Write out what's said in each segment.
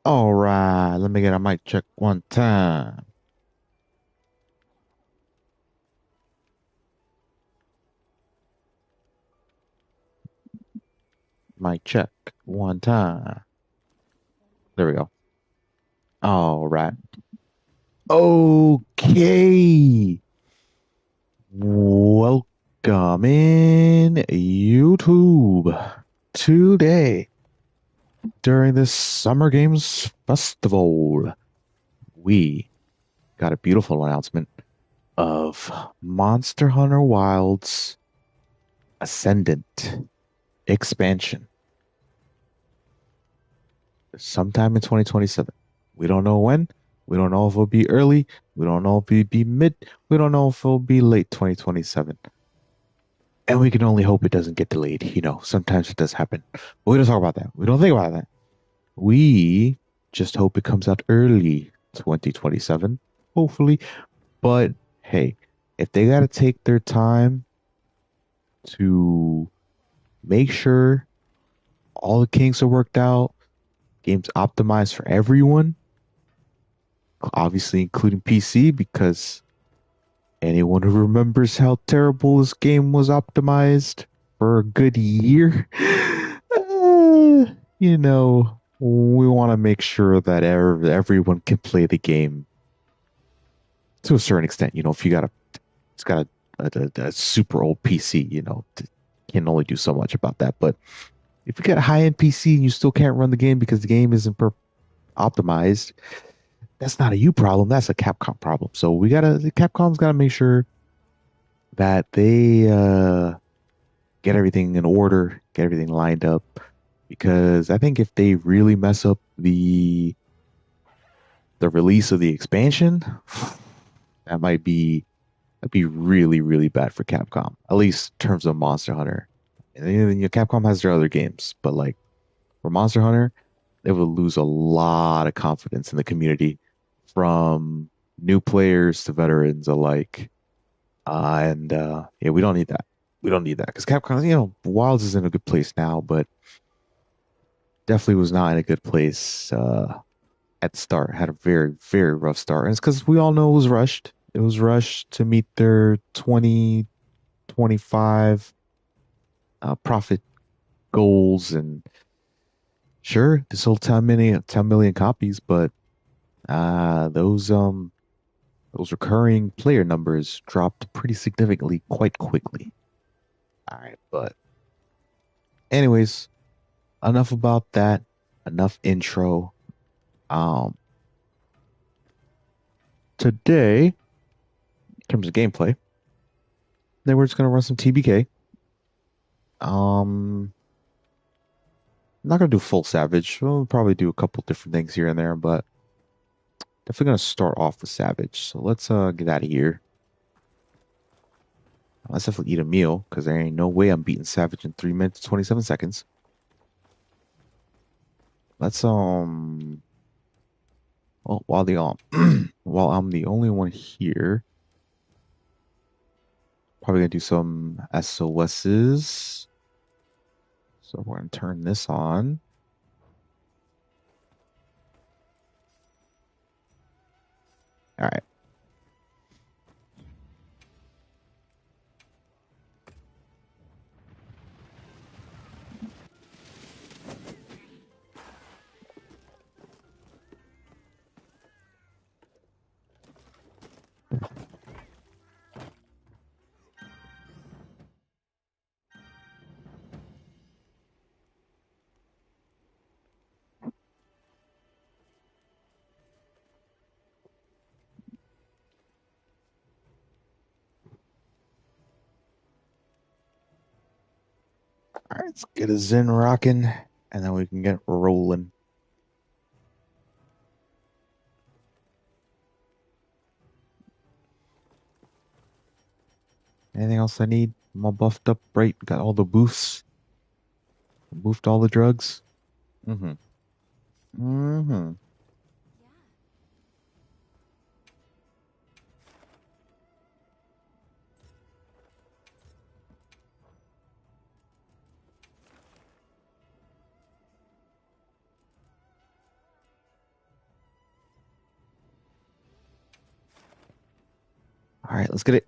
All right, let me get a mic check one time. Mic check one time. There we go. All right. Okay. Welcome in YouTube today during this Summer Games Festival. We got a beautiful announcement of Monster Hunter Wilds Ascendant expansion sometime in 2027. We don't know when. We don't know if it'll be early. We don't know if it'll be mid. We don't know if it'll be late 2027. And we can only hope it doesn't get delayed. Sometimes it does happen. But we don't talk about that. We don't think about that. We just hope it comes out early 2027, hopefully. But hey, if they got to take their time to make sure all the kinks are worked out, game's optimized for everyone, obviously including PC, because anyone who remembers how terrible this game was optimized for a good year, we want to make sure that everyone can play the game to a certain extent. If it's got a super old PC, can only do so much about that. But if you got a high end PC and you still can't run the game because the game isn't optimized, that's not a you problem. That's a Capcom problem. So Capcom's gotta make sure that they get everything in order, get everything lined up. Because I think if they really mess up the release of the expansion, that'd be really, really bad for Capcom. At least in terms of Monster Hunter. And then, Capcom has their other games, but like for Monster Hunter, they would lose a lot of confidence in the community from new players to veterans alike. And yeah, we don't need that. We don't need that because Capcom, Wilds is in a good place now, but definitely was not in a good place at the start. Had a very, very rough start, and it's because we all know it was rushed. It was rushed to meet their 2025 profit goals, and sure, they sold 10 million copies, but those recurring player numbers dropped pretty significantly quite quickly. All right, but anyways, enough about that. Enough intro. Um, Today, in terms of gameplay, then we're just gonna run some TBK. I'm not gonna do full Savage. We'll probably do a couple different things here and there, but definitely gonna start off with Savage. So let's get out of here. Let's definitely eat a meal because there ain't no way I'm beating Savage in 3 minutes 27 seconds. Let's well, while I'm the only one here, probably gonna do some SOSs. So we're gonna turn this on. All right. All right, let's get a Zen rocking, and then we can get rolling. Anything else I need? I'm all buffed up, right? Got all the boosts. Boofed all the drugs. Mm-hmm. Mm-hmm. All right, let's get it.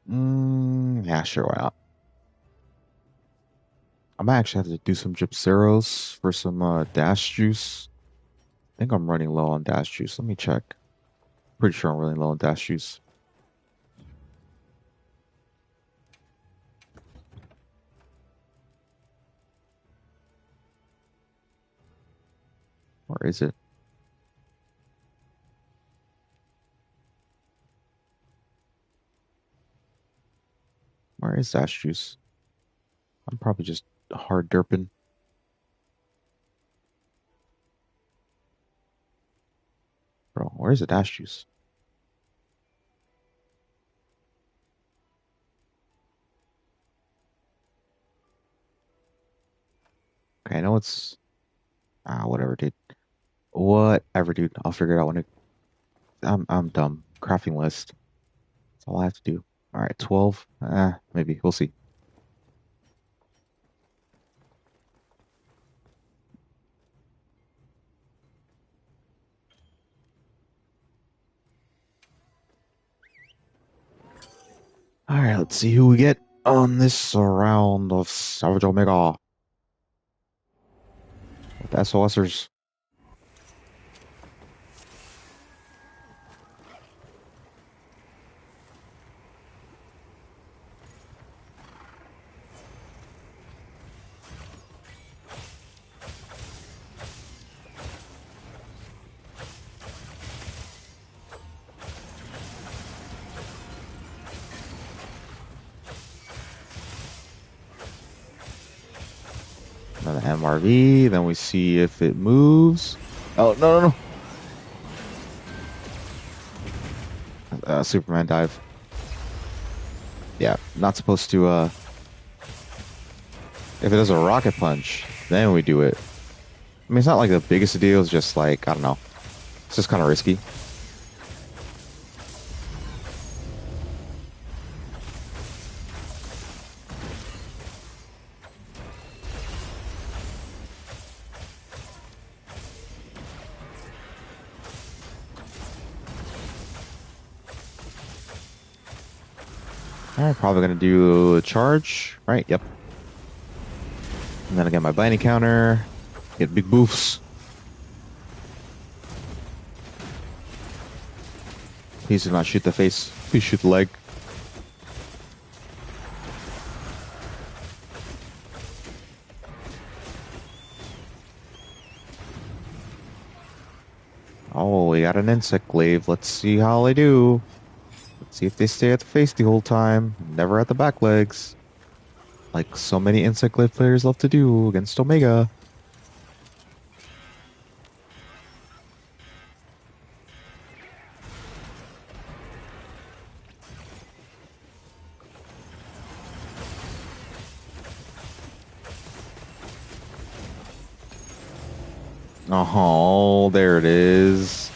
Yeah, sure, why not? I might actually have to do some Gypceros for some dash juice. I think I'm running low on dash juice. Let me check. Pretty sure I'm running low on dash juice. Where is it? Where is dash juice? I'm probably just hard derping. Bro, where's the dash juice? Okay, I know it's whatever, dude. Whatever, dude. I'll figure it out when it. I'm dumb. Crafting list. That's all I have to do. All right, 12. Maybe we'll see. All right, let's see who we get on this round of Savage Omega with SOSers. Then the MRV. Then we see if it moves. Oh no! Superman dive. Yeah, not supposed to. If it does a rocket punch, then we do it. I mean, it's not like the biggest deal. It's just like I don't know. It's just kind of risky. All right, probably gonna do a charge. Right? Yep. And then I get my binding counter. Get big boofs. Please do not shoot the face. Please shoot the leg. Oh, we got an insect glaive. Let's see how they do. Let's see if they stay at the face the whole time. Never at the back legs. Like so many insect glaive players love to do against Omega. Oh, there it is.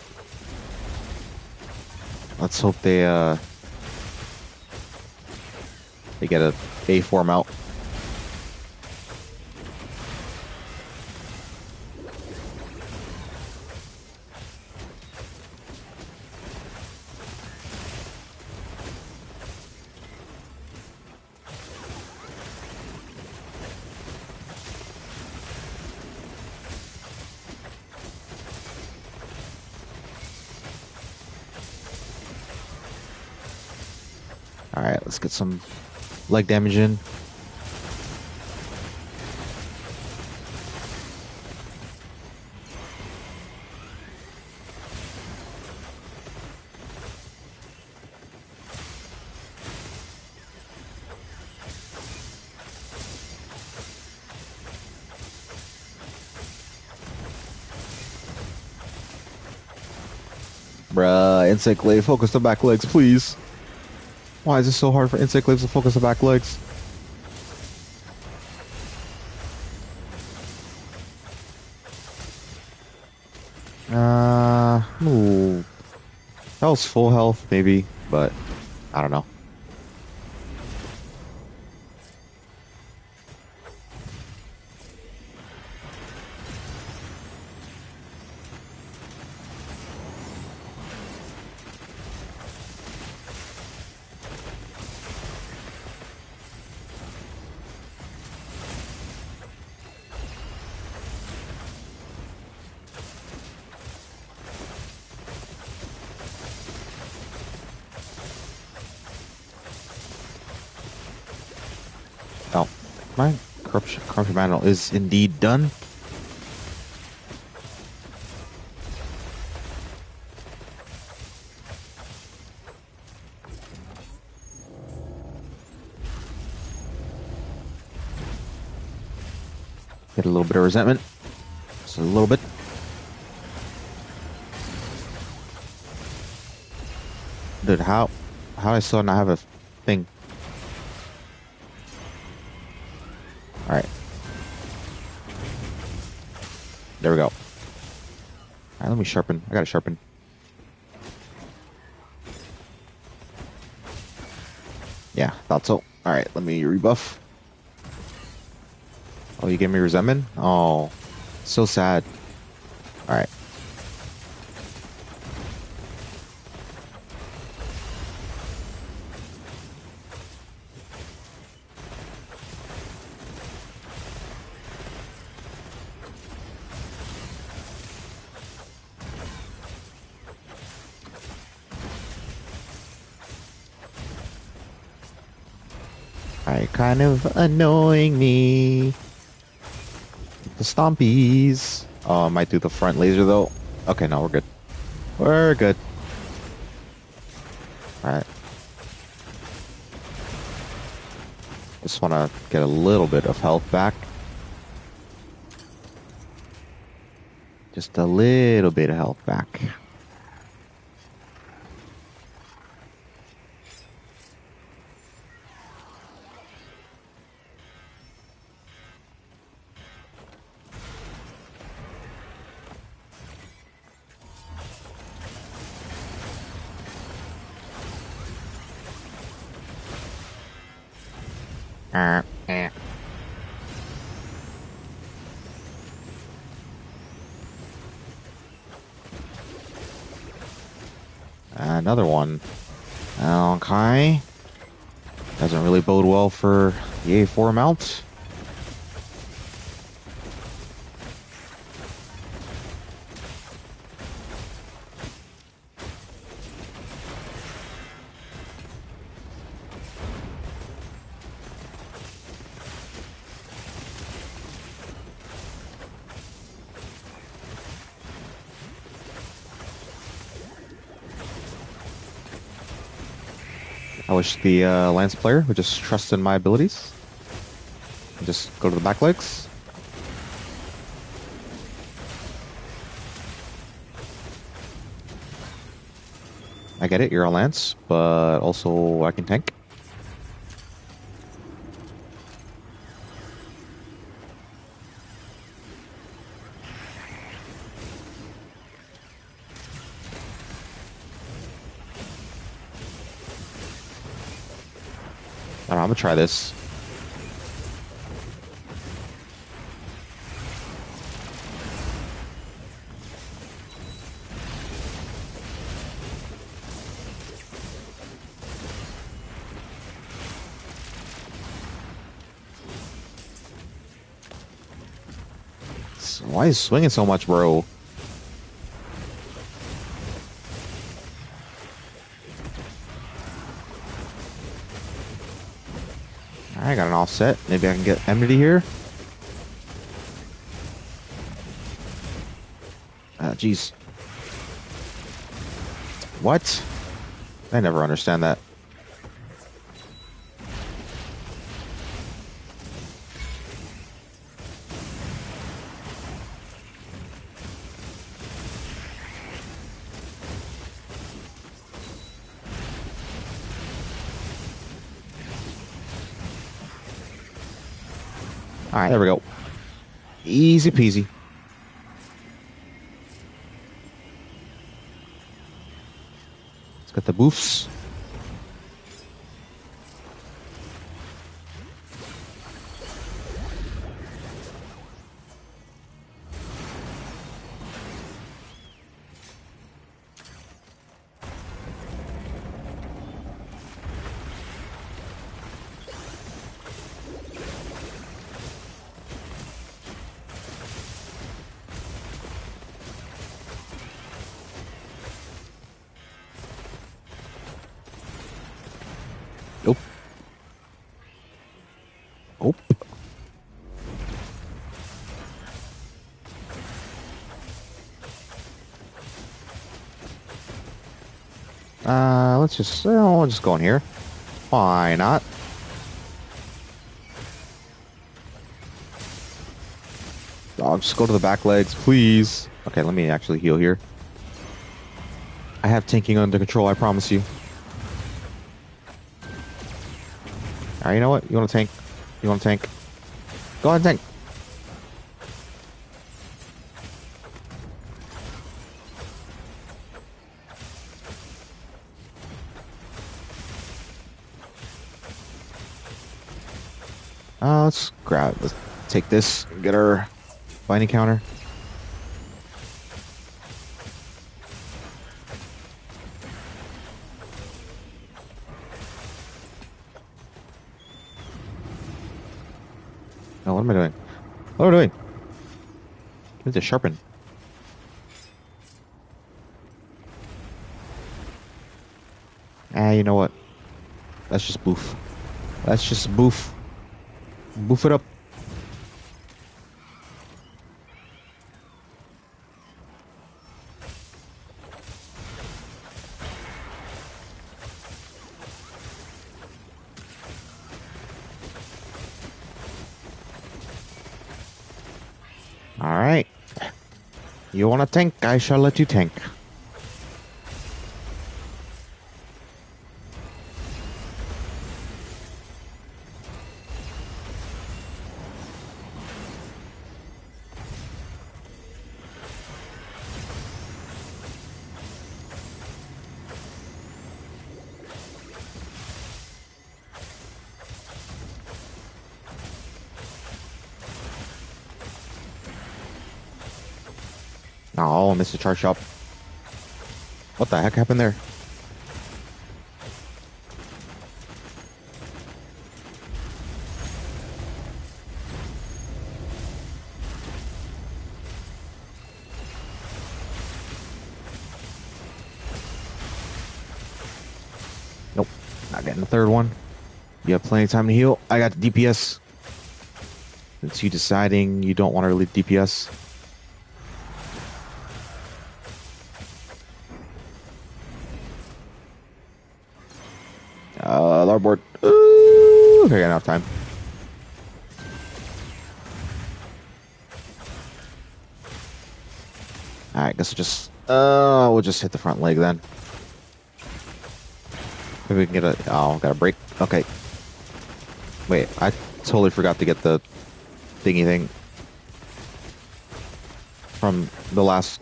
Let's hope they get a form out. All right, let's get some leg damage in. Bruh, insect glaive, focus the back legs, please. Why is it so hard for insect glaives to focus the back legs? Ooh. That was full health, maybe, but I don't know. My corruption manual is indeed done. Get a little bit of resentment. Just a little bit. Dude, how I still not have a thing? All right, there we go. All right, let me sharpen. I gotta sharpen. Yeah, thought so. All right, let me rebuff. Oh, you gave me resentment? Oh, so sad. All right. All right, kind of annoying me. The stompies. Oh, I might do the front laser though. Okay, no, we're good. We're good. All right. Just want to get a little bit of health back. Just a little bit of health back. Eh. Another one. Okay. Doesn't really bode well for the A4 mount. I wish the Lance player would just trust in my abilities. And just go to the back legs. I get it, you're a Lance, but also I can tank. I don't know, I'm gonna try this. Why is swinging so much, bro? I got an offset. Maybe I can get enmity here. Jeez. What? I never understand that. All right, there we go. Easy peasy. Let's get the boofs. Nope. Nope. I'll just go in here. Why not? I'll just go to the back legs, please. Okay, let me actually heal here. I have tanking under control, I promise you. Alright, you know what? You want to tank? You want to tank? Go ahead and tank. Let's take this, get our binding counter. Oh, what am I doing? What am I doing? I need to sharpen. Ah, you know what? Let's just boof. Let's just boof. Boof it up. Alright. You want to tank? I shall let you tank. Oh, I missed a charge shop. What the heck happened there? Nope. Not getting the third one. You have plenty of time to heal. I got the DPS. It's you deciding you don't want to really DPS. Larboard. Ooh, okay, I got enough time. Alright, guess we'll just hit the front leg then. Maybe we can get got a break. Okay. Wait, I totally forgot to get the thingy thing from the last.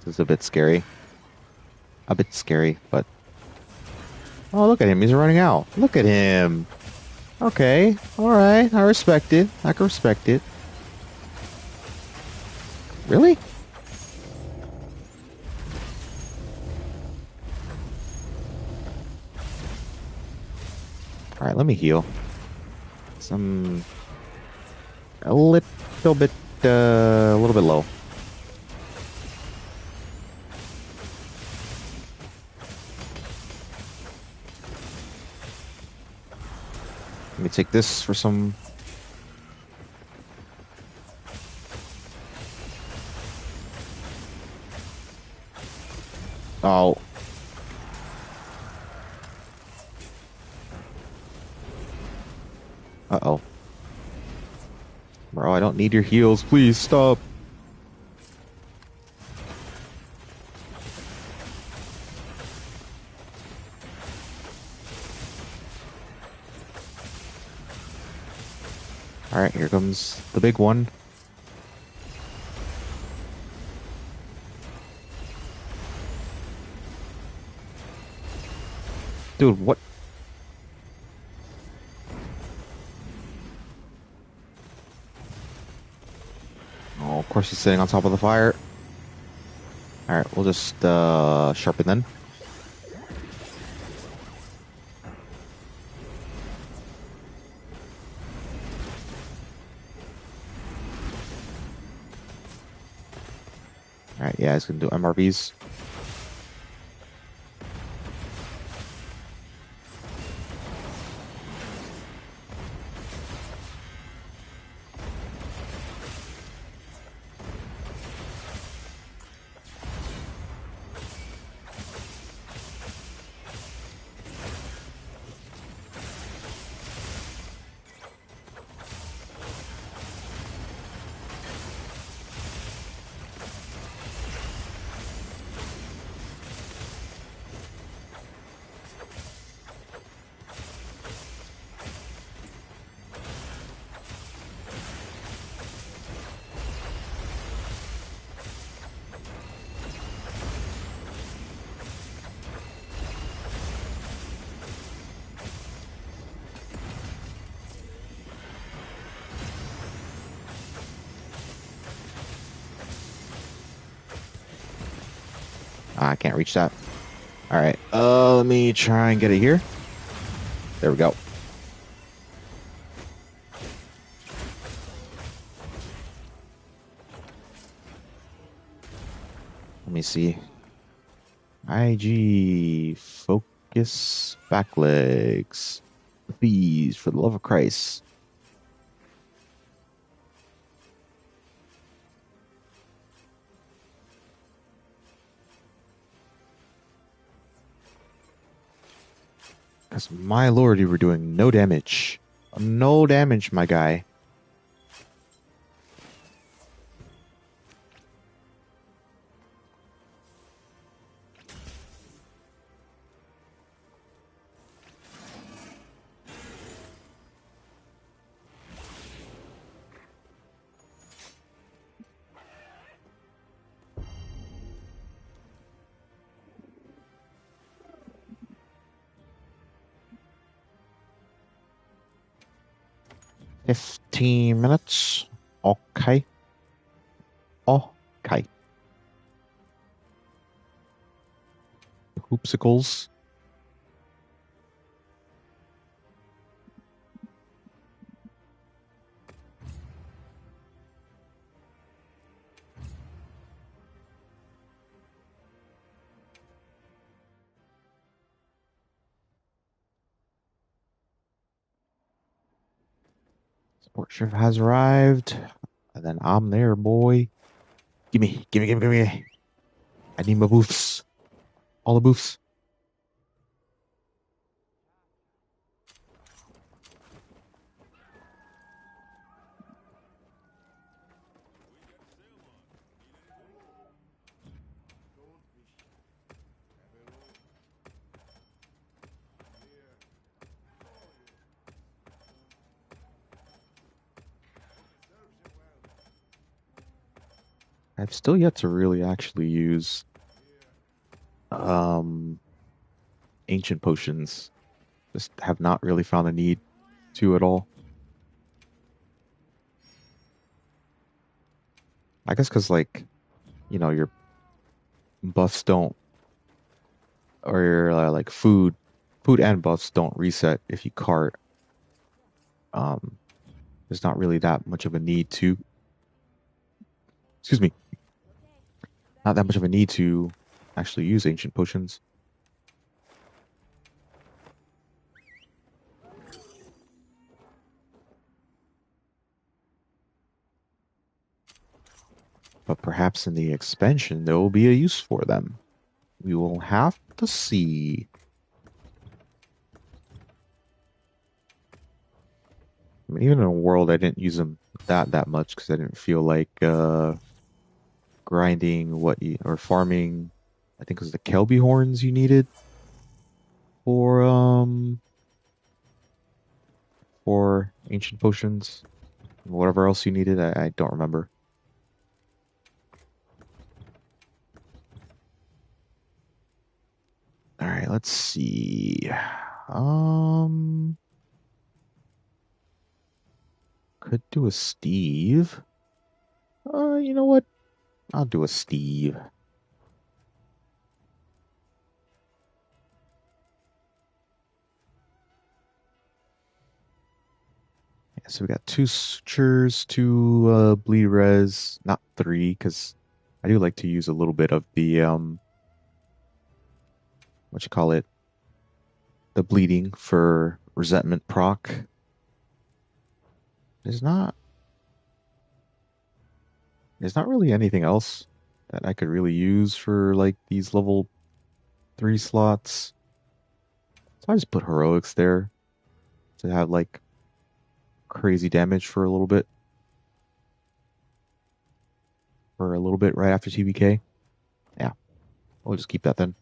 This is a bit scary. A bit scary, but... Oh, look at him. He's running out. Look at him. Okay. Alright. I respect it. I can respect it. Really? Alright, let me heal. A little bit low. Let me take this for some... Oh. Uh-oh. Bro, I don't need your heals. Please stop. Alright, here comes the big one. Dude, what? Oh, of course he's sitting on top of the fire. Alright, we'll just sharpen then. Alright, yeah, it's gonna do MRVs. I can't reach that. Alright, let me try and get it here. There we go. Let me see. IG, focus, back legs. Please, for the love of Christ. Because my lord, you were doing no damage. No damage, my guy. $15. Okay. Okay. Hoopsicles. Support ship has arrived. And then I'm there, boy. Gimme, gimme, gimme, gimme. I need my boofs. All the boofs. I've still yet to really actually use um ancient potions. Just have not really found a need to at all. I guess because like, your buffs don't, or your like food and buffs don't reset if you cart. Um, there's not really that much of a need to. Excuse me, not that much of a need to actually use ancient potions. But perhaps in the expansion there will be a use for them. We will have to see. I mean, even in a world I didn't use them that much because I didn't feel like grinding or farming. I think it was the Kelby horns you needed for ancient potions. Whatever else you needed, I don't remember. All right, let's see. Um, could do a Steve. You know what? I'll do a Steve. So we got two sutures, two bleed res, not three, because I do like to use a little bit of the what you call it, the bleeding for resentment proc. There's not there's not really anything else that I could really use for like these level 3 slots. So I just put heroics there to have like crazy damage for a little bit. For a little bit right after TBK. Yeah, we'll just keep that then.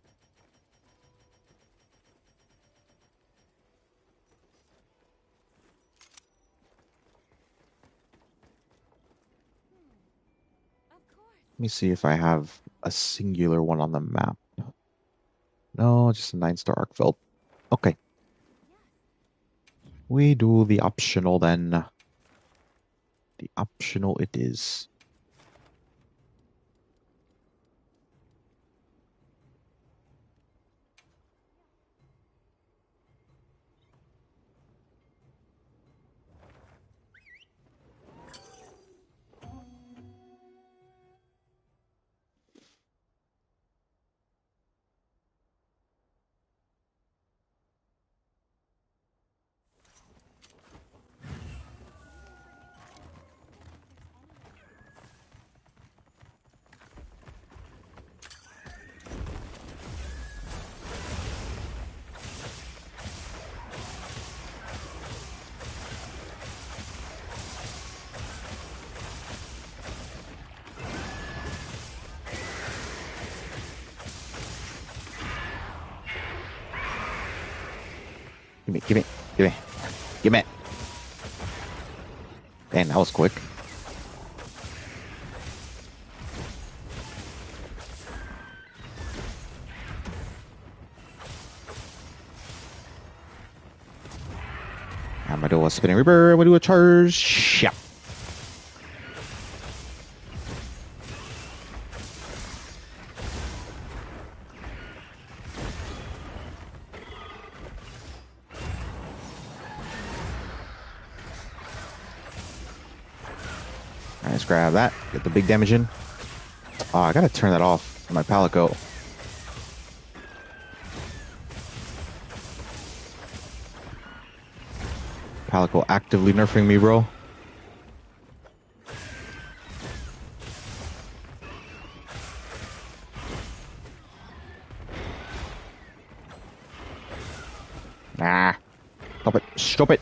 Let me see if I have a singular one on the map. No, just a 9-star Arcveld. Okay. We do the optional then. The optional it is. Give me, give me, give me, give me. Dang, that was quick. I'm gonna do a spinning reaper. I'm gonna do a charge. Yeah. Alright, let's grab that. Get the big damage in. Oh, I gotta turn that off. My Palico. Palico actively nerfing me, bro. Ah. Stop it. Stop it.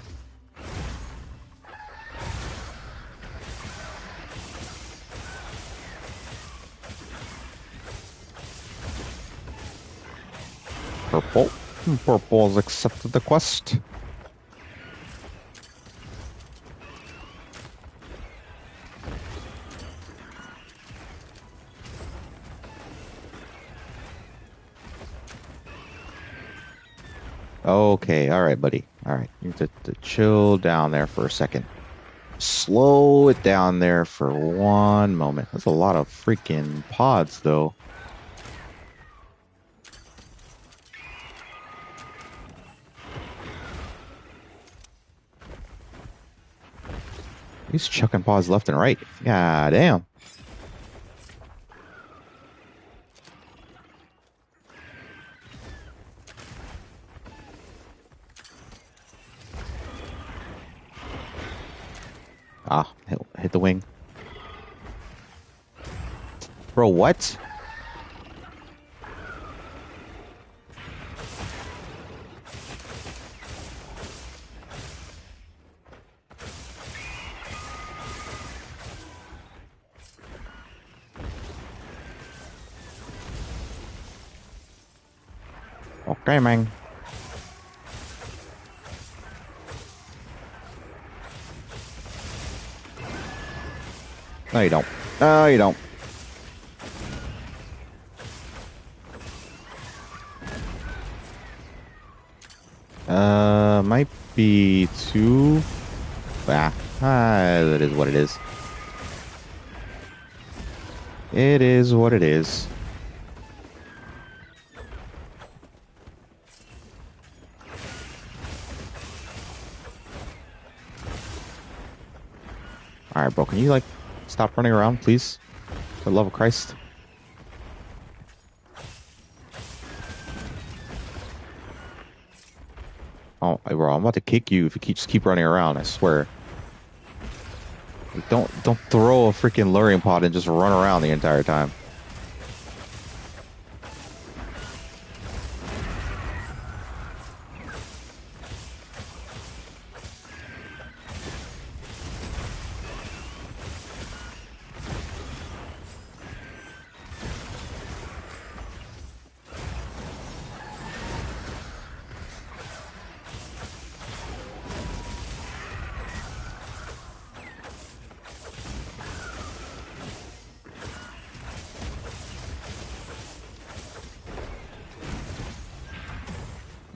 Purple. Purple has accepted the quest. Okay, alright, buddy. Alright, you need to chill down there for a second. Slow it down there for one moment. That's a lot of freaking pods, though. He's chucking pods left and right. God damn. Ah, hit the wing. Bro, what? Okay, man. No, you don't. No, you don't. Might be too. It is what it is. It is what it is. Alright, bro, can you, like, stop running around, please? For the love of Christ. Oh, bro, I'm about to kick you if you just keep running around. I swear. Like, don't throw a freaking luring pod and just run around the entire time.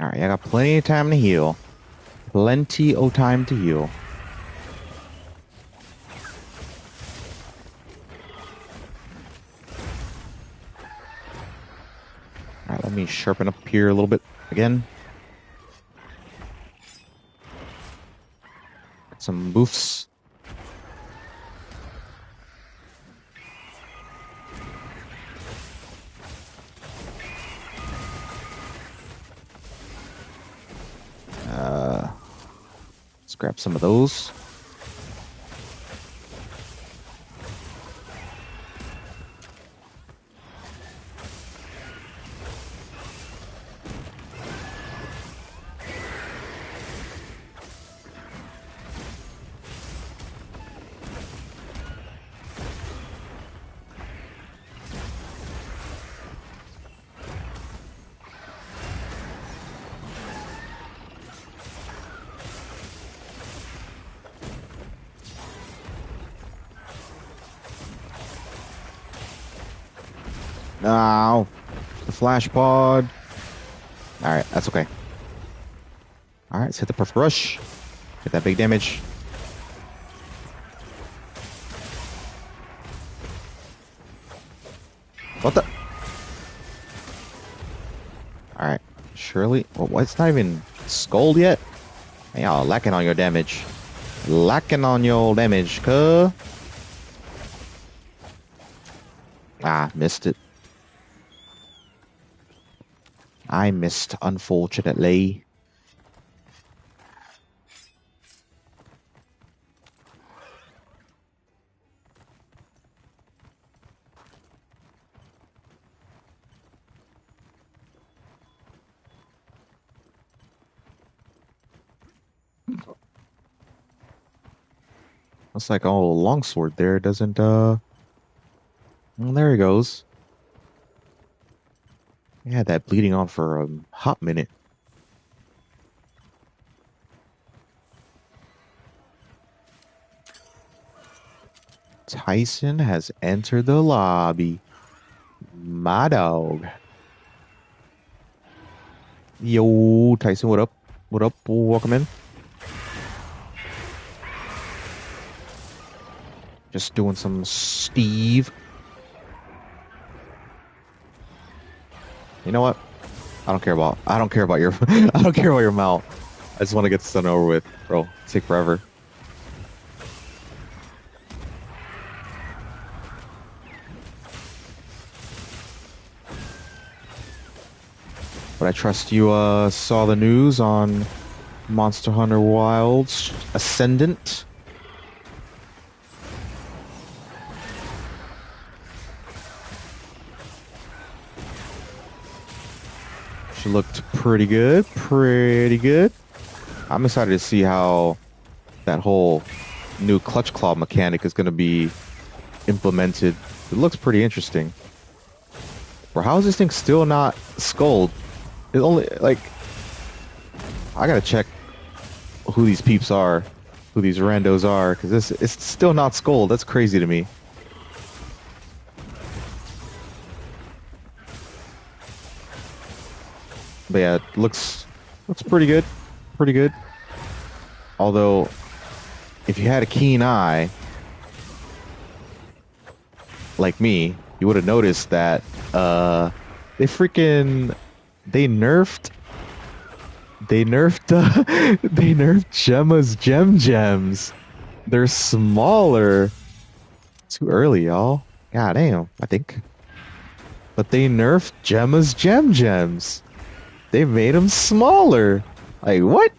All right, I got plenty of time to heal. Plenty of time to heal. All right, let me sharpen up here a little bit again. Get some boofs. Let's grab some of those. Ow. The flash pod. Alright, that's okay. Alright, let's hit the perfect rush. Get that big damage. What the? Alright, surely. Well, it's not even skulled yet? Man, y'all lacking on your damage. Lacking on your damage, cuh. Ah, missed it. I missed, unfortunately. Looks like longsword there doesn't, well, there he goes. He had that bleeding on for a hot minute. Tyson has entered the lobby. My dog. Yo, Tyson, what up? What up? Welcome in. Just doing some Steve. You know what? I don't care about your I don't care about your mount. I just want to get this done over with, bro. Take forever. But I trust you saw the news on Monster Hunter Wilds Ascendant. She looked pretty good, pretty good. I'm excited to see how that whole new clutch claw mechanic is going to be implemented. It looks pretty interesting. Bro, how is this thing still not skulled? It only, like, I gotta check who these peeps are, who these randos are, because it's still not skulled. That's crazy to me. But yeah, it looks pretty good. Pretty good. Although, if you had a keen eye, like me, you would have noticed that they nerfed they nerfed Gemma's gems. They're smaller. Too early, y'all. God damn, I think. But they nerfed Gemma's gems. They made them smaller. Like what?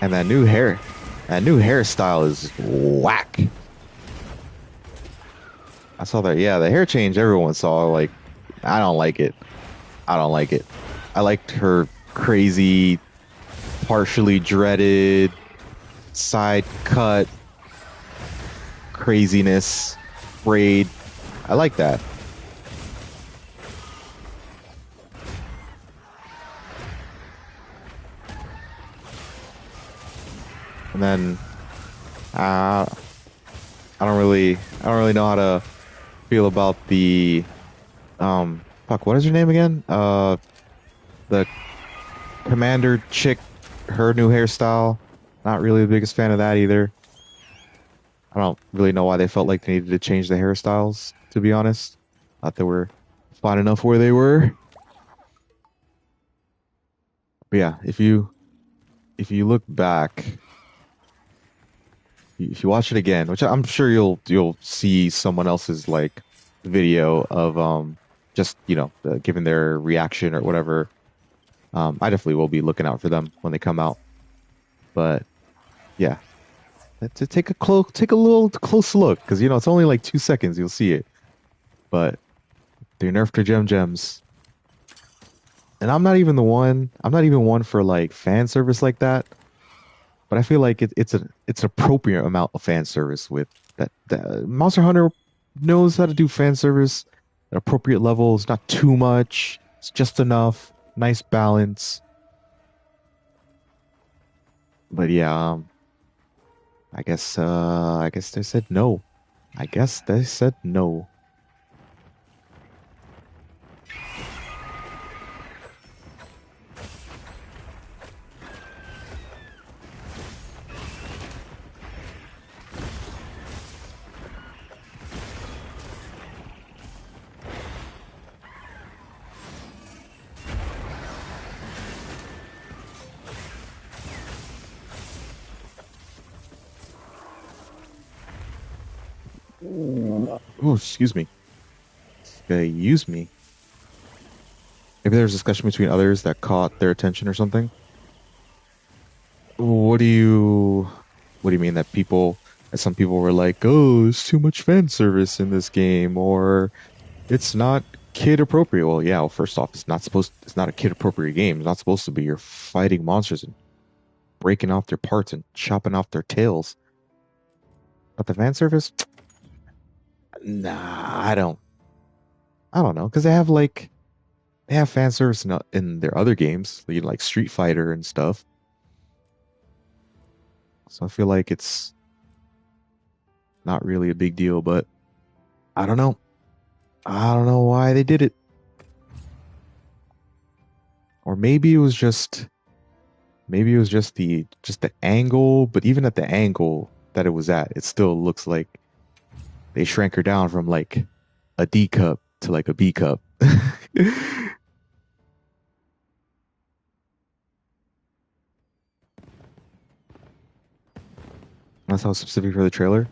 And that new hairstyle is whack. I saw that. Yeah, the hair change everyone saw. Like, I don't like it. I don't like it. I liked her crazy, partially dreaded, side cut craziness, braid. I like that. And then uh, I don't really know how to feel about the fuck. What is her name again? The commander chick, her new hairstyle. Not really the biggest fan of that either. I don't really know why they felt like they needed to change the hairstyles, to be honest. Thought they were fine enough where they were. But yeah, if you look back, if you watch it again, which I'm sure you'll see someone else's like video of just giving their reaction or whatever. I definitely will be looking out for them when they come out. But yeah, to take a little close look because it's only like 2 seconds. You'll see it, but they nerfed her gems. And I'm not even one for like fan service like that, but I feel like it's an appropriate amount of fan service with that Monster Hunter knows how to do fan service at appropriate levels, not too much. It's just enough, nice balance. But yeah, I guess they said no. I guess they said no. Oh, excuse me. They use me. Maybe there's discussion between others that caught their attention or something. What do you what do you mean that some people were like, "Oh, there's too much fan service in this game," or "It's not kid appropriate." Well, yeah, well, first off, it's not a kid appropriate game. It's not supposed to be. You're fighting monsters and breaking off their parts and chopping off their tails. But the fan service? Nah, I don't know because they have fan service in their other games, like Street Fighter and stuff. So I feel like it's not really a big deal, but I don't know. I don't know why they did it. Or maybe it was just the angle, but even at the angle that it was at, it still looks like they shrank her down from like a D cup to like a B cup. That's how specific for the trailer.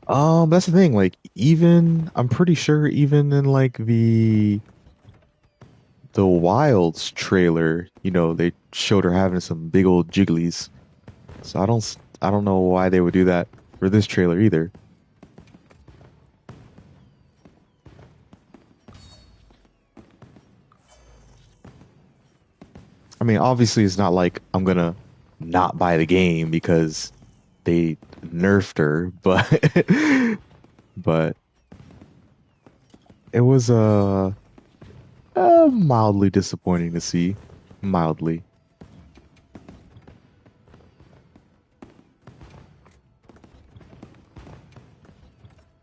That's the thing. Like, I'm pretty sure even in like the Wilds trailer, they showed her having some big old jigglies. So I don't know why they would do that for this trailer either. I mean, obviously, it's not like I'm gonna not buy the game because they nerfed her, but but it was mildly disappointing to see, mildly.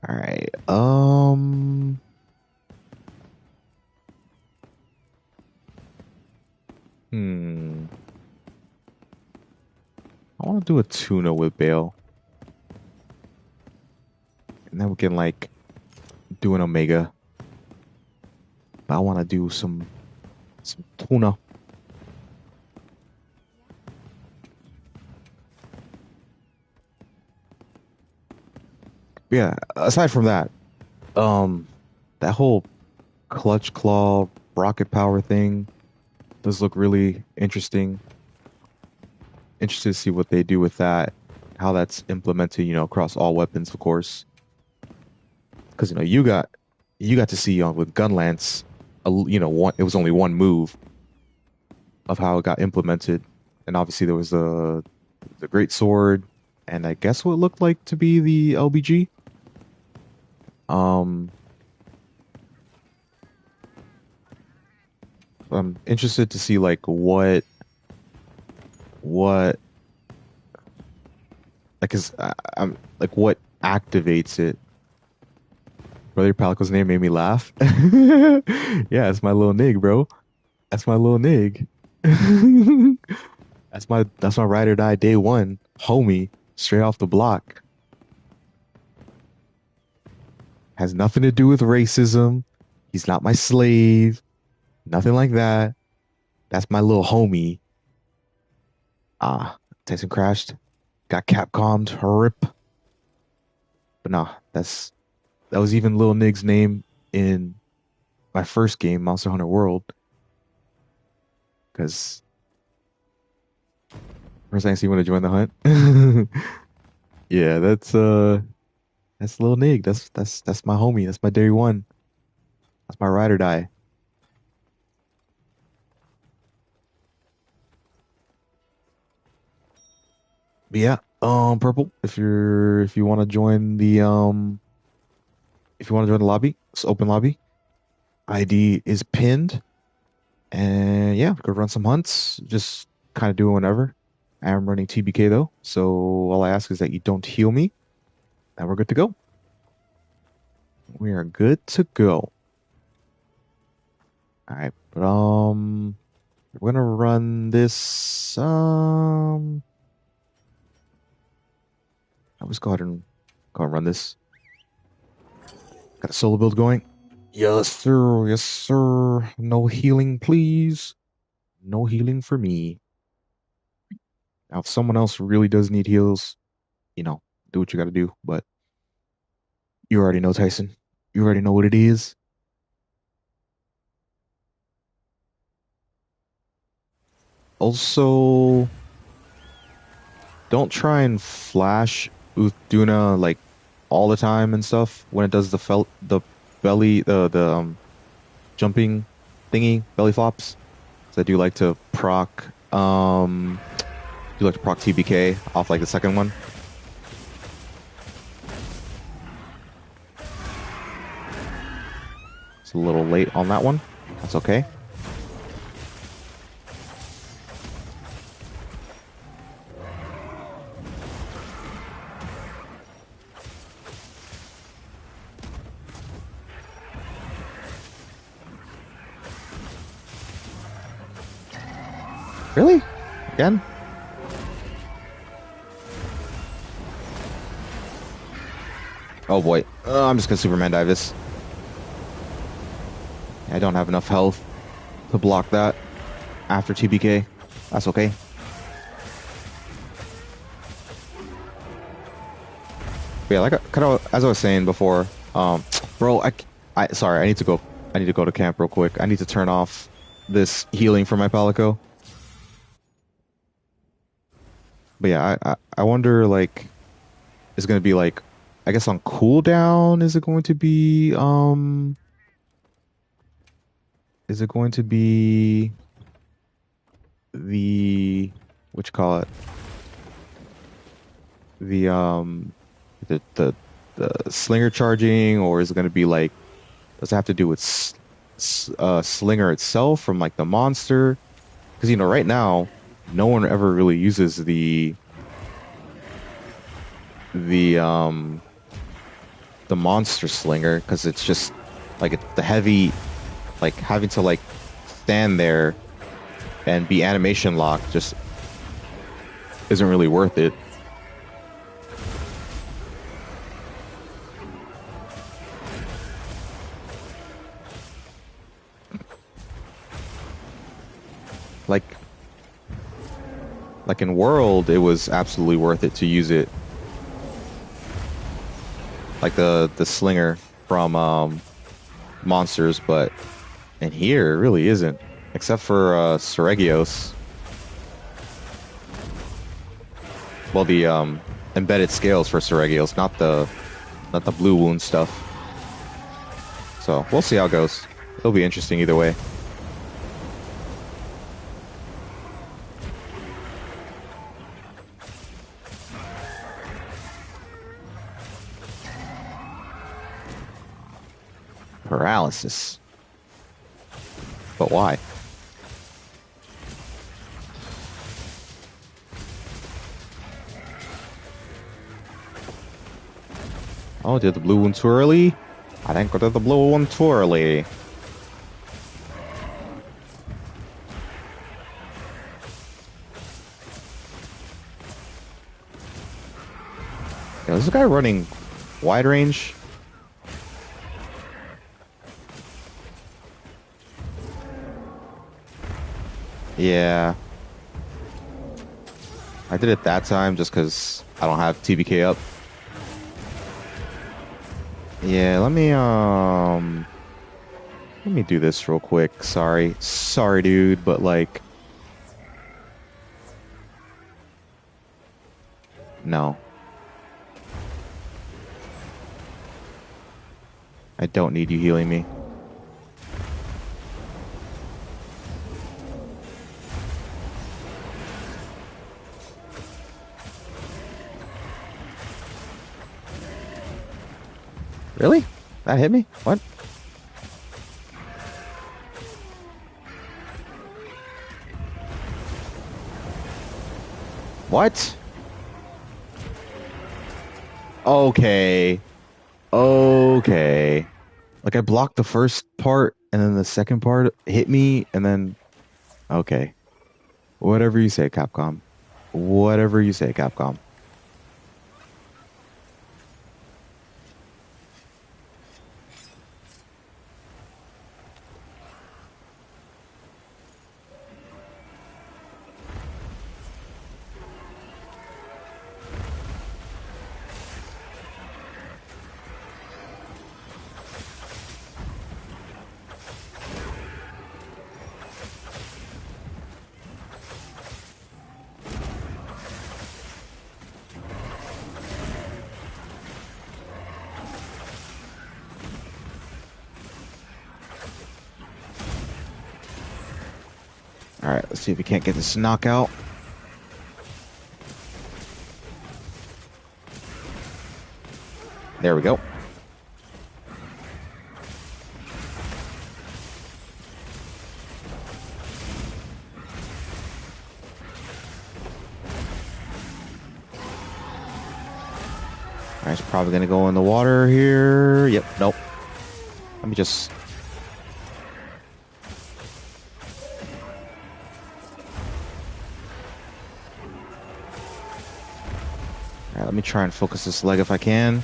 All right. Hmm. I want to do a tuna with Bale, and then we can like do an Omega. I want to do some tuna. Yeah. Aside from that, um, that whole clutch claw rocket power thing does look really interesting. Interested to see what they do with that, how that's implemented, across all weapons, of course. Because you got to see with Gunlance, it was only one move of how it got implemented, and obviously there was the great sword, and I guess what looked like to be the LBG. Um, I'm interested to see like what like I'm like what activates it. Brother Palico's name made me laugh. Yeah, it's my little nig, bro. That's my little nig. That's my ride or die day one, homie, straight off the block. Has nothing to do with racism. He's not my slave. Nothing like that. That's my little homie. Tyson crashed. Got Capcommed. Rip. But nah, that was even Lil Nig's name in my first game, Monster Hunter World. Because first thing I see when I join the hunt. Yeah, that's Lil Nig. That's my homie. That's my day one. That's my ride or die. But yeah, Purple, if you want to join the lobby, it's open lobby. ID is pinned. And yeah, we could run some hunts. Just kind of do it whenever. I am running TBK though, so all I ask is that you don't heal me, and we're good to go. We are good to go. All right, but we're gonna run this. Let's go ahead and run this. Got a solo build going. Yes, sir. Yes, sir. No healing, please. No healing for me. Now, if someone else really does need heals, do what you got to do. But you already know, Tyson. You already know what it is. Also, don't try and flash Uthduna like all the time and stuff when it does the belly the jumping thingy belly flops. So I do like to proc TBK off like the second one. It's a little late on that one. That's okay. Really? Again? Oh boy. I'm just gonna Superman dive this. I don't have enough health to block that after TBK. That's okay. But yeah, like kind of as I was saying before, bro, sorry, I need to go. I need to go to camp real quick. I need to turn off this healing for my Palico. But yeah, I wonder like, is it gonna be like, I guess on cooldown, is it going to be the, what you call it? The slinger charging, or is it going to be like, does it have to do with slinger itself from like the monster? Because right now, no one ever really uses the monster slinger, because it's just like the heavy, like having to like stand there and be animation locked just isn't really worth it. Like in World, it was absolutely worth it to use it. Like the slinger from monsters, but in here it really isn't. Except for Seregios. Well, the embedded scales for Seregios, not the blue wound stuff. So we'll see how it goes. It'll be interesting either way. Paralysis. But why? Oh, did the blue one too early? I think I did the blue one too early. Yeah, this guy running wide range. Yeah. I did it that time just because I don't have TBK up. Yeah, let me do this real quick. Sorry. Sorry, dude, but like no. I don't need you healing me. Really? That hit me? What? What? Okay. Okay. Like I blocked the first part and then the second part hit me and then okay. Whatever you say, Capcom. Whatever you say, Capcom. All right, let's see if we can't get this knockout. There we go. All right, it's probably gonna go in the water here. Yep, nope. Let me just. All right, let me try and focus this leg if I can.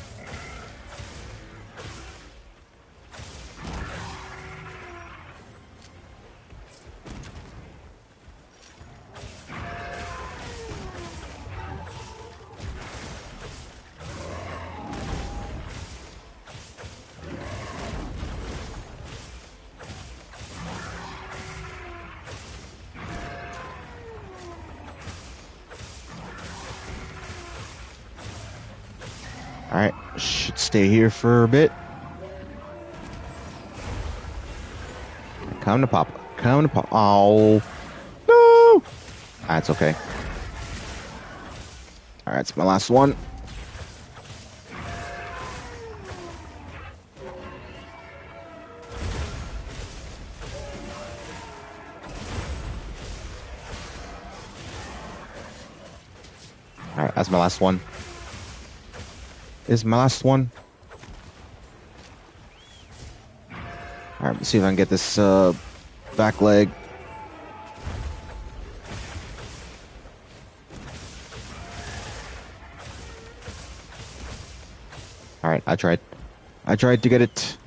All right, should stay here for a bit. Come to Papa. Come to Papa. Oh, no. That's okay. All right, it's my last one. All right, that's my last one. Is my last one. All right, let's see if I can get this back leg. All right, I tried. I tried to get it.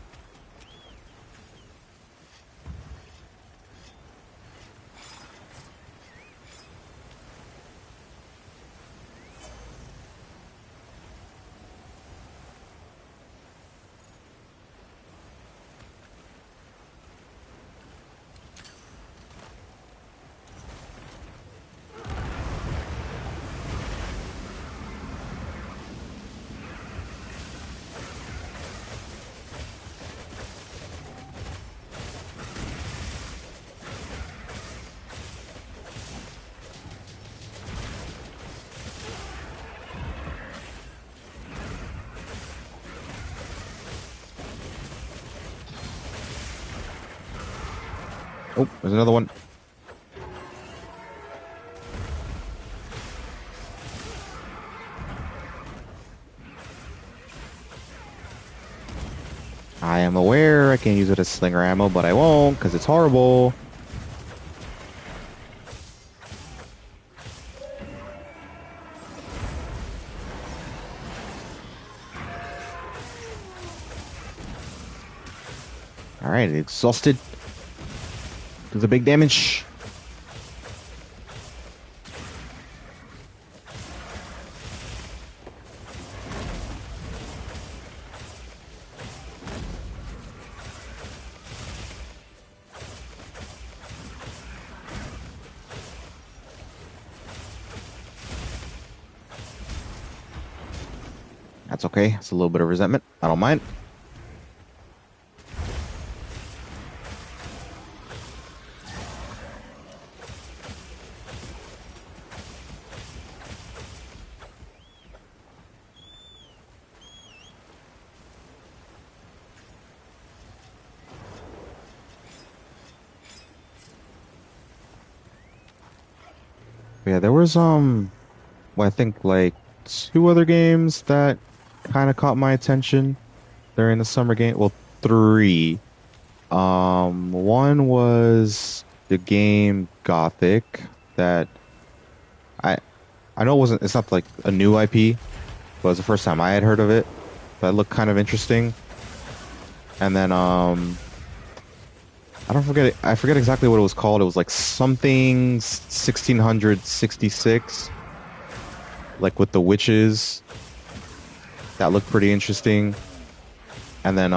Oh, there's another one. I am aware I can use it as slinger ammo, but I won't because it's horrible. All right, exhausted. Does a big damage. That's okay. It's a little bit of resentment. I don't mind. But yeah, there was well, I think like two other games that kind of caught my attention during the summer game. Well, three. One was the game Gothic that I I know it's not like a new IP, but it was the first time I had heard of it. That looked kind of interesting. And then I don't forget it, I forget exactly what it was called. It was like something 1666, like with the witches. That looked pretty interesting. And then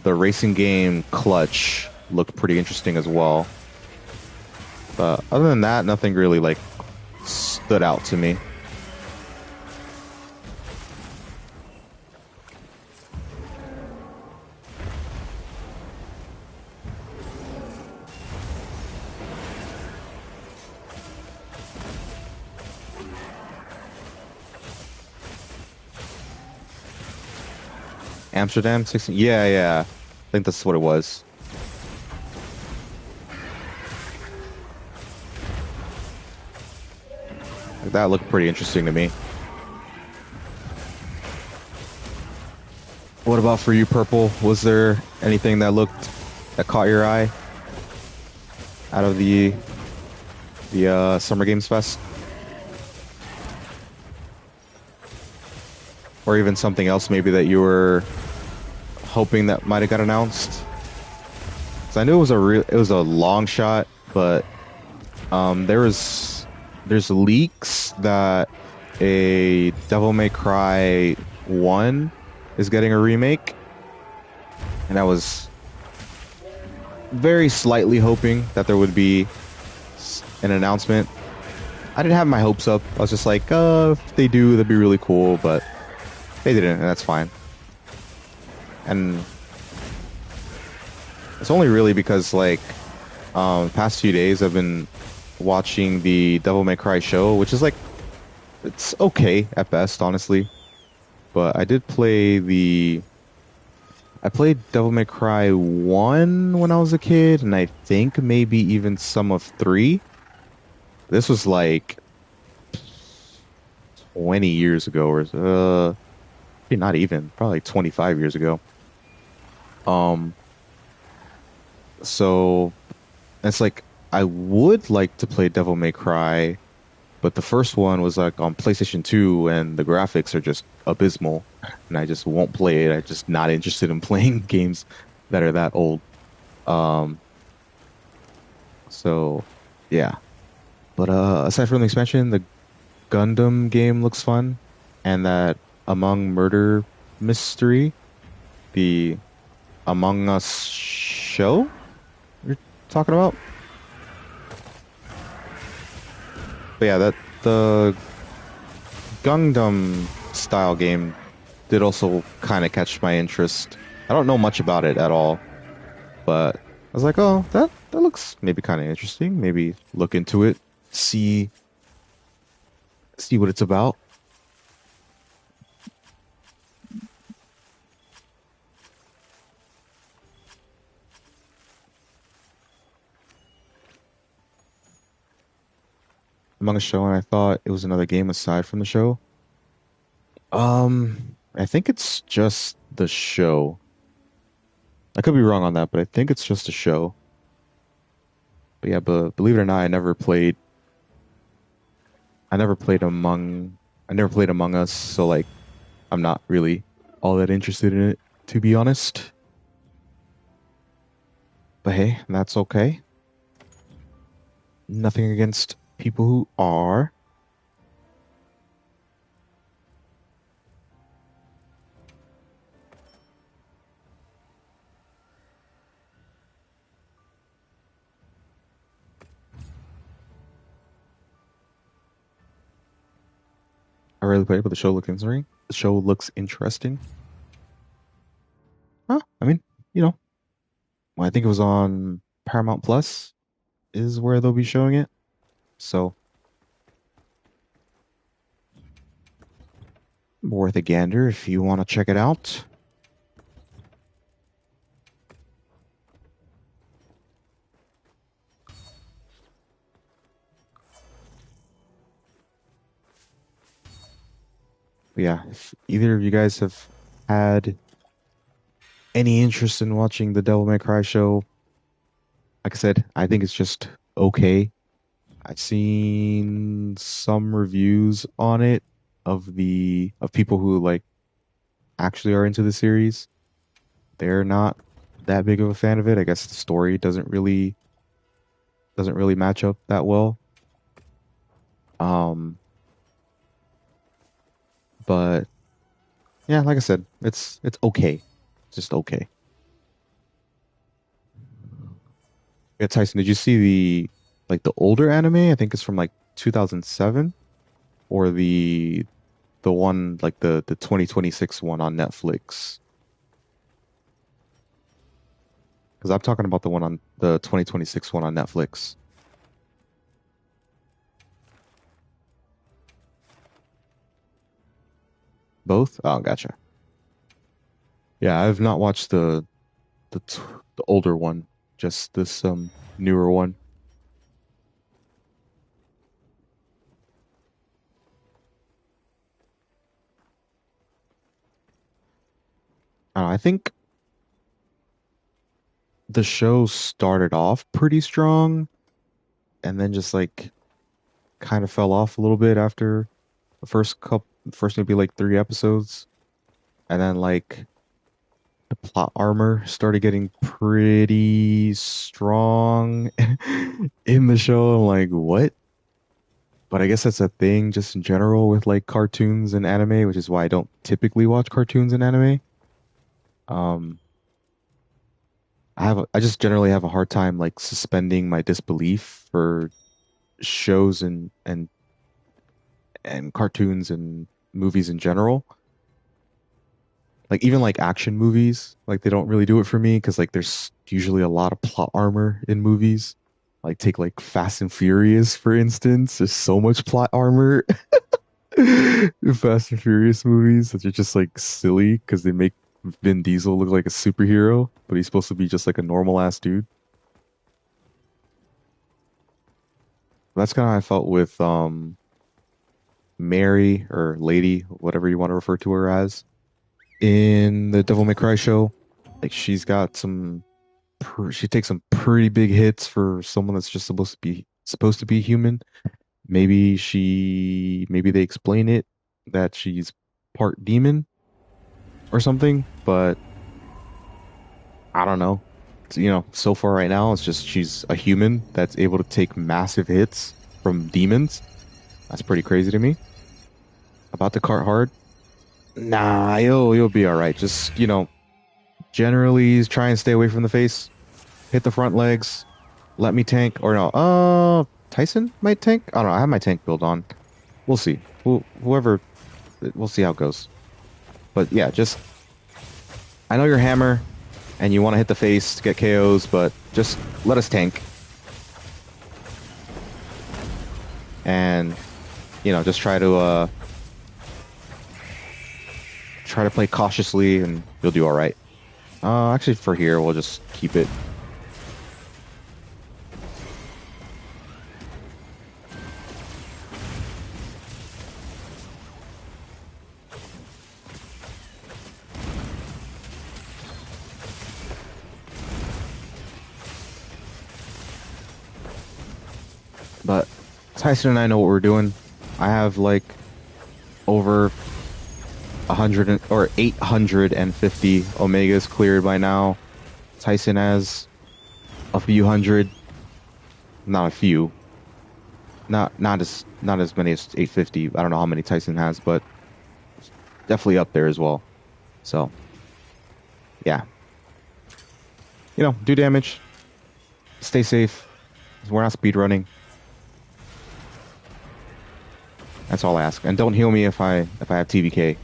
the racing game Clutch looked pretty interesting as well. But other than that, nothing really like stood out to me. Amsterdam 16. Yeah, yeah. I think that's what it was. Like, that looked pretty interesting to me. What about for you, Purple? Was there anything that caught your eye out of the Summer Games Fest, or even something else maybe that you were hoping that might have got announced? 'Cause I knew it was a long shot, but there's leaks that a Devil May Cry 1 is getting a remake, and I was very slightly hoping that there would be an announcement. I didn't have my hopes up. I was just like, if they do, that'd be really cool, but they didn't, and that's fine. And it's only really because like past few days I've been watching the Devil May Cry show, which is like it's okay at best, honestly. But I played Devil May Cry 1 when I was a kid, and I think maybe even some of 3. This was like 20 years ago, or maybe not even, probably 25 years ago. Um, so it's like I would like to play Devil May Cry, but the first one was like on PlayStation 2 and the graphics are just abysmal, and I just won't play it. I'm just not interested in playing games that are that old. Um, so yeah. But aside from the expansion, the Gundam game looks fun, and that Among Murder Mystery, the Among Us show you're talking about. But yeah, that the Gundam style game did also kind of catch my interest. I don't know much about it at all, but I was like, oh, that looks maybe kind of interesting. Maybe look into it, see what it's about. among a show, and I thought it was another game aside from the show. I think it's just the show. I could be wrong on that, but I think it's just a show. But yeah, but believe it or not, I never played I never played Among Us, so like I'm not really all that interested in it, to be honest. But hey, that's okay. Nothing against people who are. I rarely play it, but the show looks interesting. The show looks interesting. Huh? I mean, you know, I think it was on Paramount Plus is where they'll be showing it. So worth a gander if you want to check it out. But yeah, if either of you guys have had any interest in watching the Devil May Cry show, like I said, I think it's just okay. I've seen some reviews on it of people who like actually are into the series. They're not that big of a fan of it. I guess the story doesn't really match up that well. Um, but yeah, like I said, it's okay. It's just okay. Yeah, Tyson, did you see the older anime? I think it's from like 2007 or the one like the 2026 one on Netflix. Because I'm talking about the one on the 2026 one on Netflix. Both? Oh, gotcha. Yeah, I've not watched the t- the older one, just this newer one. I think the show started off pretty strong and then just like kind of fell off a little bit after first maybe like three episodes, and then like the plot armor started getting pretty strong in the show. I'm like, what? But I guess that's a thing just in general with like cartoons and anime, which is why I don't typically watch cartoons and anime. Um, I just generally have a hard time like suspending my disbelief for shows and cartoons and movies in general. Like even like action movies, like they don't really do it for me because like there's usually a lot of plot armor in movies. Like take like Fast and Furious for instance. There's so much plot armor in Fast and Furious movies that are just like silly because they make Vin Diesel look like a superhero, but he's supposed to be just like a normal ass dude. That's kind of how I felt with Mary or Lady, whatever you want to refer to her as, in the Devil May Cry show. Like she takes some pretty big hits for someone that's just supposed to be human. Maybe they explain it that she's part demon or something, but I don't know. So far right now it's just she's a human that's able to take massive hits from demons. That's pretty crazy to me. About the cart hard? Nah, you'll be all right. Just, generally try and stay away from the face. Hit the front legs. Let me tank or no. Tyson might tank? I don't know. I have my tank build on. We'll see. Whoever we'll see how it goes. But yeah, just I know you're hammer and you want to hit the face to get KOs, but just let us tank and just try to play cautiously and you'll do all right. Actually for here we'll just keep it. Tyson and I know what we're doing. I have like over 850 Omegas cleared by now. Tyson has a few hundred, not a few, not as many as 850. I don't know how many Tyson has, but definitely up there as well. So yeah, do damage, stay safe. We're not speed running. That's all I ask. And don't heal me if I have TVK.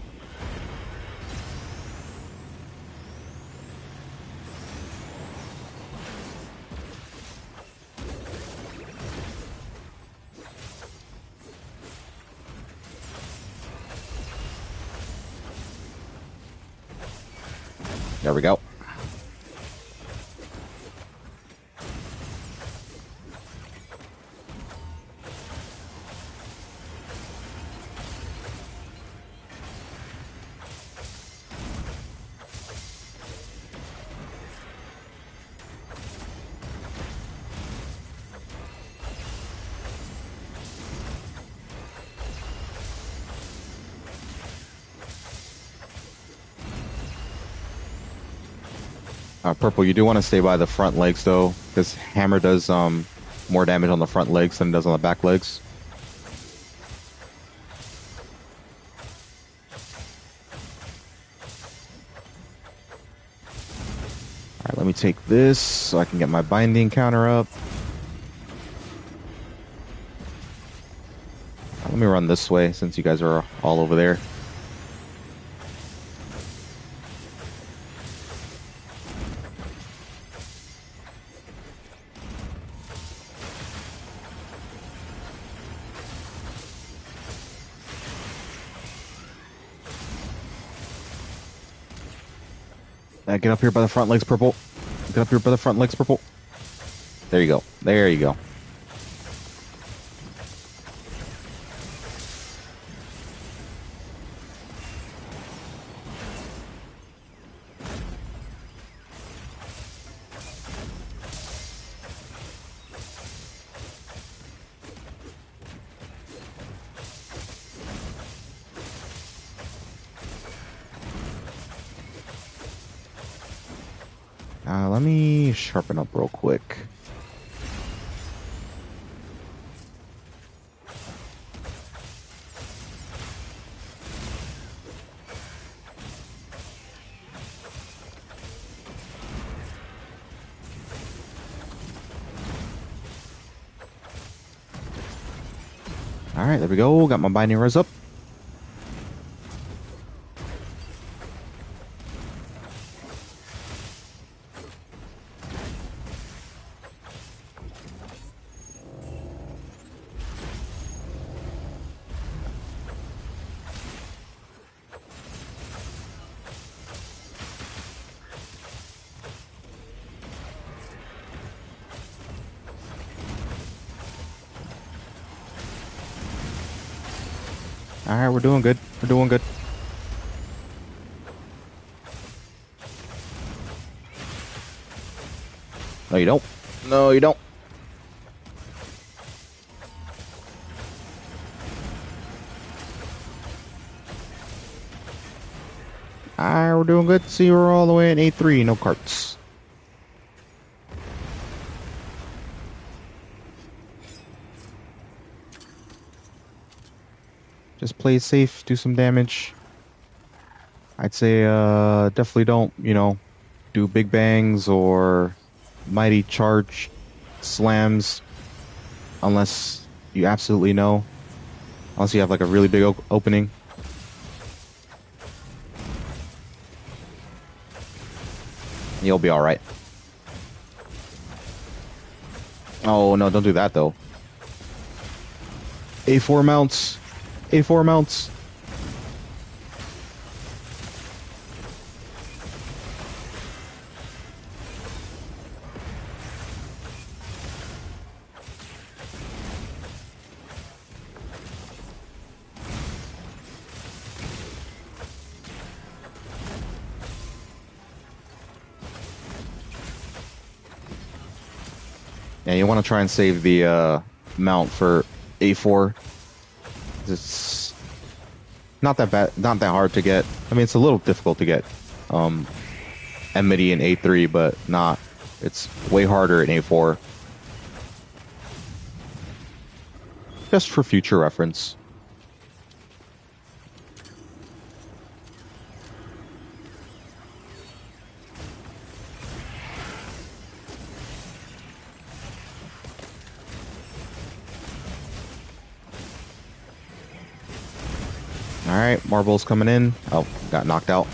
There we go. Purple, you do want to stay by the front legs though, because hammer does more damage on the front legs than it does on the back legs. Alright, let me take this so I can get my binding counter up. Let me run this way since you guys are all over there. Get up here by the front legs, Purple. Get up here by the front legs, Purple. There you go. There you go. Let me sharpen up real quick. Alright, there we go. Got my binding res up. Alright, we're doing good. We're doing good. No, you don't. No, you don't. Alright, we're doing good. See, we're all the way at 8-3. No carts. Just play it safe, do some damage. I'd say definitely don't, do big bangs or mighty charge slams unless you absolutely know. Unless you have like a really big opening. You'll be alright. Oh no, don't do that though. A4 mounts. A4 mounts. Yeah, you want to try and save the mount for A4. It's not that bad, not that hard to get. I mean, it's a little difficult to get enmity in A3, but not. It's way harder in A4. Just for future reference. Alright, marbles coming in. Oh, got knocked out.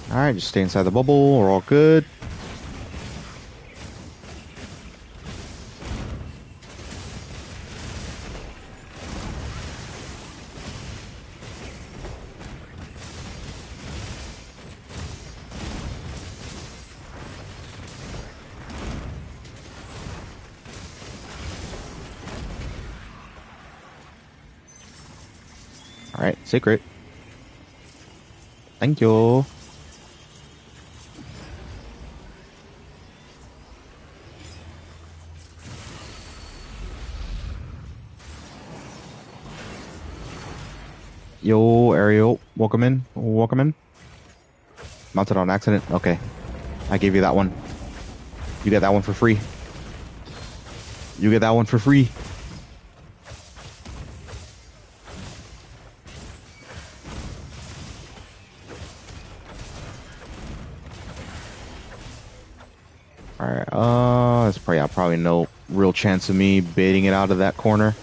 Alright, just stay inside the bubble. We're all good. Alright, secret. Thank you. Yo, Ariel, welcome in. Welcome in. Mounted on accident. Okay. I gave you that one. You get that one for free. You get that one for free. Alright, there's probably no real chance of me baiting it out of that corner.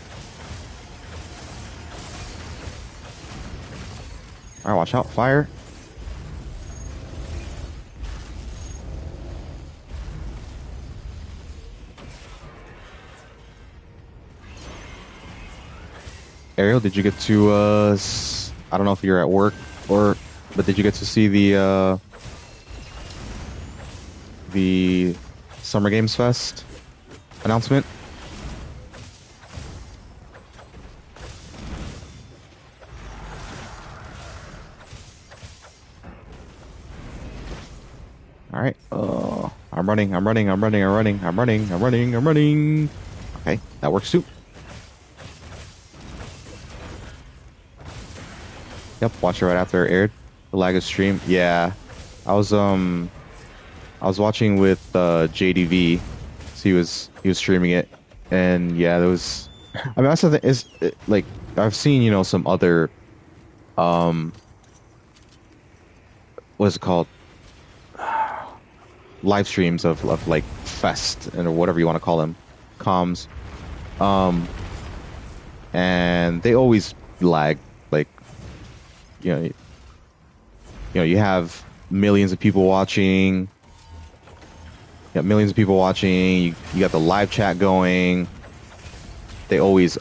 Alright, watch out, fire. Ariel, did you get to, I don't know if you're at work but did you get to see the Summer Games Fest announcement? Alright, I'm running. Okay, that works too. Yep, watch it right after it aired. The lag of stream. Yeah. I was watching with JDV. So he was streaming it. And yeah, there was I mean that's the thing is like I've seen, you know, some other what is it called? Live streams of like fest and whatever you want to call them. Comms. And they always lag, like you know, you have millions of people watching. You got millions of people watching. You got the live chat going. They always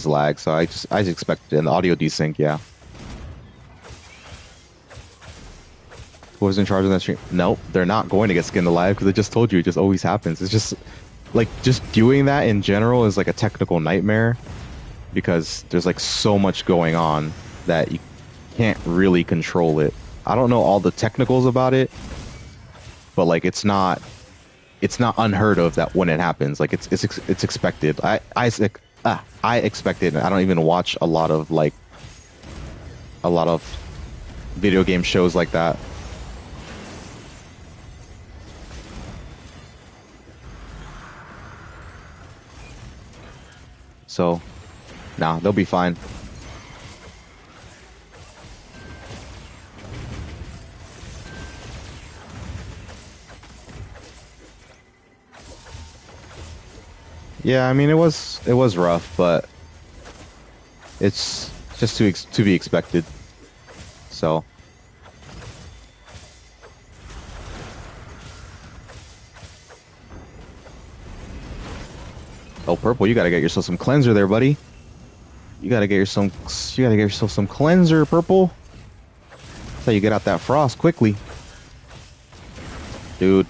lag. So I just expect an audio desync. Yeah. Who was in charge of that stream? Nope, they're not going to get skinned alive because I just told you it just always happens. It's just like just doing that in general is like a technical nightmare because there's like so much going on that you can't really control it. I don't know all the technicals about it, but like it's not unheard of that when it happens. Like it's expected. I expect it. I don't even watch a lot of video game shows like that. So, nah, they'll be fine. Yeah, I mean it was rough, but it's just to be expected. So, oh, purple, you gotta get yourself some cleanser there, buddy. You gotta get yourself some cleanser, purple. That's how you get out that frost quickly, dude.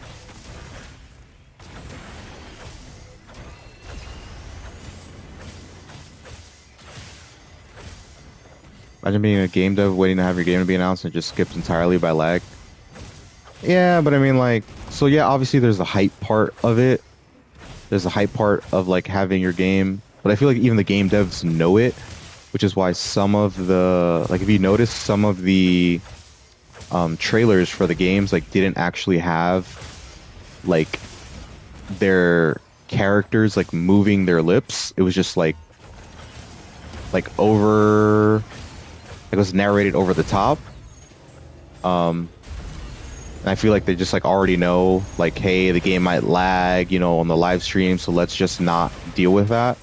Imagine being a game dev waiting to have your game to be announced and it just skips entirely by lag. Yeah, but I mean, like, so yeah, obviously there's the hype part of it. There's the hype part of like having your game, but I feel like even the game devs know it, which is why some of the like if you notice some of the trailers for the games like didn't actually have like their characters like moving their lips. It was just like over it was narrated over the top. Um and I feel like they just like already know like hey, the game might lag, you know, on the live stream, so let's just not deal with that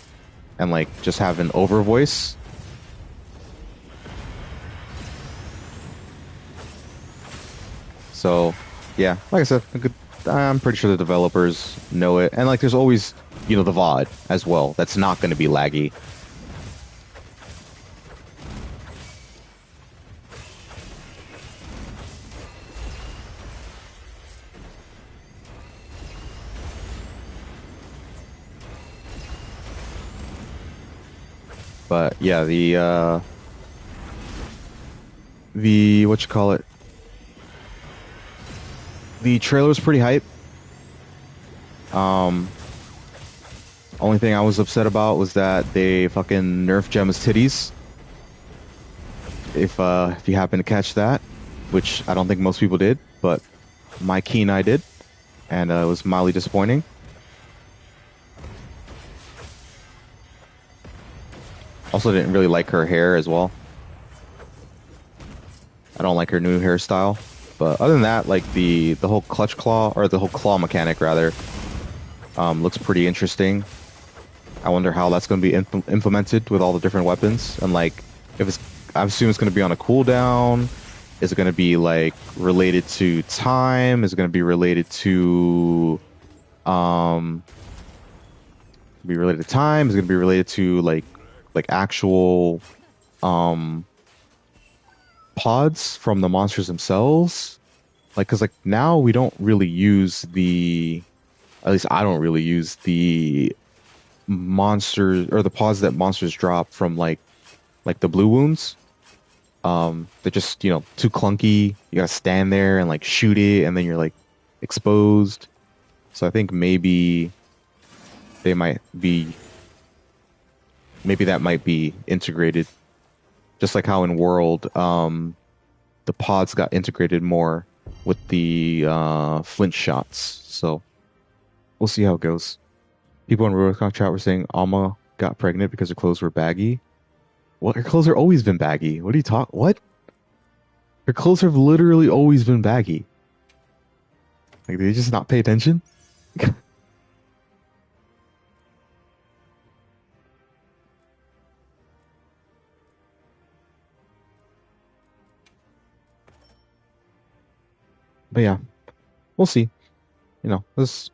and like just have an over voice. So, yeah, like I said, I'm pretty sure the developers know it. And like there's always, you know, the VOD as well. That's not going to be laggy. But yeah, the what you call it? The trailer was pretty hype. Um Only thing I was upset about was that they fucking nerfed Gemma's titties. If you happen to catch that, which I don't think most people did, but my keen eye did, and it was mildly disappointing. Also didn't really like her hair as well. I don't like her new hairstyle. But other than that, like the whole clutch claw or the whole claw mechanic rather, looks pretty interesting. I wonder how that's going to be implemented with all the different weapons and like if it's I assume it's going to be on a cooldown. Is it going to be like related to time? Is it going to be related to um be related to time? Is it going to be related to like actual um pods from the monsters themselves? Like, cause like now we don't really use at least I don't really use the monsters or the pods that monsters drop from like the blue wounds. They're just, you know, too clunky. You gotta stand there and like shoot it and then you're like exposed. So I think they might be, maybe that might be integrated. Just like how in World, the pods got integrated more with the flint shots. So we'll see how it goes. People in Rurikon chat were saying Alma got pregnant because her clothes were baggy. Well, her clothes are always been baggy. What are you talk? What? Her clothes have literally always been baggy. Like, did they just not pay attention? But yeah, we'll see. You know, this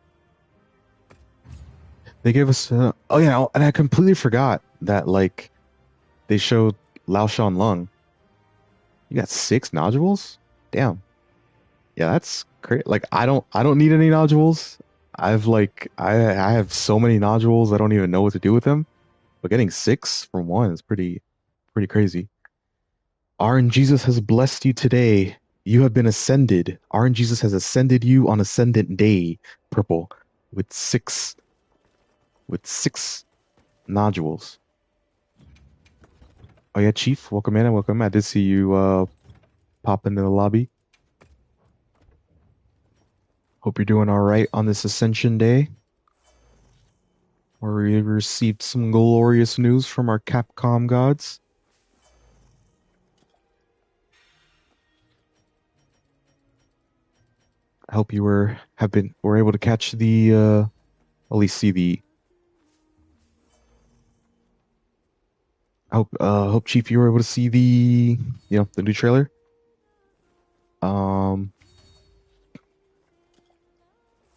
they gave us. Oh yeah, and I completely forgot that like they showed Lao Shan Lung. You got 6 nodules? Damn. Yeah, that's great. Like I don't need any nodules. I have so many nodules I don't even know what to do with them. But getting 6 from 1 is pretty crazy. RN Jesus has blessed you today. You have been ascended. RN Jesus has ascended you on Ascendant Day, purple, with six nodules. Oh yeah, Chief, welcome in and welcome. I did see you pop into the lobby. Hope you're doing all right on this Ascension Day, where we received some glorious news from our Capcom gods. I hope you were able to catch the at least see the. I hope Chief you were able to see the new trailer. Um,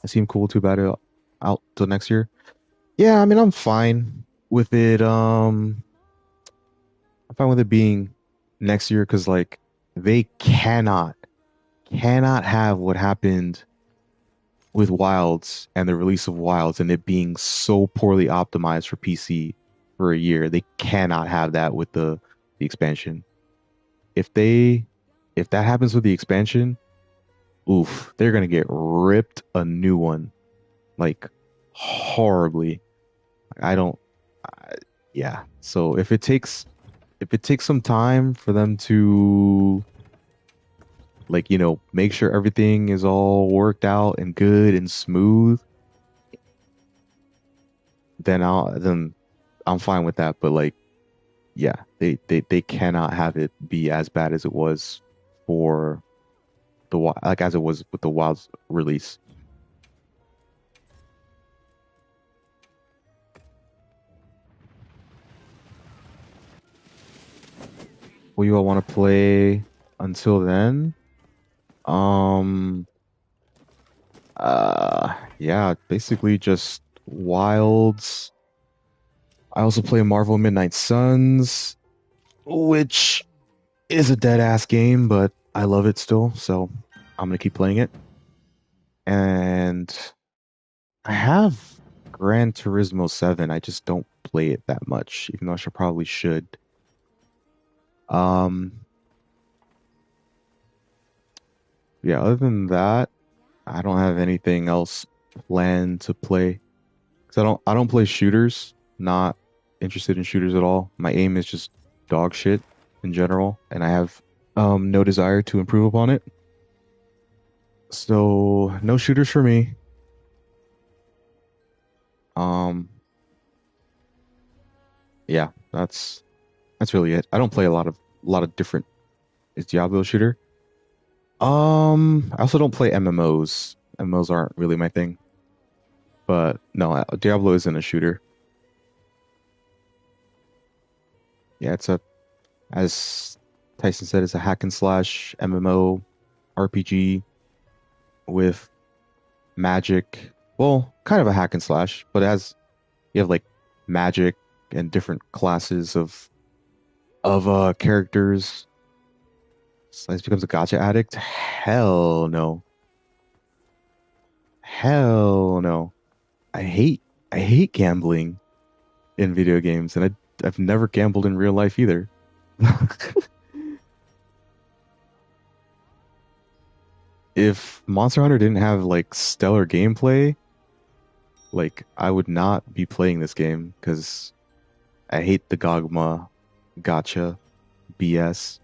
it seemed cool. Too bad it out till next year. Yeah, I mean I'm fine with it. I'm fine with it being next year because like they cannot have what happened with Wilds and the release of Wilds and it being so poorly optimized for PC for a year. They cannot have that with the expansion. If they if that happens with the expansion, oof, they're gonna get ripped a new one, like horribly. I don't, I, yeah. So if it takes some time for them to like, make sure everything is all worked out and good and smooth, then I'm fine with that. But like, yeah, they cannot have it be as bad as it was for like as it was with the Wild's release. What you all want to play until then? Um, yeah, basically just Wilds. I also play Marvel Midnight Suns, which is a dead ass game, but I love it still, so I'm gonna keep playing it. And I have Gran Turismo 7. I just don't play it that much, even though I probably should. Um, yeah, other than that, I don't have anything else planned to play. 'Cause I don't play shooters. Not interested in shooters at all. My aim is just dog shit in general, and I have no desire to improve upon it. So no shooters for me. Um, yeah, that's really it. I don't play a lot of different. Is Diablo a shooter? I also don't play MMOs. MMOs aren't really my thing. But no, Diablo isn't a shooter. Yeah, as Tyson said, it's a hack and slash MMO RPG with magic. Well, kind of a hack and slash, but you have like magic and different classes of characters. Slice becomes a gotcha addict? Hell no. Hell no. I hate I hate gambling in video games, and I've never gambled in real life either. If Monster Hunter didn't have like stellar gameplay, like I would not be playing this game because I hate the Gogma gotcha BS.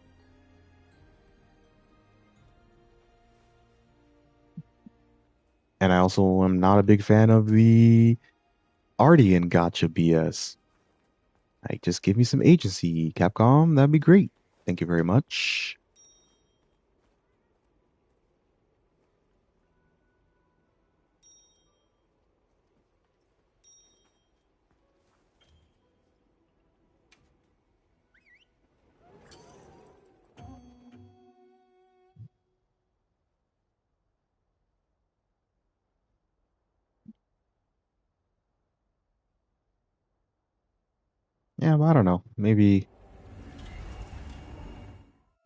And I also am not a big fan of the Ardian gotcha BS. Like, just give me some agency, Capcom. That'd be great. Thank you very much. Yeah, but I don't know. Maybe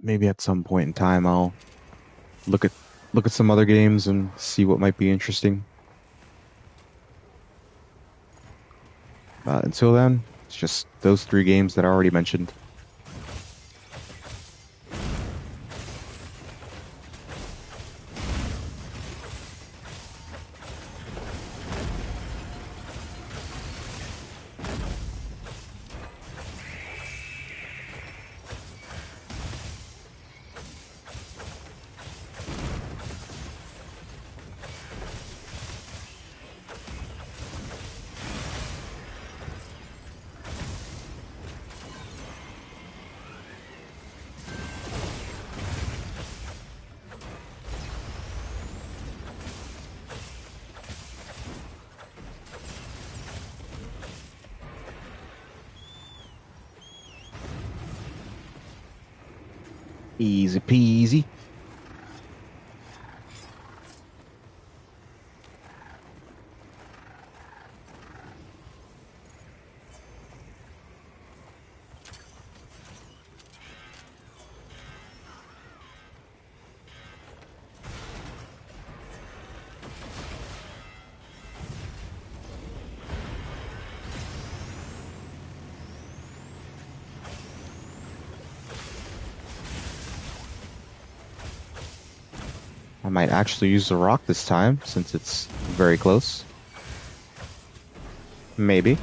at some point in time I'll look at look at some other games and see what might be interesting. Until then, it's just those three games that I already mentioned. Easy peasy. might actually use the rock this time since it's very close. Maybe.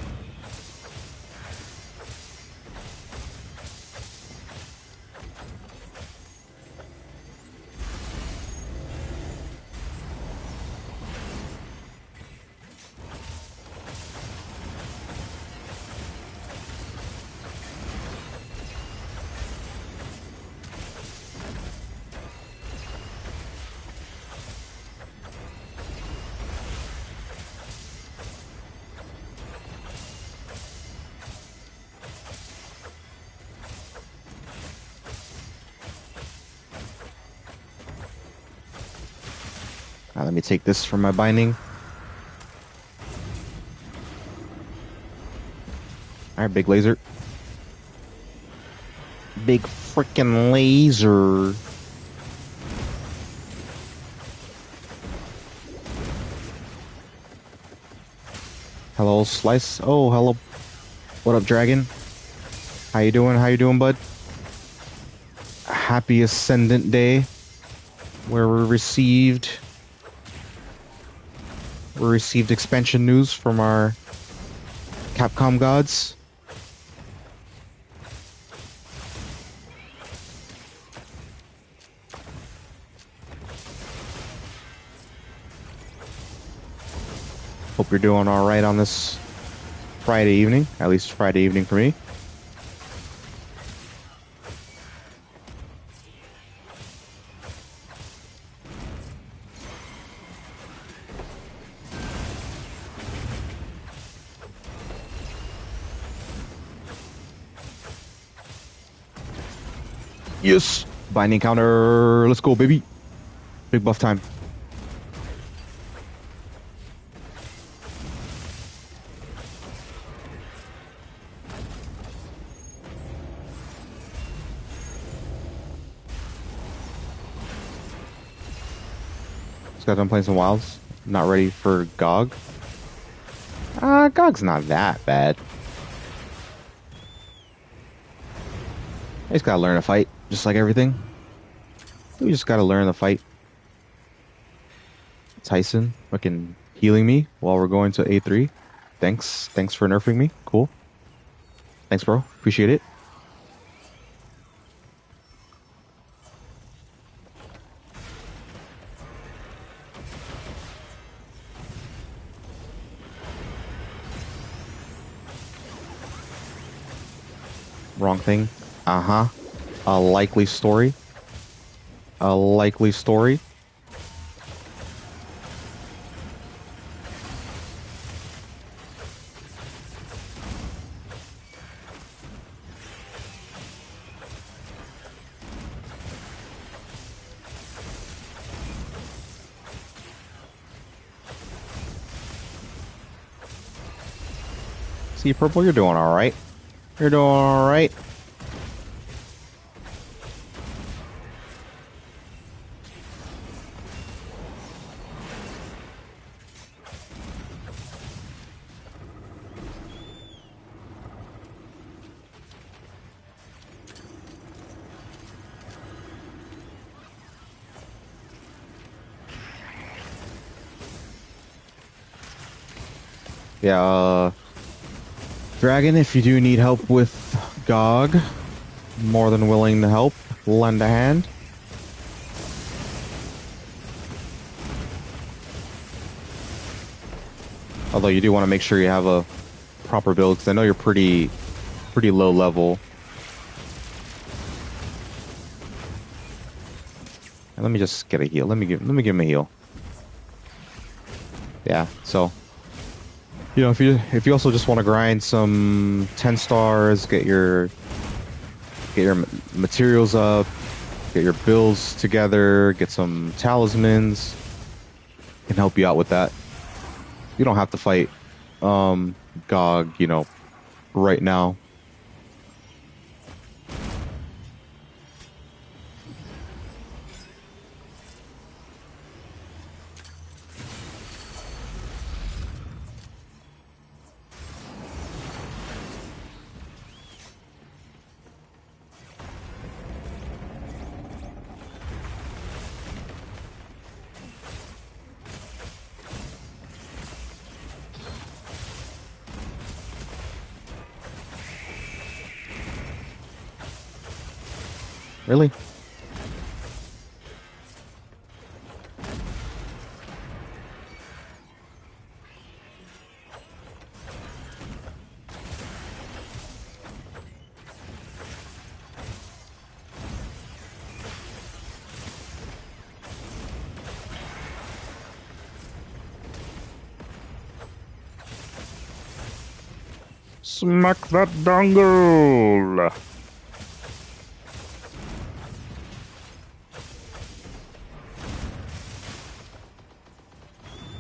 Let me take this from my binding. Alright, big laser. Big freaking laser. Hello, Slice. Oh, hello. What up, Dragon? How you doing? How you doing, bud? Happy Ascendant Day, where we received expansion news from our Capcom gods. Hope you're doing all right on this Friday evening, at least Friday evening for me. Yes! Binding counter. Let's go, baby. Big buff time. Just got done playing some wilds. Not ready for GOG. GOG's not that bad. I just gotta learn to fight, just like everything. We just gotta learn to fight. Tyson fucking healing me while we're going to A3. Thanks for nerfing me. Cool. Thanks, bro. Appreciate it. Wrong thing. Uh-huh. A likely story. A likely story. See, Purple, you're doing all right. You're doing all right. Yeah, Dragon, if you do need help with GOG, more than willing to help. Lend a hand. Although you do want to make sure you have a proper build, because I know you're pretty low level. And let me just get a heal. Let me give him a heal. Yeah, so you know, if you also just want to grind some 10 stars, get your materials up, get your builds together, get some talismans, can help you out with that. You don't have to fight GOG, you know, right now. Really? Smack that dongle!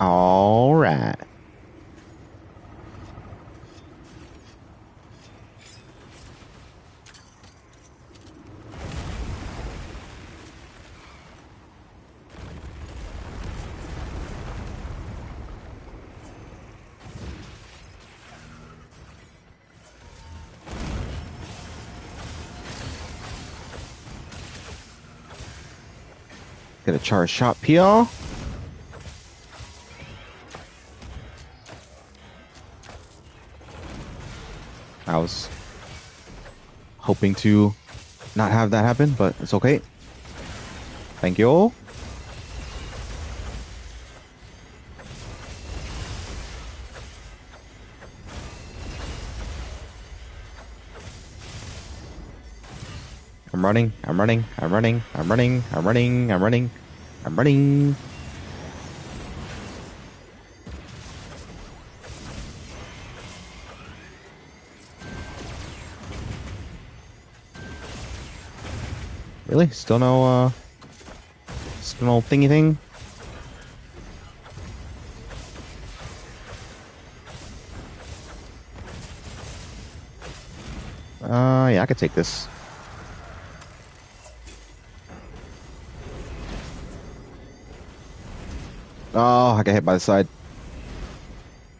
All right. Get a charge shot, PL. I was hoping to not have that happen, but it's okay. Thank you. I'm running. I'm running. I'm running. I'm running. I'm running. I'm running. I'm running. Really? Still no thingy thing? Yeah, I could take this. Oh, I got hit by the side.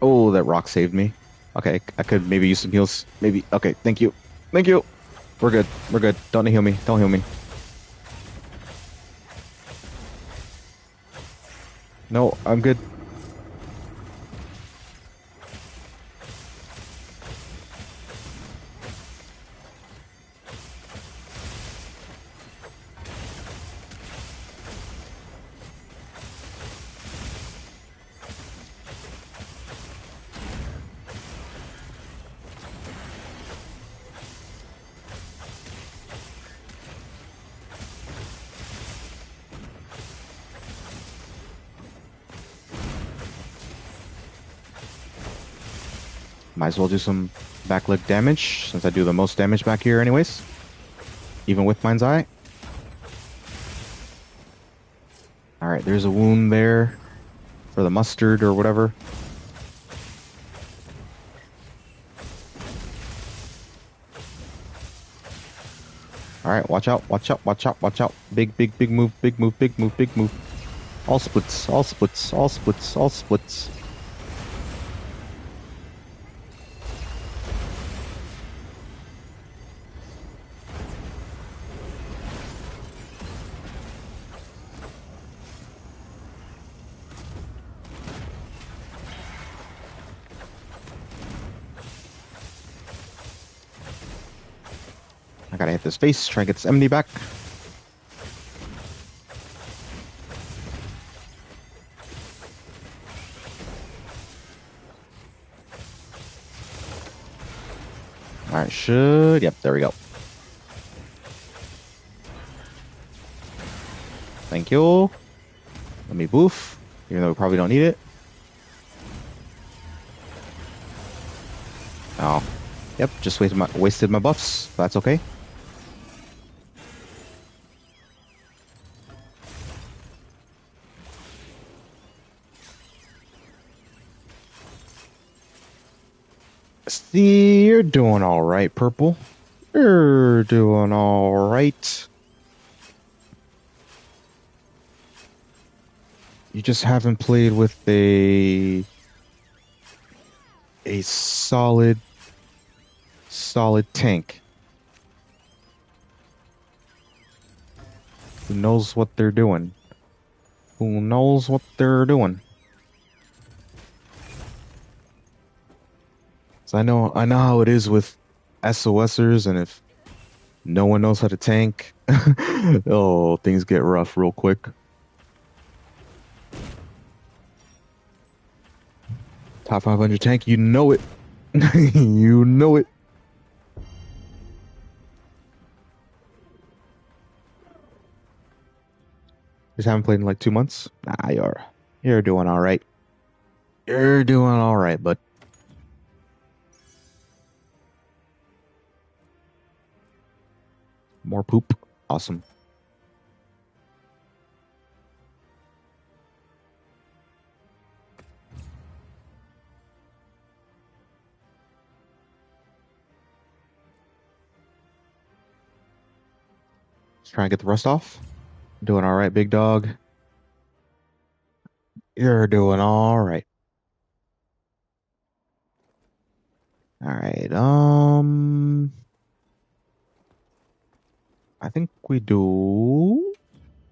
Oh, that rock saved me. Okay, I could maybe use some heals. Maybe. Okay, thank you. Thank you. We're good. We're good. Don't heal me. Don't heal me. No, I'm good. Might as well do some backlit damage since I do the most damage back here anyways. Even with Mind's Eye. Alright, there's a wound there for the mustard or whatever. Alright, watch out, watch out, watch out, watch out. Big, big, big move, big move, big move, big move. All splits, all splits, all splits, all splits. I gotta hit this face, try and get this MD back. Alright, yep, there we go. Thank you. Let me boof, even though we probably don't need it. Oh, yep, just wasted my buffs. That's okay. See, you're doing all right, Purple. You're doing all right. You just haven't played with a solid tank who knows what they're doing. Who knows what they're doing? So I know how it is with SOSers, and if No one knows how to tank. Oh, things get rough real quick. Top 500 tank, you know it. You know it. Just haven't played in like 2 months. Nah, you're doing all right. You're doing all right, but more poop. Awesome. Just trying to get the rust off. Doing all right, big dog. You're doing all right. All right. I think we do.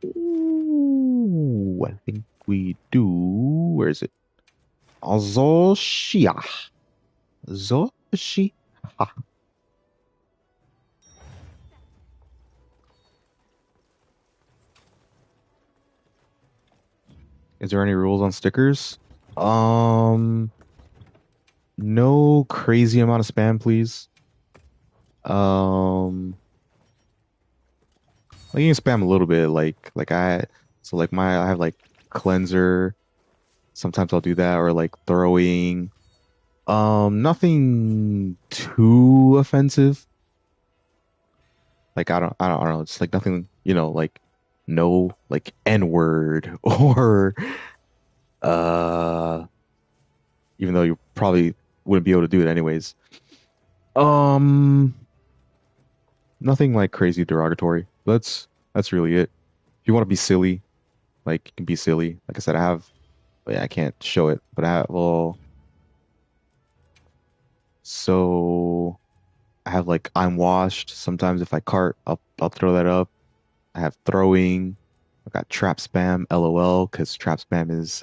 Ooh, I think we do. Where is it? Azoshia. Zoshi. Is there any rules on stickers? Um, no crazy amount of spam, please. Like you can spam a little bit, I have like cleanser. Sometimes I'll do that, or like throwing. Nothing too offensive. Like I don't know. It's like nothing, like no like N word or uh, even though you probably wouldn't be able to do it anyways. Um, Nothing like crazy derogatory. That's really it. If you want to be silly, like you can be silly. Like I said, but yeah, I can't show it, but so I have like I'm washed. Sometimes if I cart, I'll throw that up. I have throwing. I got trap spam, LOL, because trap spam is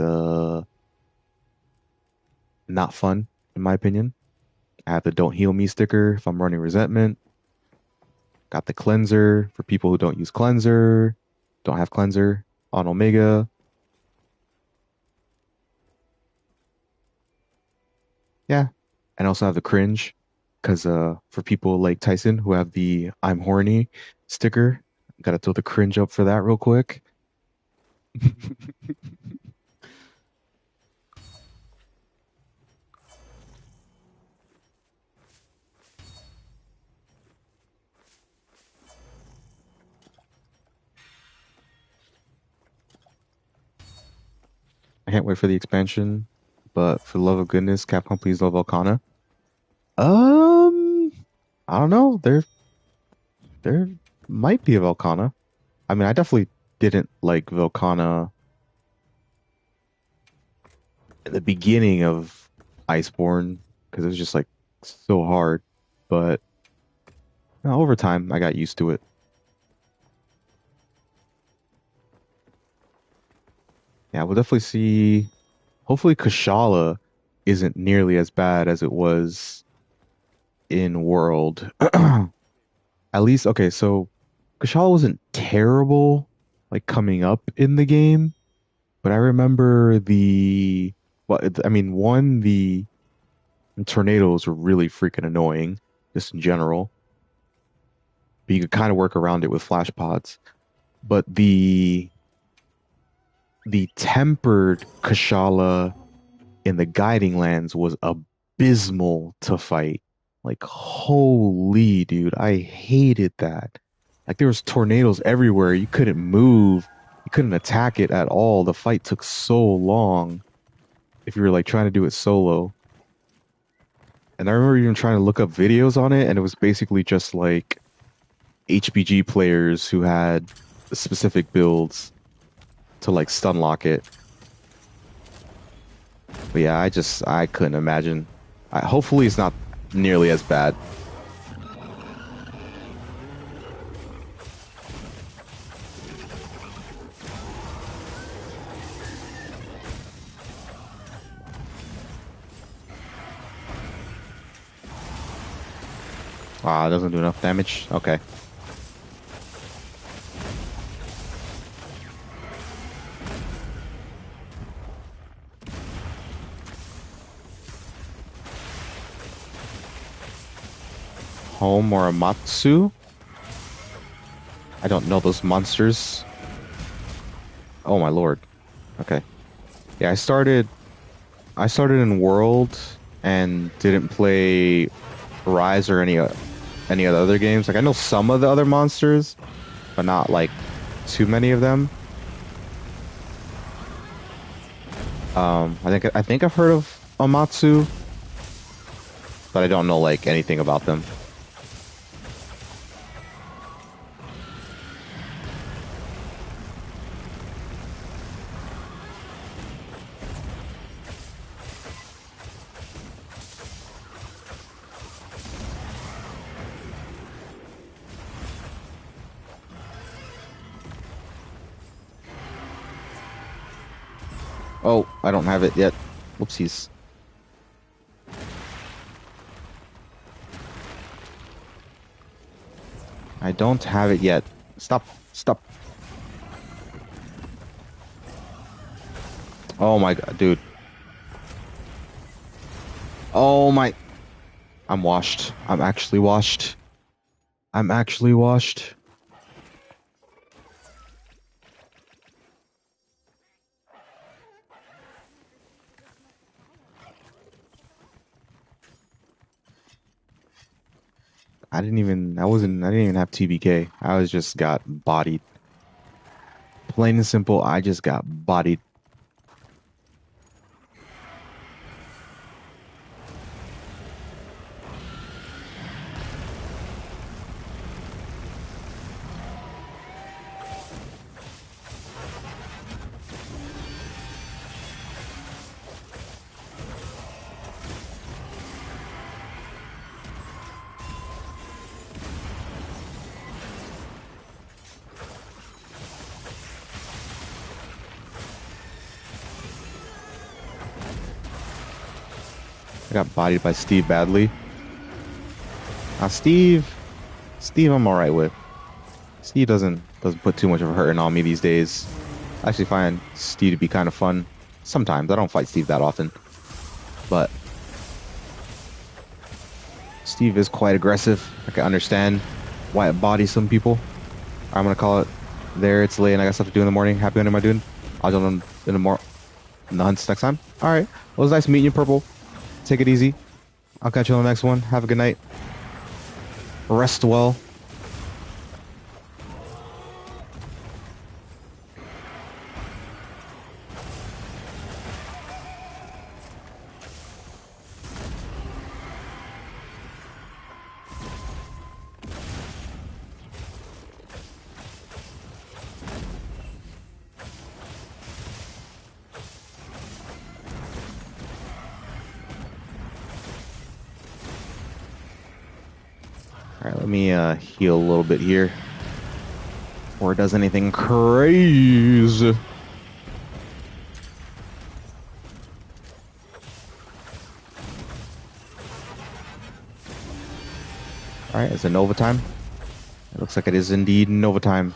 not fun in my opinion. I have the don't heal me sticker if I'm running resentment. Got the cleanser for people who don't use cleanser, don't have cleanser on Omega. Yeah. And I also have the cringe because for people like Tyson who have the I'm horny sticker, gotta throw the cringe up for that real quick. I can't wait for the expansion, but for the love of goodness, Capcom please love Volcana. Um, I don't know. There might be a Volcana. I mean, I definitely didn't like Volcana in the beginning of Iceborne because it was just like so hard. But over time, I got used to it. Yeah, we'll definitely see. Hopefully, Kashala isn't nearly as bad as it was in World. At least, okay, so Kashala wasn't terrible, like coming up in the game, but I remember I mean, one, the tornadoes were really freaking annoying, just in general. But you could kind of work around it with flash pods. But the tempered Kashala in the guiding lands was abysmal to fight. Like, holy dude, I hated that. Like there was tornadoes everywhere. You couldn't move. You couldn't attack it at all. The fight took so long if you were like trying to do it solo. And I remember even trying to look up videos on it, and it was basically just like HBG players who had specific builds to like stun lock it. But yeah, I couldn't imagine. Hopefully it's not nearly as bad. Ah, it doesn't do enough damage. Okay. Home or Amatsu. I don't know those monsters. Oh my lord. Okay. Yeah, I started in World and didn't play Rise or any of the other games. Like I know some of the other monsters, but not like too many of them. I think I've heard of Amatsu, but I don't know like anything about them. Oh, I don't have it yet. Whoopsies. I don't have it yet. Stop. Stop. Oh my god, dude. Oh my. I'm washed. I'm actually washed. I'm actually washed. I didn't even have TBK. I was just got bodied. Plain and simple, I just got bodied. I got bodied by Steve badly. Steve. Steve, I'm alright with. Steve doesn't put too much of a hurting on me these days. I actually find Steve to be kind of fun. Sometimes I don't fight Steve that often, but Steve is quite aggressive. I can understand why it bodies some people. I'm gonna call it there. It's late and I got stuff to do in the morning. Happy hunting, my dude. I'll jump in the more in the hunts next time. All right. Well, it was nice meeting you, Purple. Take it easy. I'll catch you on the next one. Have a good night. Rest well. All right, let me heal a little bit here before it does anything crazy. All right, is it Nova time? It looks like it is indeed Nova time.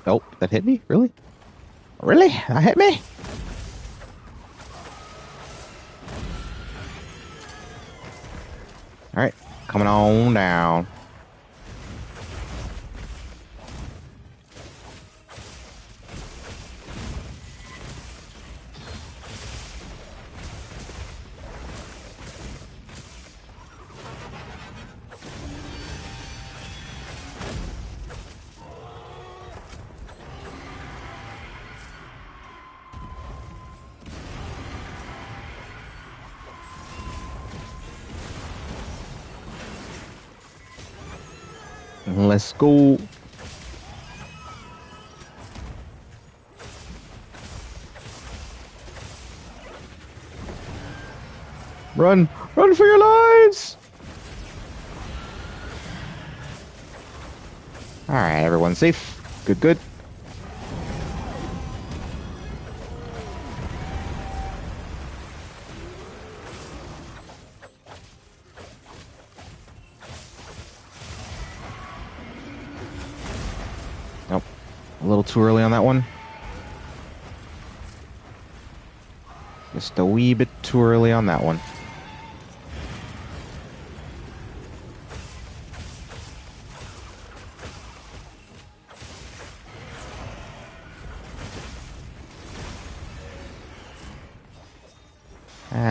Oh, that hit me? Really? Really? That hit me? All right, coming on down. Let's go. Run! Run for your lives! Alright, everyone's safe. Good, good. Nope. A little too early on that one. Just a wee bit too early on that one.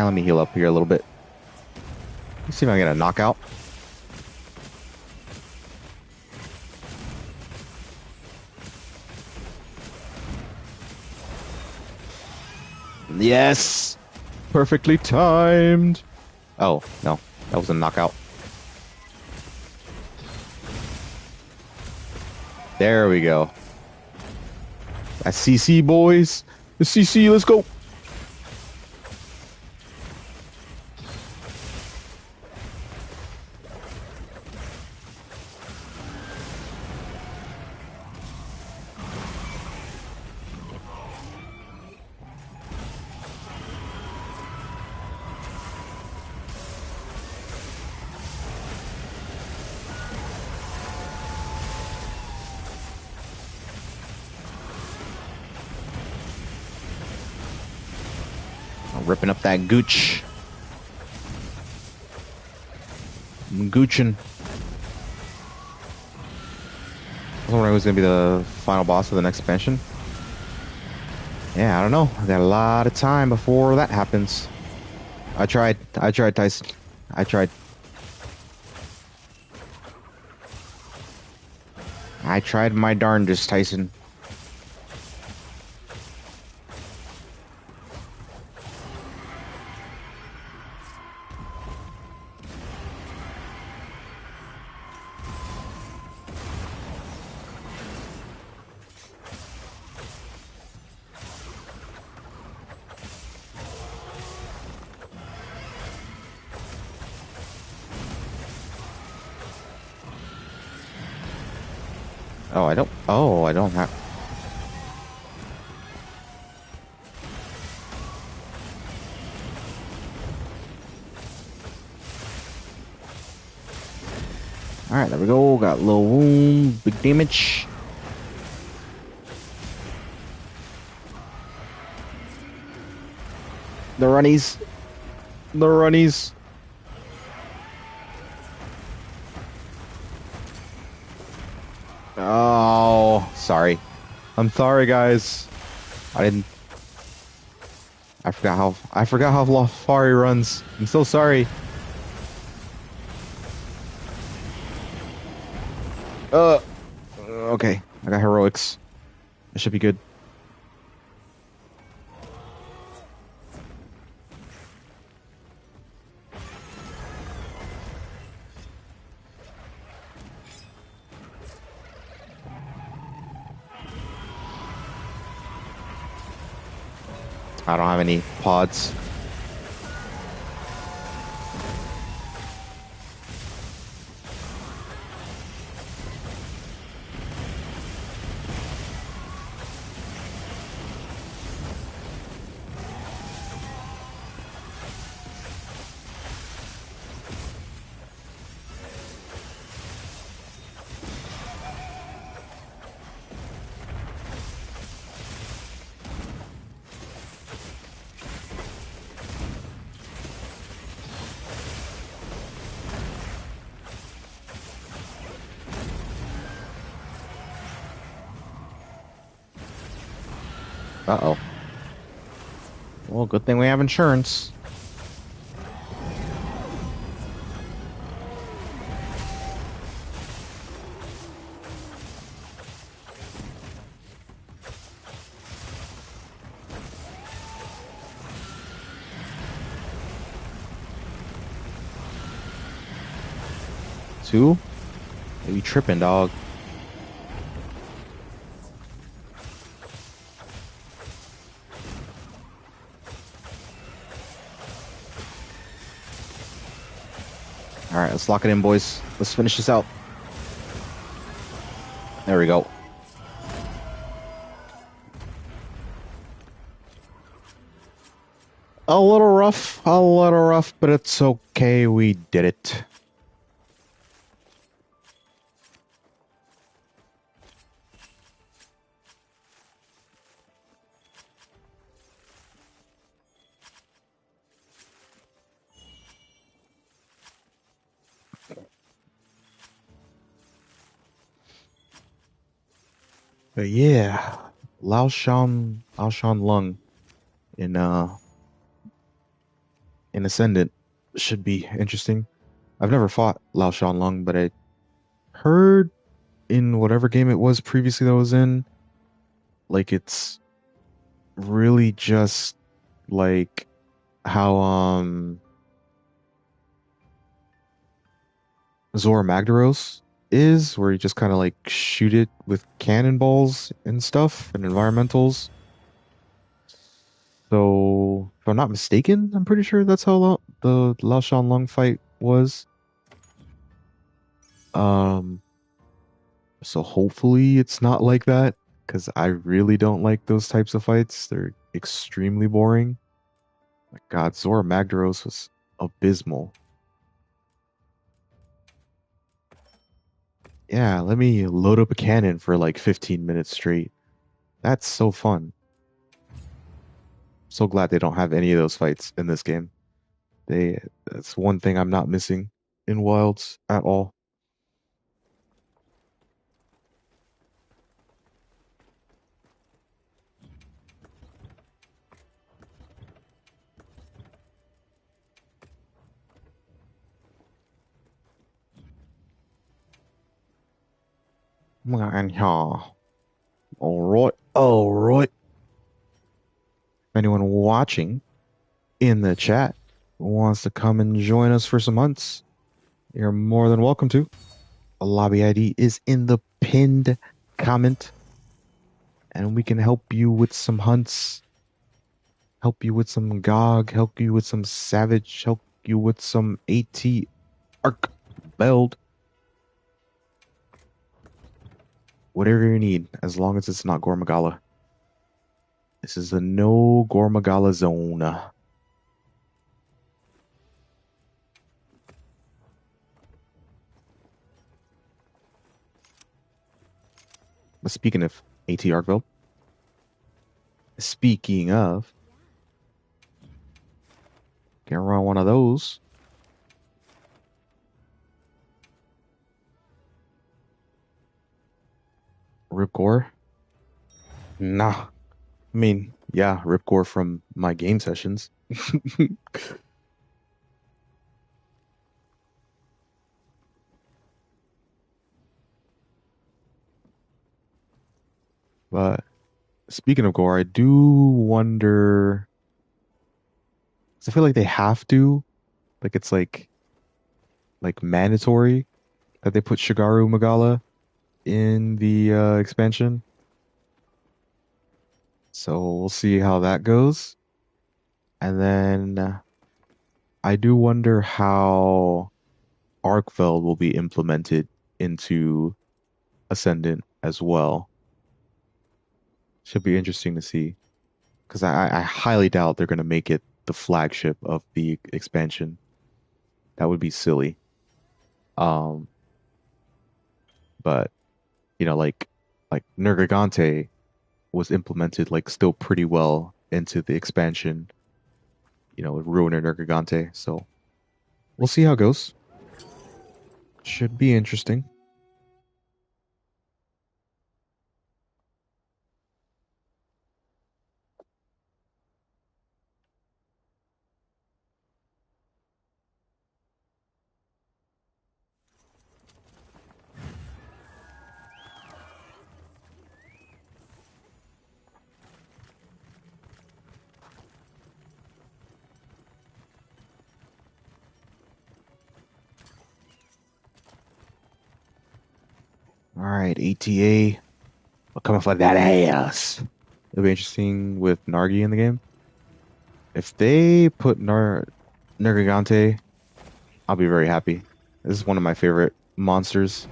Let me heal up here a little bit. Let's see if I can get a knockout. Yes! Perfectly timed! Oh, no. That was a knockout. There we go. That's CC, boys. The CC, let's go. Ripping up that gooch. I'm goochin'. I was wondering who's gonna be the final boss of the next expansion. Yeah, I don't know. I got a lot of time before that happens. I tried, Tyson. I tried. I tried my darndest, Tyson. Oh, I don't have. Alright, there we go. Got low wound, big damage. The runnies. The runnies. Oh, sorry. I'm sorry, guys. I didn't. I forgot how far he runs. I'm so sorry. Okay. I got heroics. I should be good. I don't have any pods. Uh-oh. Well, good thing we have insurance. Two. You tripping, dog. All right, let's lock it in, boys. Let's finish this out. There we go. A little rough, but it's okay. We did it. But yeah, Lao Shan Lung in Ascendant should be interesting. I've never fought Lao Shan Lung, but I heard in whatever game it was previously that I was in, like it's really just like how Zora Magdaros is, where you just kind of like shoot it with cannonballs and stuff and environmentals. So, if I'm not mistaken, I'm pretty sure that's how the Lao Shan Lung fight was. Um, so hopefully it's not like that, because I really don't like those types of fights. They're extremely boring. My God, Zora Magdaros was abysmal. Yeah, let me load up a cannon for like 15 minutes straight. That's so fun. So glad they don't have any of those fights in this game. That's one thing I'm not missing in Wilds at all. Man, yeah. All right, all right. Anyone watching in the chat wants to come and join us for some hunts, you're more than welcome to. A lobby ID is in the pinned comment, and we can help you with some hunts, help you with some GOG, help you with some Savage, help you with some AT Arc Build, whatever you need, as long as it's not Gormagala. This is a no Gormagala zone. But speaking of AT Arc Build, speaking of, can run one of those. Ripcore? Nah. I mean, yeah, Ripcore from my game sessions. But speaking of gore, I do wonder. 'Cause I feel like they have to. Like it's like mandatory that they put Shigaru Magala in the expansion. So we'll see how that goes. And then I do wonder how Arkfeld will be implemented into Ascendant as well. Should be interesting to see. Because I highly doubt they're going to make it the flagship of the expansion. That would be silly. Um, but like Nergigante was implemented like still pretty well into the expansion. With Ruiner Nergigante. So we'll see how it goes. Should be interesting. All right, ATA. We're coming for that ass. It'll be interesting with Nargi in the game. If they put Nergigante, I'll be very happy. This is one of my favorite monsters.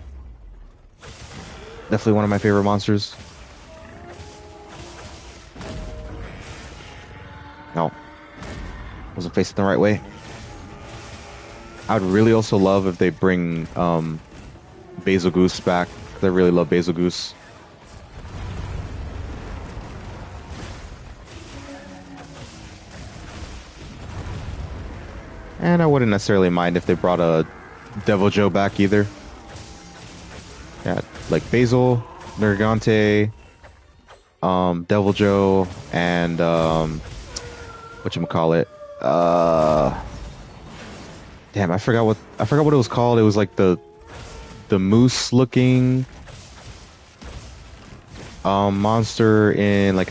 Definitely one of my favorite monsters. No, wasn't facing the right way. I would really also love if they bring Basil Goose back. I really love Basil Goose. And I wouldn't necessarily mind if they brought a Devil Joe back either. Yeah, like Basil, Nergigante, Devil Joe, and whatchamacallit. Damn, I forgot what it was called. It was like the moose looking monster in like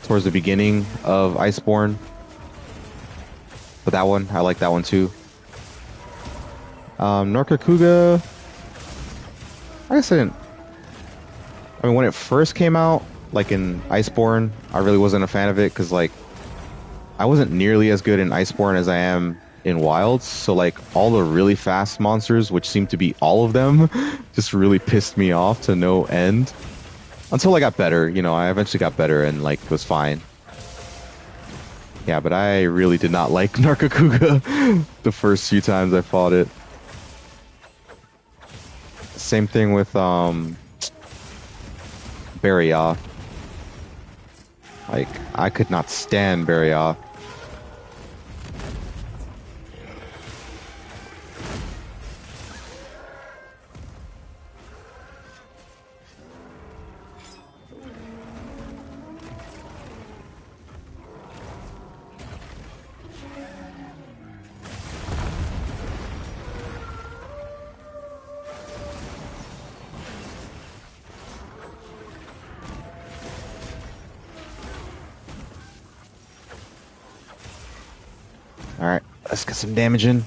towards the beginning of Iceborne. But that one, I like that one too. Norkakuga, I guess I didn't. I mean, when it first came out, like in Iceborne, I really wasn't a fan of it because like I wasn't nearly as good in Iceborne as I am in Wilds. So like all the really fast monsters, which seem to be all of them, just really pissed me off to no end. Until I got better, you know, I eventually got better and like was fine. Yeah, but I really did not like Narkakuga the first few times I fought it. Same thing with Barrioth. Like I could not stand Barrioth. All right, let's get some damage in.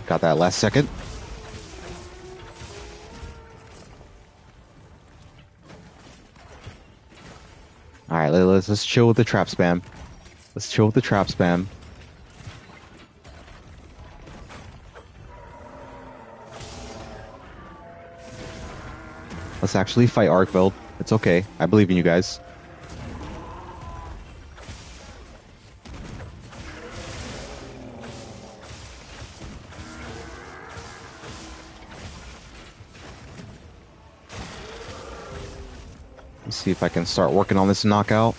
Got that last second. All right, let's chill with the trap spam. Let's chill with the trap spam. Let's actually fight Arkveld. It's okay. I believe in you guys. Let's see if I can start working on this knockout.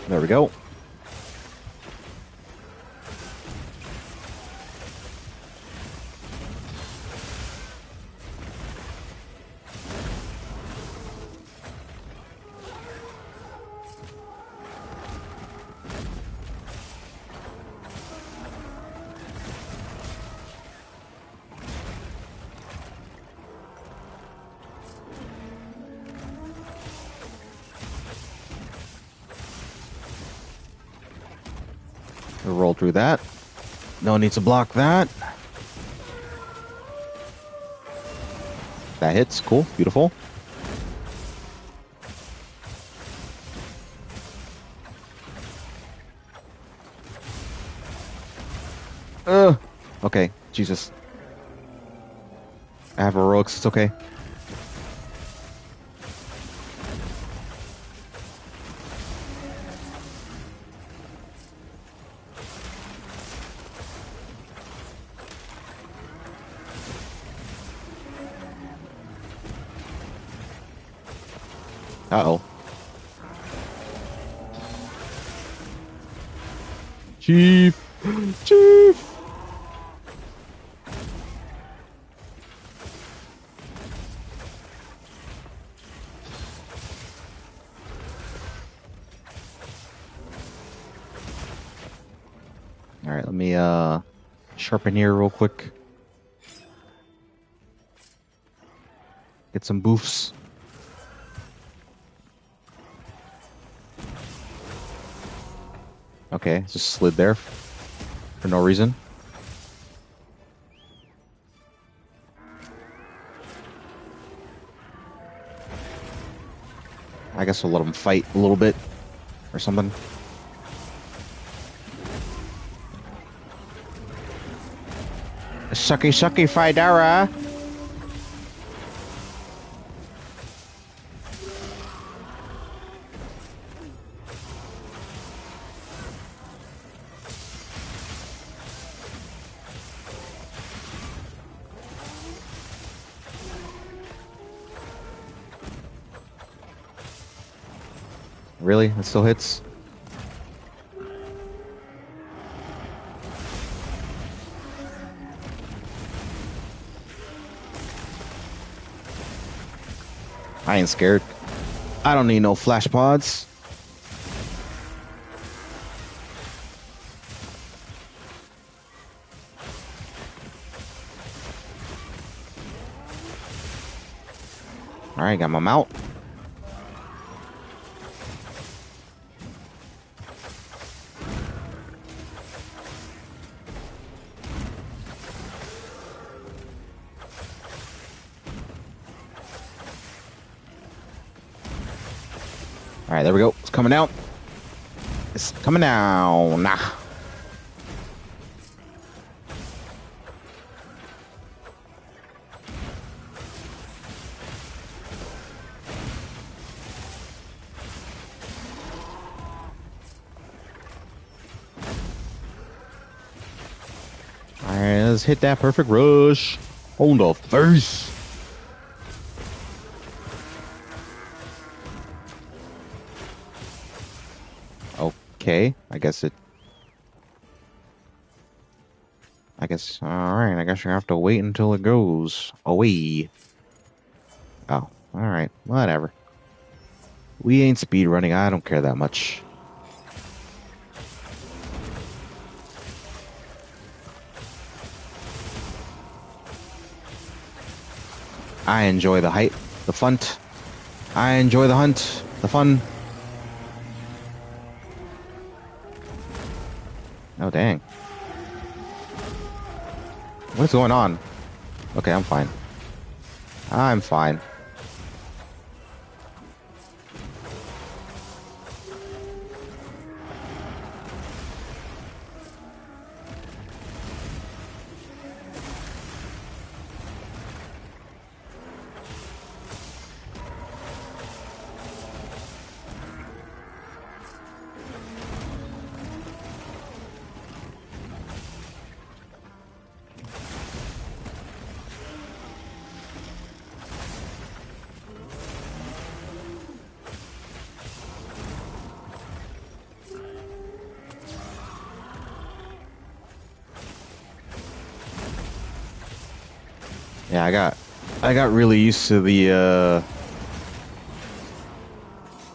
There we go. We'll roll through that. No need to block that. That hits. Cool. Beautiful. Okay. Jesus. I have heroics. It's okay. Uh-oh. Chief! Chief! All right, let me sharpen here real quick. Get some boofs. Okay, just slid there for no reason. I guess we'll let them fight a little bit or something. Sucky, sucky, Fidara. Really? It still hits? I ain't scared. I don't need no flash pods. Alright, got my mount. Alright, there we go. It's coming out. It's coming down. Nah. Alright, let's hit that perfect rush. On the face. Okay, I guess. Alright, I guess you have to wait until it goes away. Oh, alright, whatever. We ain't speed running, I don't care that much. I enjoy the hype, the fun. I enjoy the hunt, the fun. Oh, dang. What's going on? Okay, I'm fine. I'm fine. Yeah, I got really used to the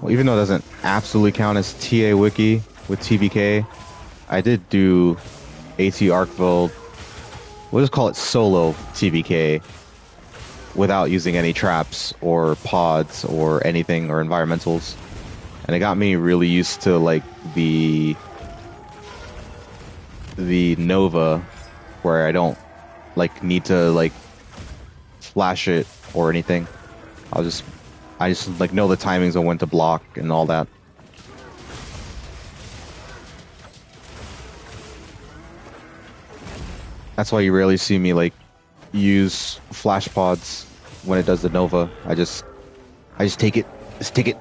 well, even though it doesn't absolutely count as TA Wiki with TBK, I did do AT Arkveld. We'll just call it solo TBK without using any traps or pods or anything or environmentals. And it got me really used to like the Nova where I don't like need to like flash it or anything. I just like know the timings of when to block and all that. That's why you rarely see me like use flash pods when it does the Nova. I just take it. Just take it.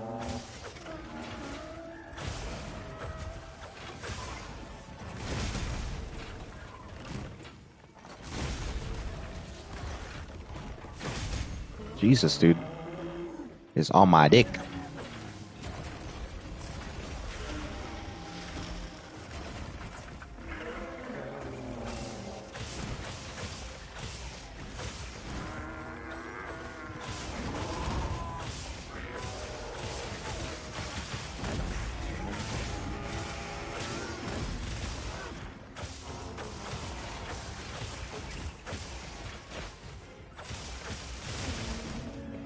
Jesus, dude. Is on my dick.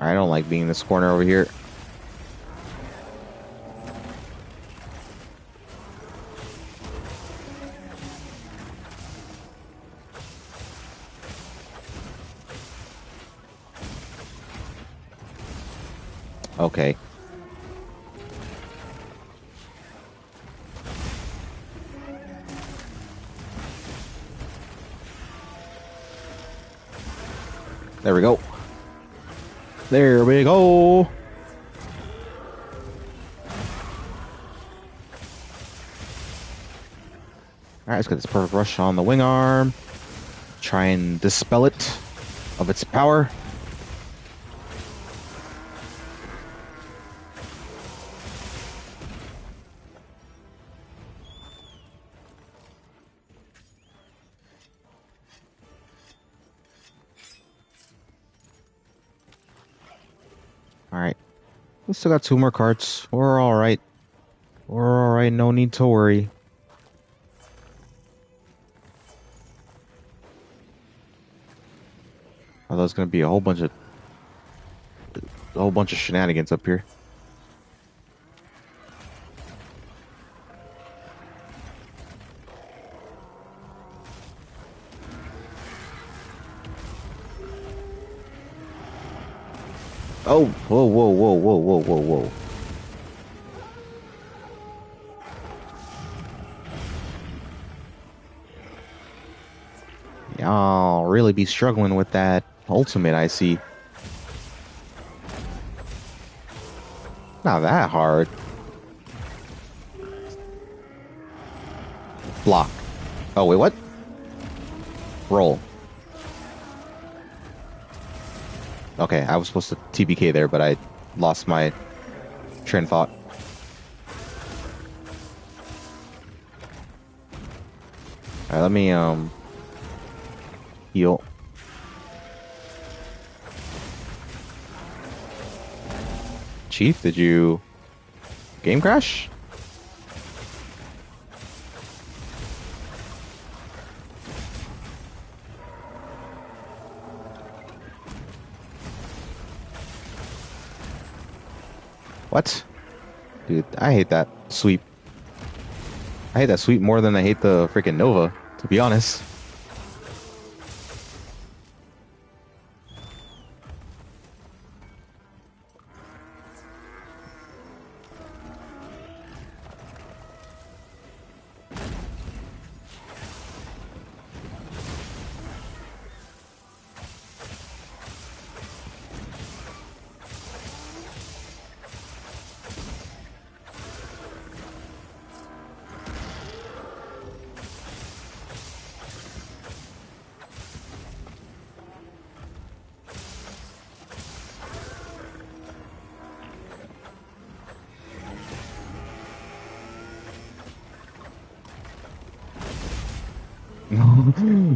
I don't like being in this corner over here. Okay. There we go. There we go. Alright, let's get this perfect rush on the wing arm. Try and dispel it of its power. Alright. We still got 2 more carts. We're alright. We're alright, no need to worry. Oh, there's gonna be a whole bunch of shenanigans up here. Oh, whoa, whoa, whoa, whoa, whoa, whoa, whoa. Y'all really be struggling with that ultimate, I see. Not that hard. Block. Oh, wait, what? Roll. Okay, I was supposed to TBK there, but I lost my train of thought. Alright, let me, heal. Chief, did you game crash? What? Dude, I hate that sweep. I hate that sweep more than I hate the freaking Nova, to be honest.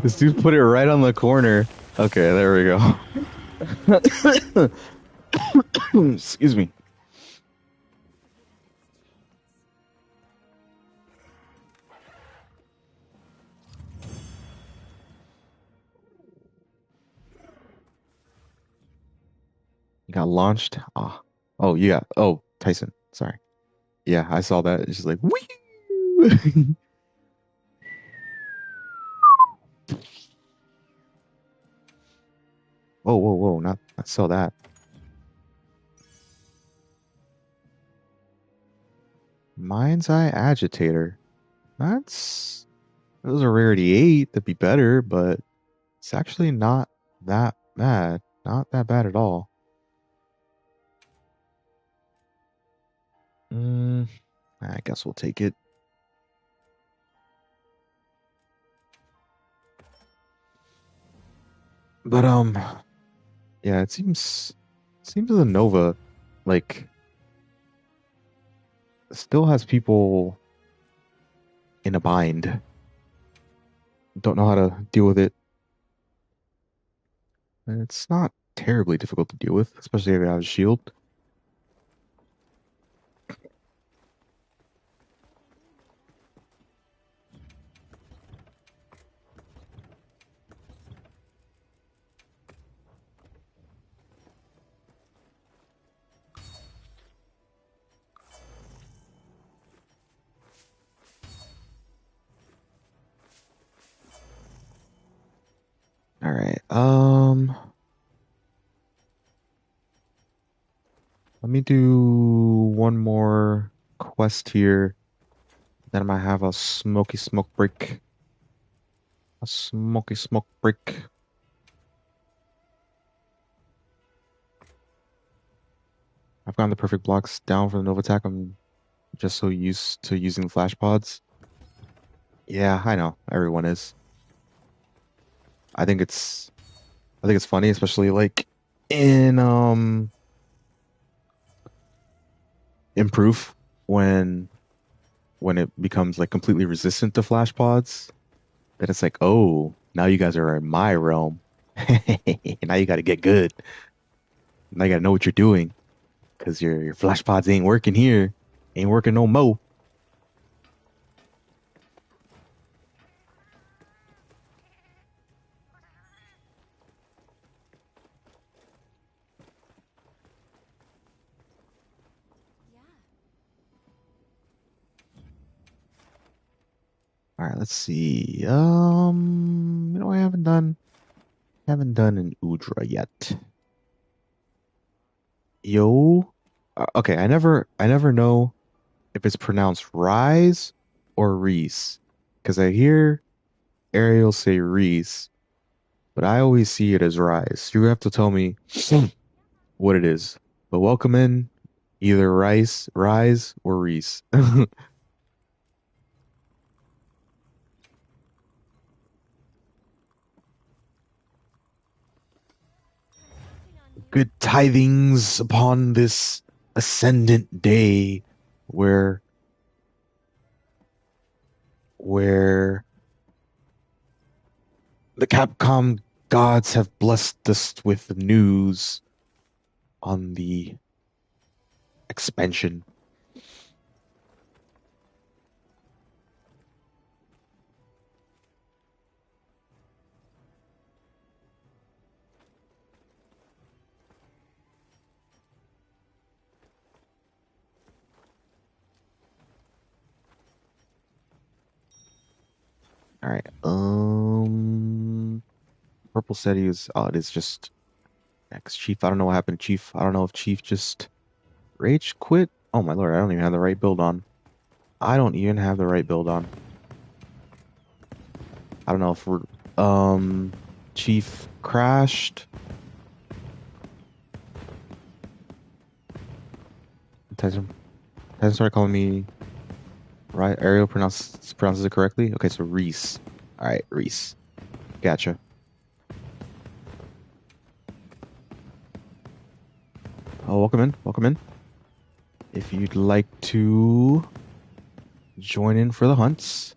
This dude put it right on the corner. Okay, there we go. Excuse me. You got launched. Ah. Oh, you got. Oh, Tyson. Sorry. Yeah, I saw that. It's just like, wee. Whoa, whoa, whoa! Not so that. Mind's Eye Agitator. That's It was a rarity 8. That'd be better, but it's actually not that bad. Not that bad at all. Mm, I guess we'll take it. But yeah, it seems the Nova like still has people in a bind. Don't know how to deal with it. And it's not terribly difficult to deal with, especially if you have a shield. me do one more quest here. Then I might have a smoky smoke break. A smoky smoke break. I've gotten the perfect blocks down for the Nova attack. I'm just so used to using the flash pods. Yeah, I know. Everyone is. I think it's I think it's funny, especially like in improve when it becomes like completely resistant to flash pods. Then it's like, oh, now you guys are in my realm. Now you gotta get good. Now you gotta know what you're doing. Cause your flash pods ain't working here. Ain't working no mo. Alright, let's see. I haven't done an Udra yet. Yo. Okay, I never know if it's pronounced Rise or Reese. Because I hear Ariel say Reese, but I always see it as Rise. You have to tell me what it is. But welcome in either Rise, or Reese. Good tidings upon this Ascendant day where where the Capcom gods have blessed us with news on the expansion. All right. Purple said he was. Oh, it is just X Chief. I don't know what happened to Chief. I don't know if Chief just rage quit. Oh my lord! I don't even have the right build on. I don't even have the right build on. I don't know if we're Chief crashed. Tyson started calling me right. Ariel pronounces it correctly. Okay, so Reese. All right, Reese. Gotcha. Oh, welcome in. Welcome in. If you'd like to join in for the hunts,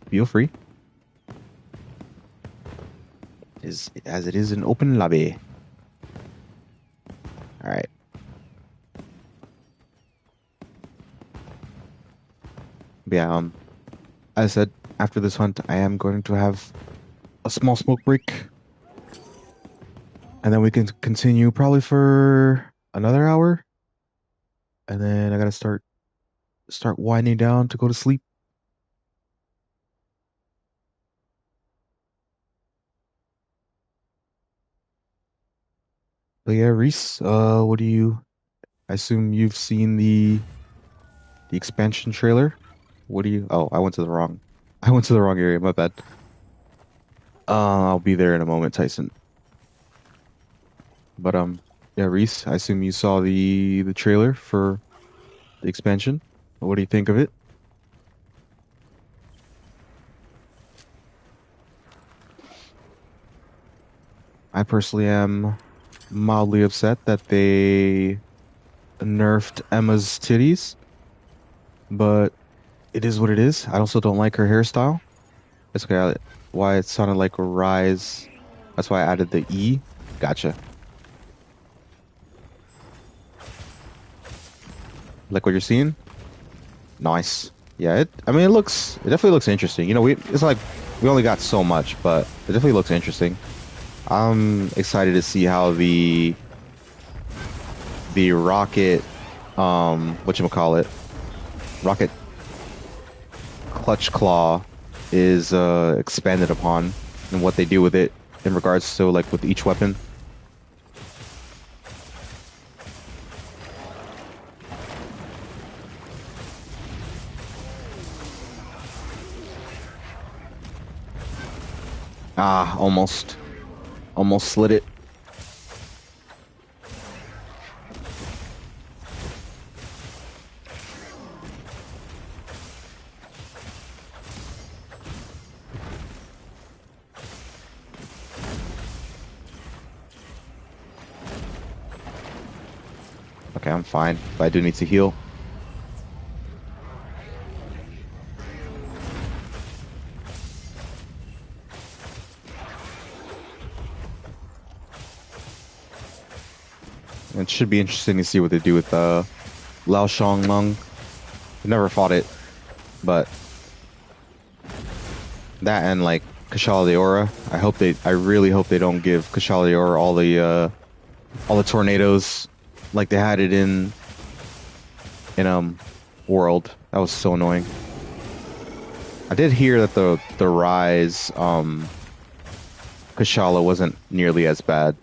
feel free. As it is an open lobby. All right. But yeah. As I said, after this hunt, I am going to have a small smoke break, and then we can continue probably for another hour, and then I gotta start winding down to go to sleep. But yeah, Reese, what do you? I assume you've seen the expansion trailer. What do you? Oh, I went to the wrong. I went to the wrong area. My bad. I'll be there in a moment, Tyson. But yeah, Reese, I assume you saw the trailer for the expansion. What do you think of it? I personally am mildly upset that they nerfed Emma's titties, but it is what it is. I also don't like her hairstyle. It's okay. Why it sounded like a rise. That's why I added the E. Gotcha. Like what you're seeing? Nice. Yeah, I mean, it definitely looks interesting. It's like we only got so much, but it definitely looks interesting. I'm excited to see how the rocket, whatchamacallit, rocket clutch claw is expanded upon and what they do with it in regards to like with each weapon. Ah, almost. Almost slid it. Okay, I'm fine, but I do need to heal. It should be interesting to see what they do with Lao Shang Lung. I've never fought it, but that and like Kushala Daora. I really hope they don't give Kushala Daora all the tornadoes like they had it in World. That was so annoying. I did hear that the Rise Kushala wasn't nearly as bad.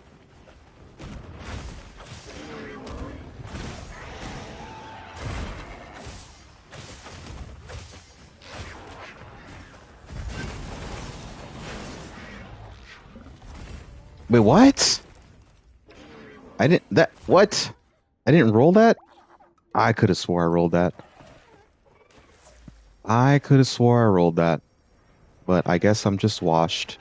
Wait, what? I didn't that what? I didn't roll that? I could have swore I rolled that. I could have swore I rolled that, but I guess I'm just washed.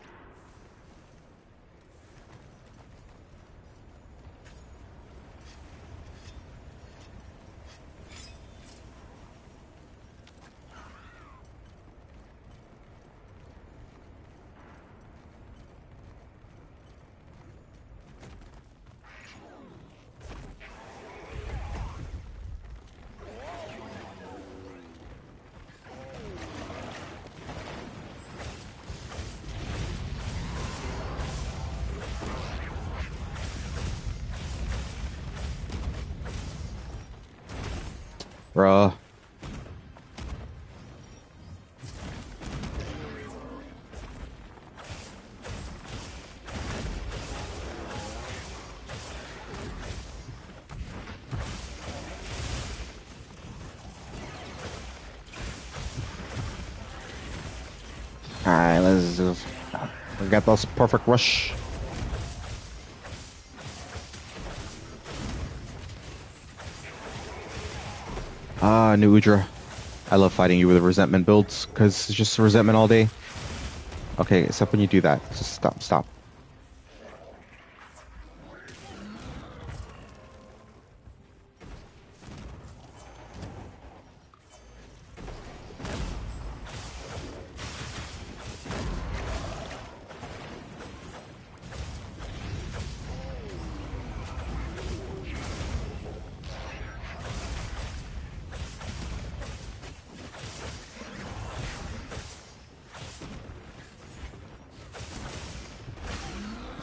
Bruh. Alright, we got this perfect rush. Ah, new Udra. I love fighting you with the resentment builds, because it's just resentment all day. Okay, except when you do that. Just stop, stop.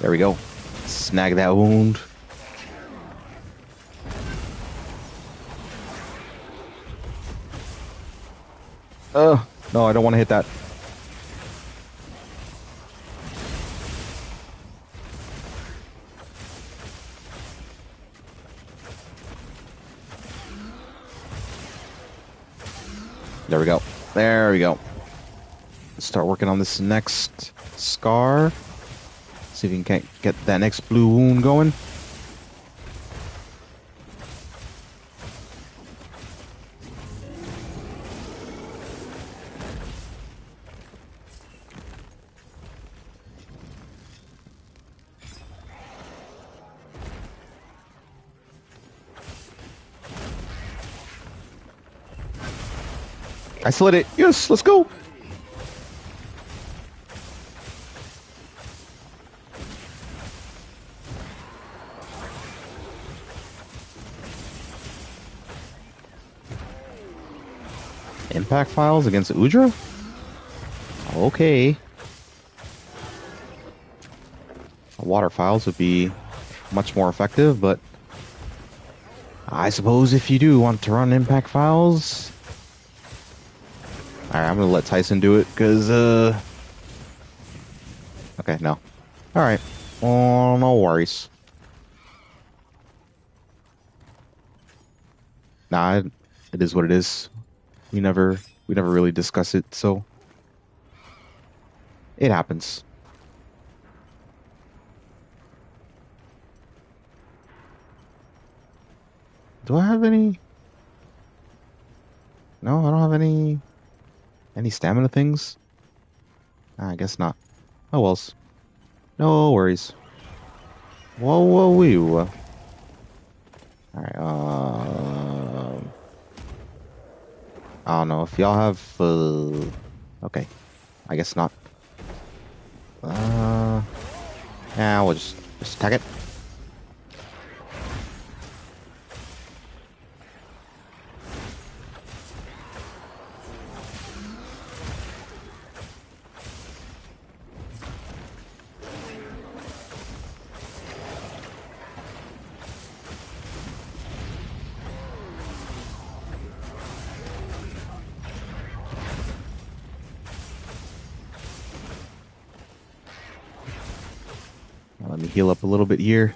There we go. Snag that wound. No, I don't want to hit that. There we go. There we go. Let's start working on this next scar. See if we can get that next blue wound going. I slid it. Yes, let's go. Impact files against Udra? Okay. Water files would be much more effective, but I suppose if you do want to run impact files. Alright, I'm gonna let Tyson do it, because, okay, no. Alright. Oh, no worries. Nah, it is what it is. We never really discuss it, so it happens. Do I have any? No, I don't have any stamina things. I guess not. Oh wells. No worries. Whoa, whoa, wee. All right. I don't know if y'all have. Okay. I guess not. Uh. Yeah, we'll just attack it. Let me heal up a little bit here.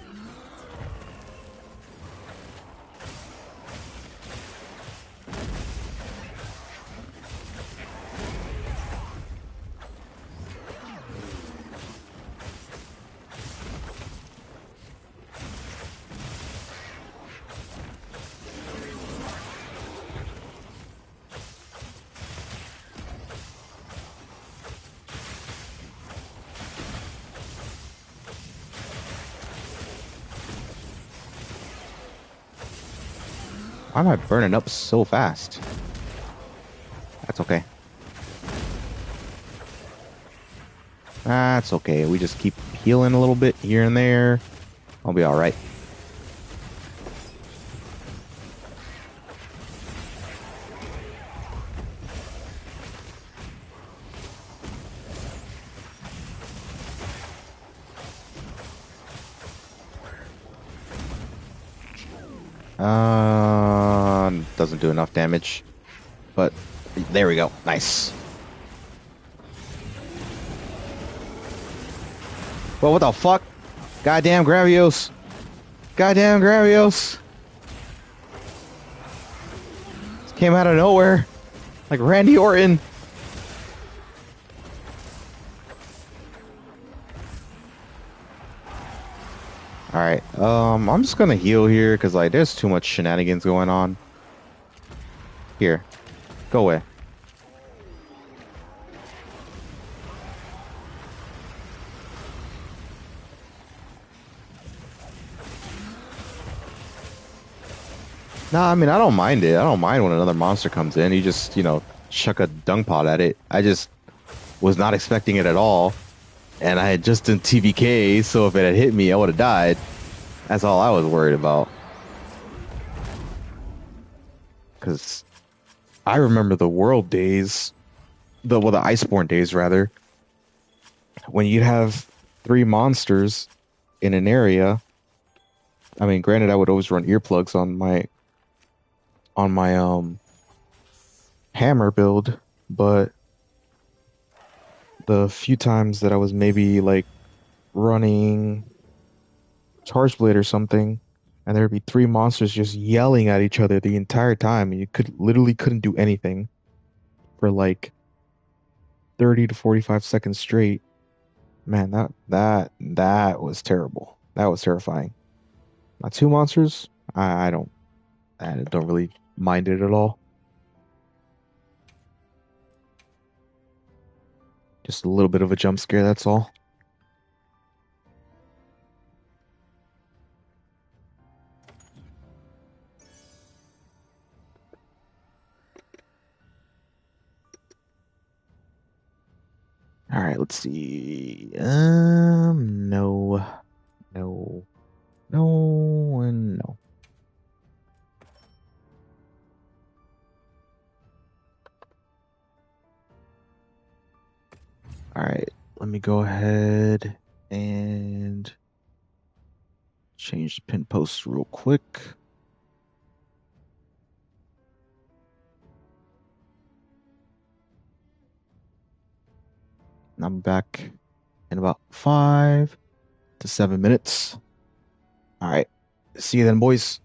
Why am I burning up so fast? That's okay. That's okay. We just keep healing a little bit here and there. I'll be all right. Doesn't do enough damage, but there we go. Nice. Well, what the fuck? Goddamn Gravios. Goddamn Gravios. This came out of nowhere. Like Randy Orton. Alright, I'm just gonna heal here because like there's too much shenanigans going on. Here, go away. No, I mean I don't mind it. I don't mind when another monster comes in. You just, chuck a dung pot at it. I just was not expecting it at all. And I had just done TVK, so if it had hit me, I would have died. That's all I was worried about. Because I remember the world days, the Iceborne days rather, when you'd have three monsters in an area. I mean, granted, I would always run earplugs on my hammer build, but the few times that I was maybe like running Charge Blade or something, and there'd be three monsters just yelling at each other the entire time, and you couldn't do anything for like 30 to 45 seconds straight. Man, that was terrible. That was terrifying. Now, two monsters, I don't really mind it at all. Just a little bit of a jump scare, that's all. All right, let's see. No, no, no, and no. All right, let me go ahead and change the pin post real quick. And I'm back in about 5 to 7 minutes. All right, see you then, boys.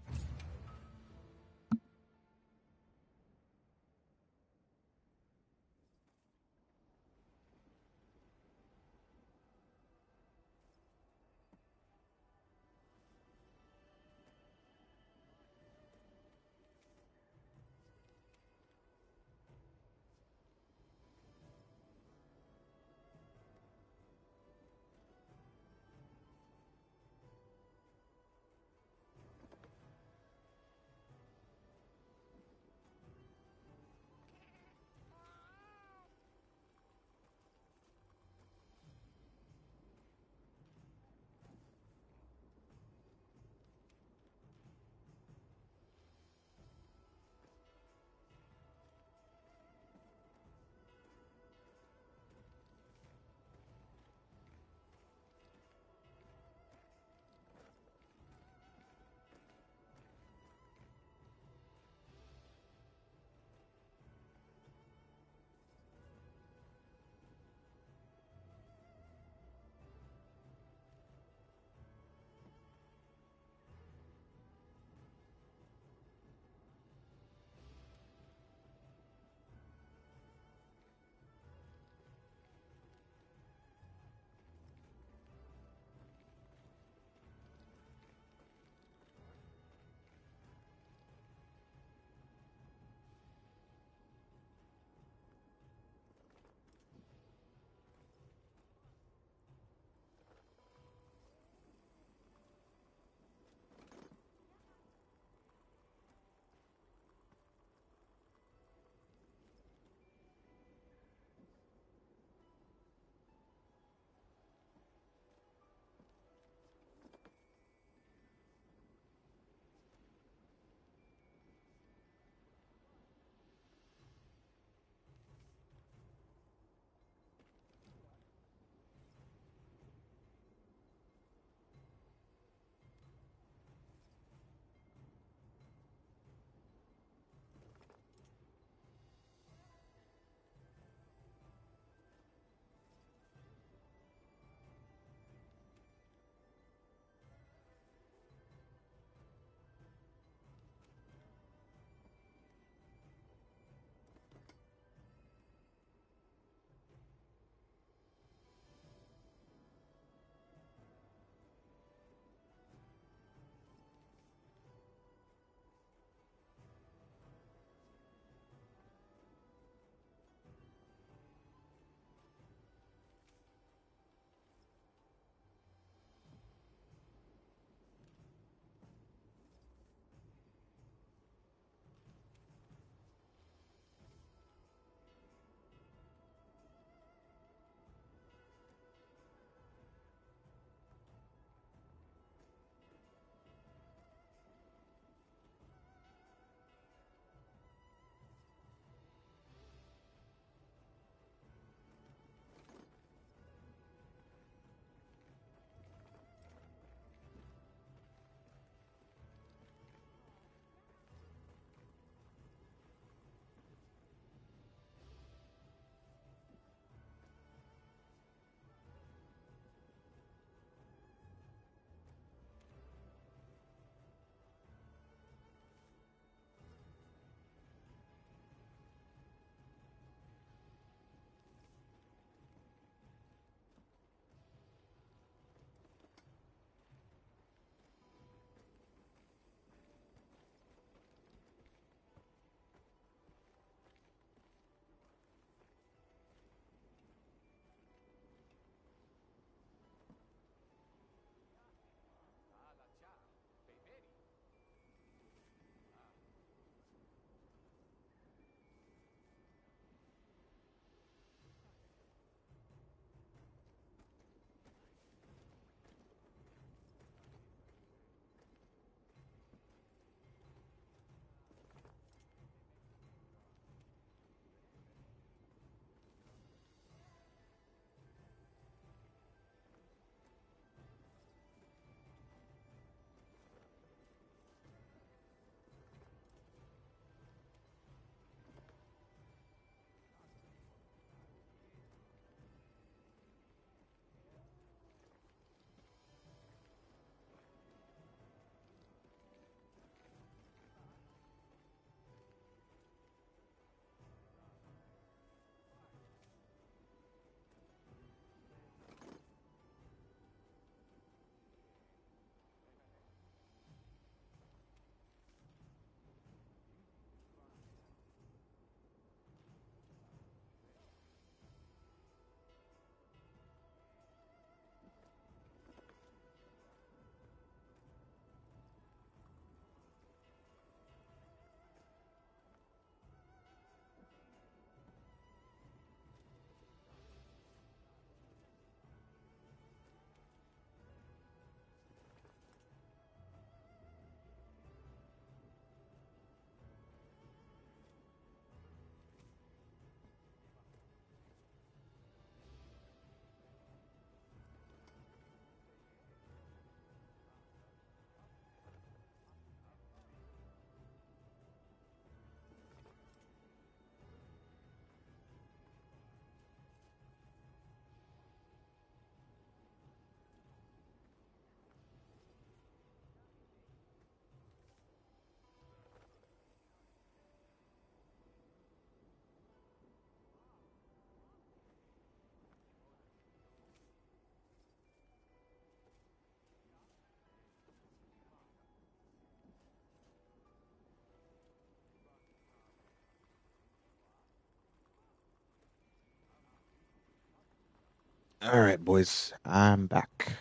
All right, boys, I'm back.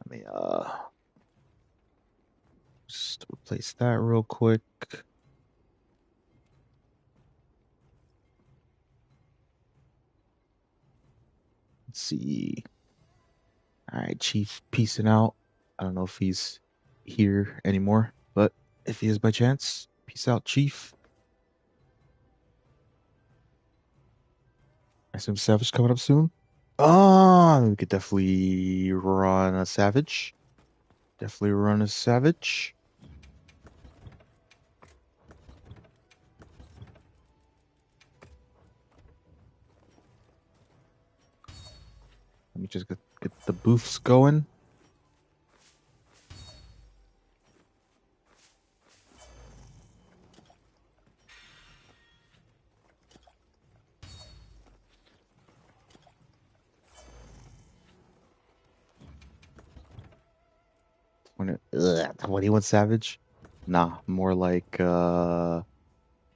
Let me just replace that real quick. Let's see. All right, Chief, peacing out. I don't know if he's here anymore, but if he is by chance, peace out, Chief. I assume Savage coming up soon. We could definitely run a Savage. Definitely run a Savage. Let me just get the boofs going. When 21 Savage? Nah, more like uh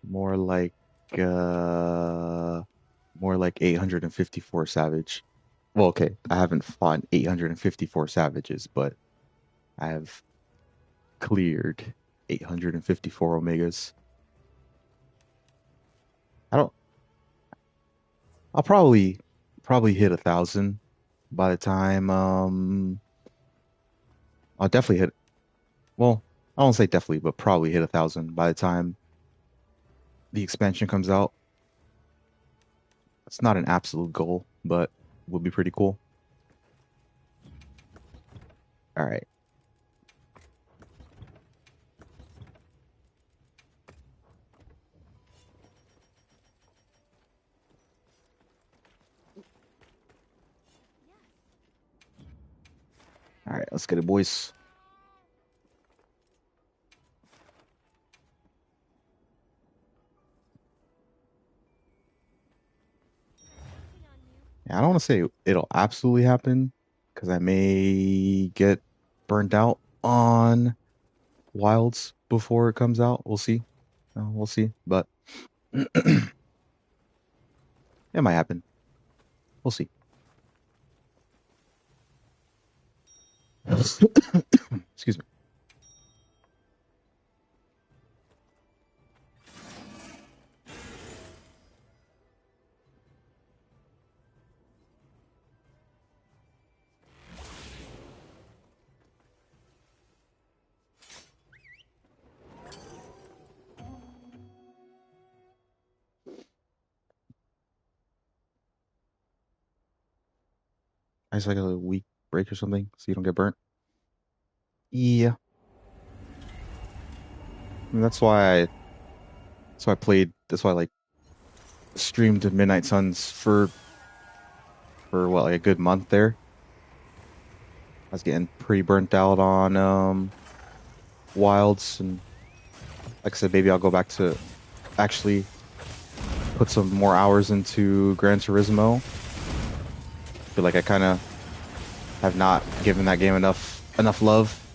more like 854 Savage. Well, okay, I haven't fought 854 Savages, but I have cleared 854 Omegas. I don't I'll probably hit 1,000 by the time I'll definitely hit well, I won't say definitely, but probably hit 1,000 by the time the expansion comes out. It's not an absolute goal, but would be pretty cool. All right. All right, let's get it, boys. Yeah, I don't want to say it'll absolutely happen because I may get burnt out on Wilds before it comes out. We'll see. We'll see, but it might happen. We'll see. Excuse me. I just like a week break or something so you don't get burnt. Yeah, I mean, that's why I played. That's why I like streamed Midnight Suns for what like a good month there. I was getting pretty burnt out on Wilds, and like I said, maybe I'll go back to actually put some more hours into Gran Turismo. Feel like I kind of have not given that game enough love.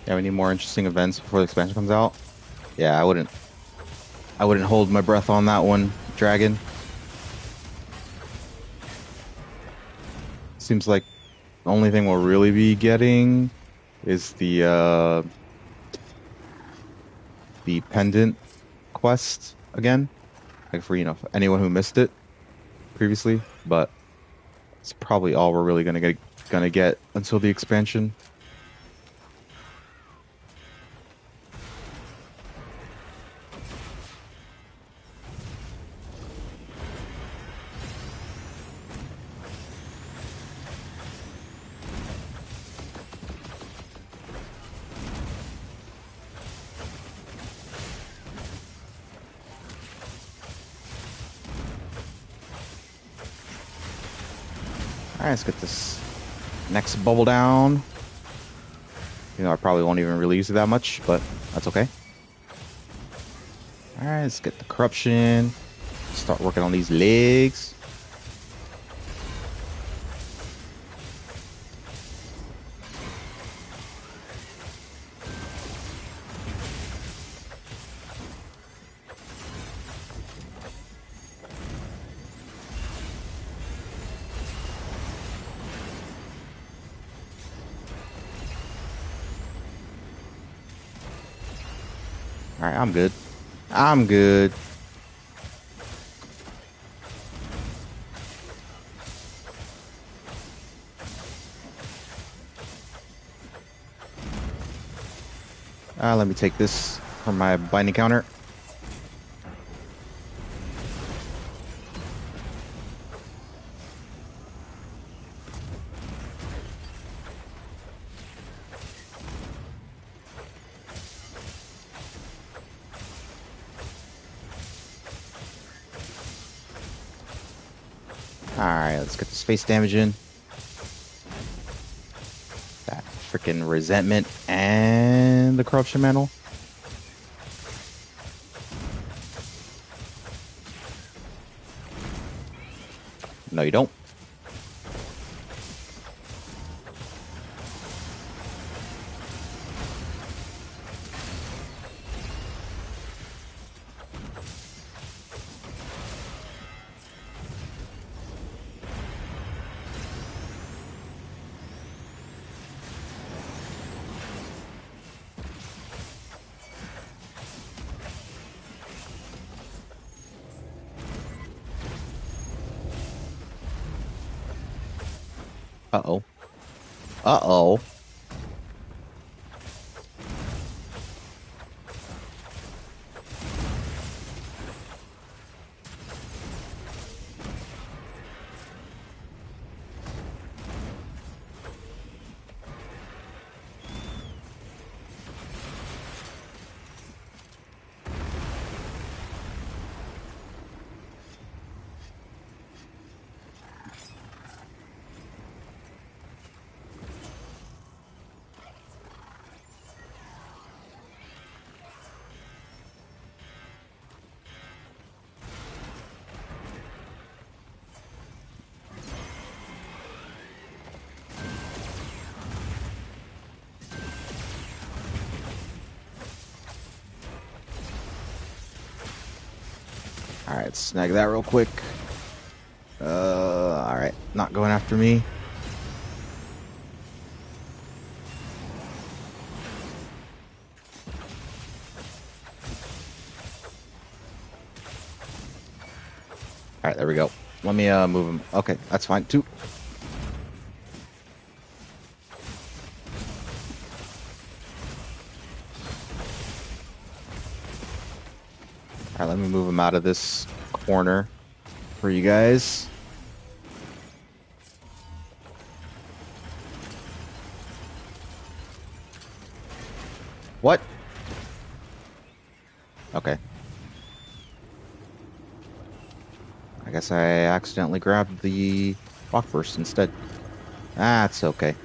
Yeah, we need more interesting events before the expansion comes out. Yeah, I wouldn't hold my breath on that one, Dragon. Seems like the only thing we'll really be getting is the pendant quest again. Like for for anyone who missed it previously, but it's probably all we're really gonna get until the expansion. All right, let's get this next bubble down. I probably won't even really use it that much, but that's okay. All right, let's get the corruption. Start working on these legs. All right, I'm good. I'm good. Let me take this from my binding counter. All right, let's get this face damage in. That freaking resentment and the corruption mantle. No, you don't. Uh-oh. Uh-oh. All right, snag that real quick. All right, not going after me. All right, there we go. Let me move him. Okay, that's fine too. All right, let me move him out of this corner for you guys. What? Okay. I guess I accidentally grabbed the rock burst instead. That's okay.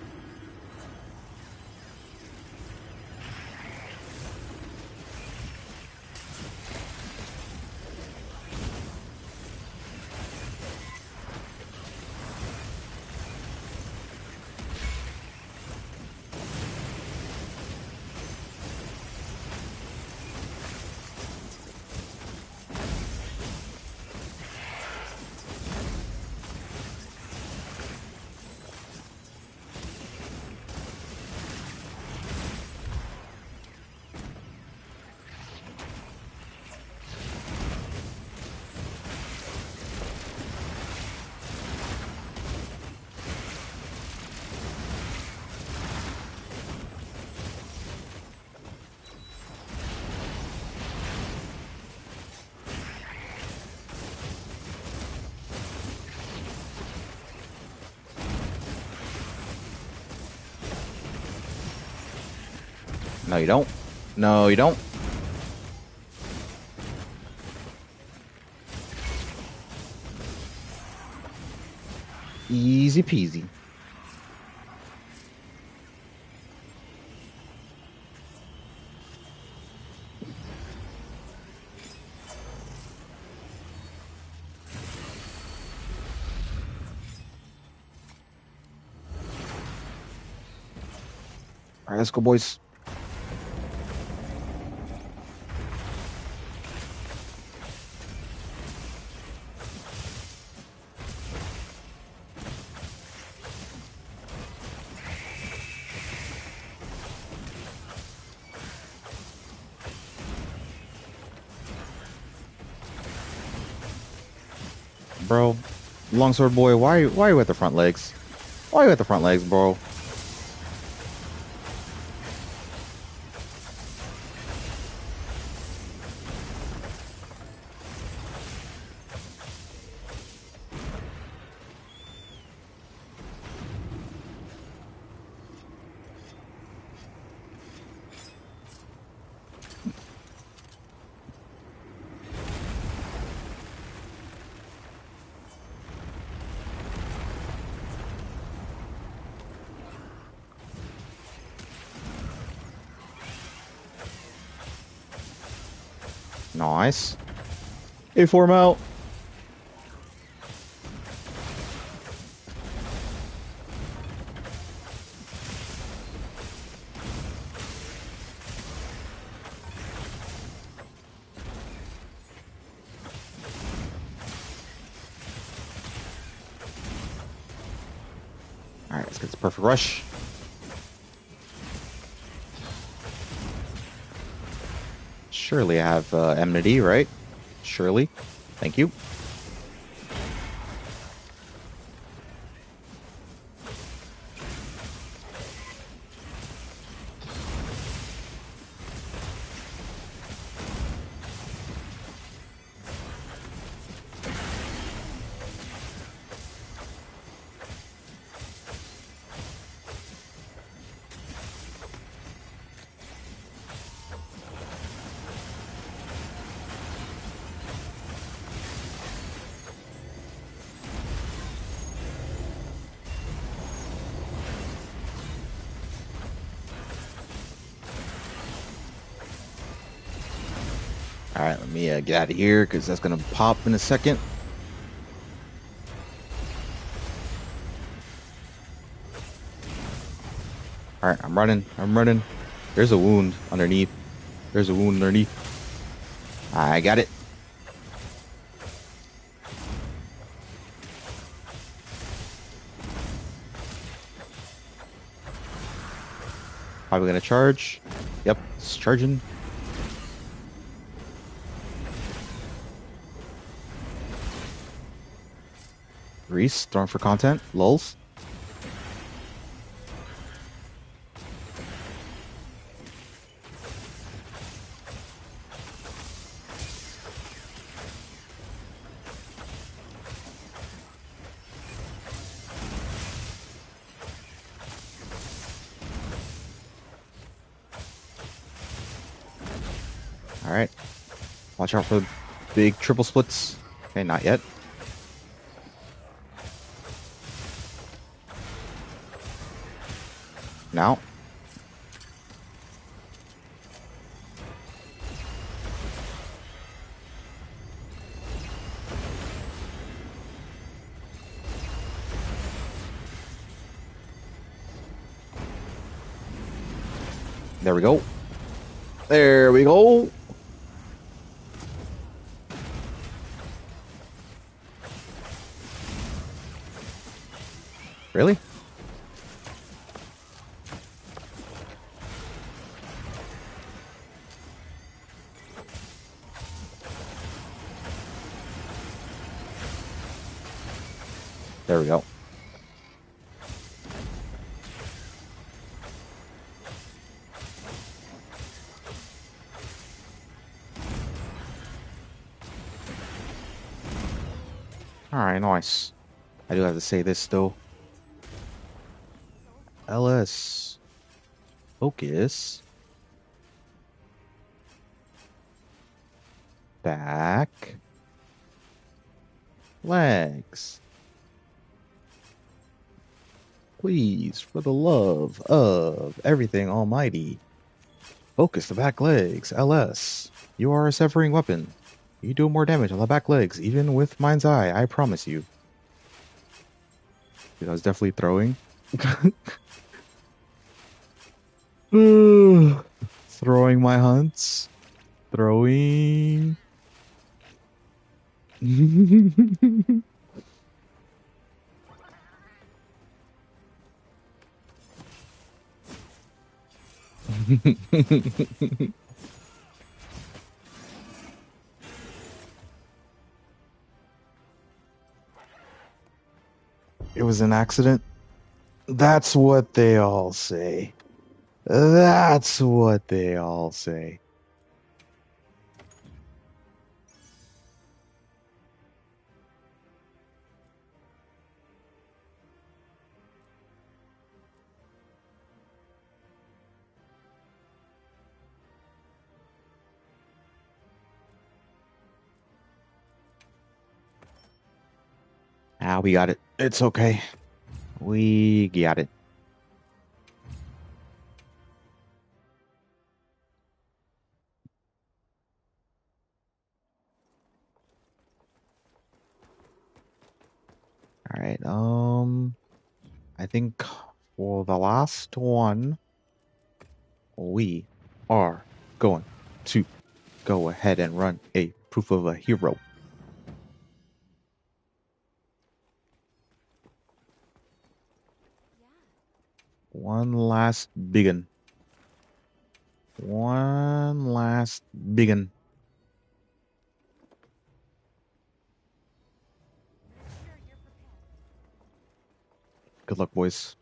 No, you don't. No, you don't. Easy peasy. All right, let's go, boys. Bro, longsword boy, why are you at the front legs? Why are you at the front legs, bro? Nice. A form out. All right, let's get this perfect rush. Surely I have enmity, right? Surely. Thank you. All right, let me get out of here because that's gonna pop in a second. All right, I'm running. I'm running. There's a wound underneath. There's a wound underneath. I got it. Probably gonna charge. Yep, it's charging. Reese, throwing for content. Lulz. All right. Watch out for the big triple splits. Okay, not yet. Now. There we go. There we go. Really? There we go. All right, nice. I do have to say this though. LS. Focus. Back. Legs. Please, for the love of everything almighty. Focus the back legs. LS. You are a severing weapon. You do more damage on the back legs, even with Mind's Eye, I promise you. Dude, I was definitely throwing. Throwing my hunts. Throwing. It was an accident. That's what they all say. That's what they all say. Ah, we got it. It's okay. We got it. All right. I think for the last one, we are going to go ahead and run a proof of a hero. One last biggin. One last biggin. Good luck, boys.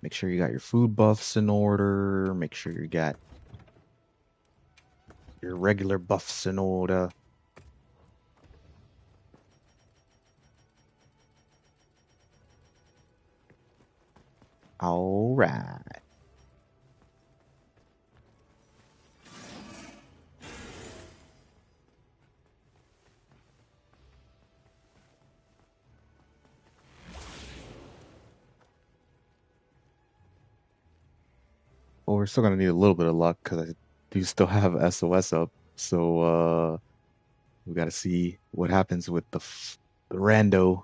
Make sure you got your food buffs in order. Make sure you got your regular buffs in order. All right. Well, we're still gonna need a little bit of luck because I do still have SOS up. So we gotta see what happens with the rando.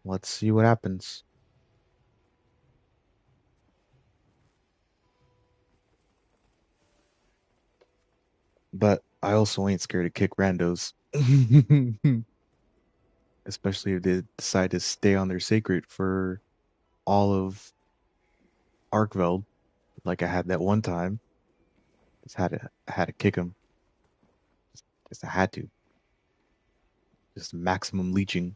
Let's see what happens. But I also ain't scared to kick randos. Especially if they decide to stay on their sacred for all of Arkveld, like I had that one time. I had to kick him. Just I had to. Just maximum leeching.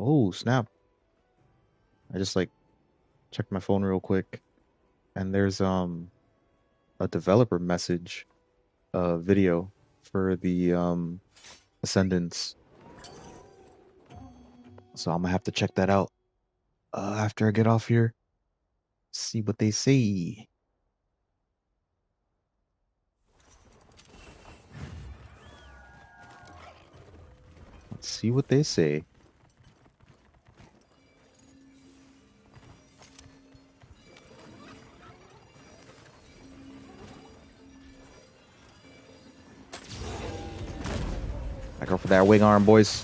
Oh, snap. I just like checked my phone real quick and there's a developer message video for the Ascendants. So I'm gonna have to check that out after I get off here. See what they say. Let's see what they say. I go for that wing arm, boys.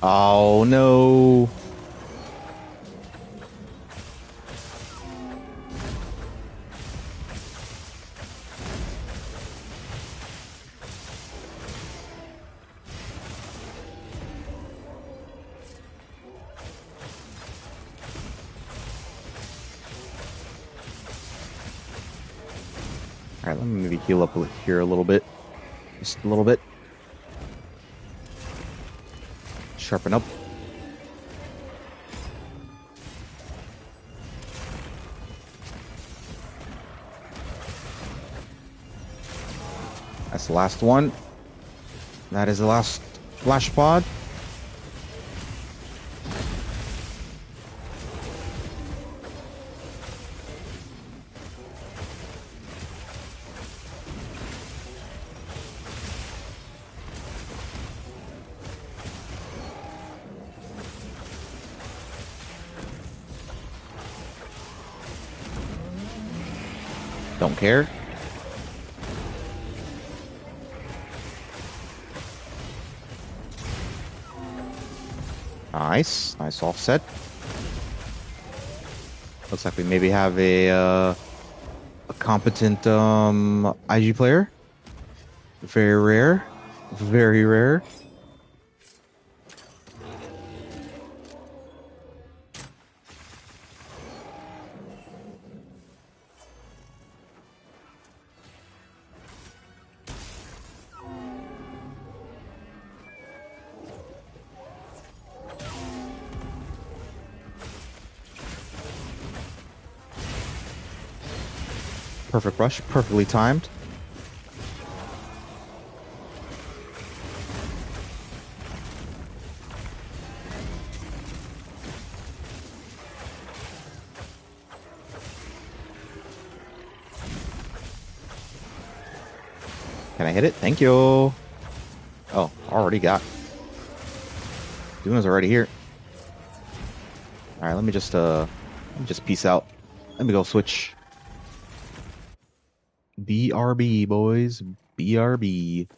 Oh no. All right, let me maybe heal up here a little bit. Just a little bit. Sharpen up. That's the last one. That is the last flash pod. Don't care. Nice. Nice offset. Looks like we maybe have a competent IG player. Very rare. Very rare. Perfect rush. Perfectly timed. Can I hit it? Thank you. Oh, already got. Duna's already here. All right, let me just peace out. Let me go switch. BRB, boys. BRB.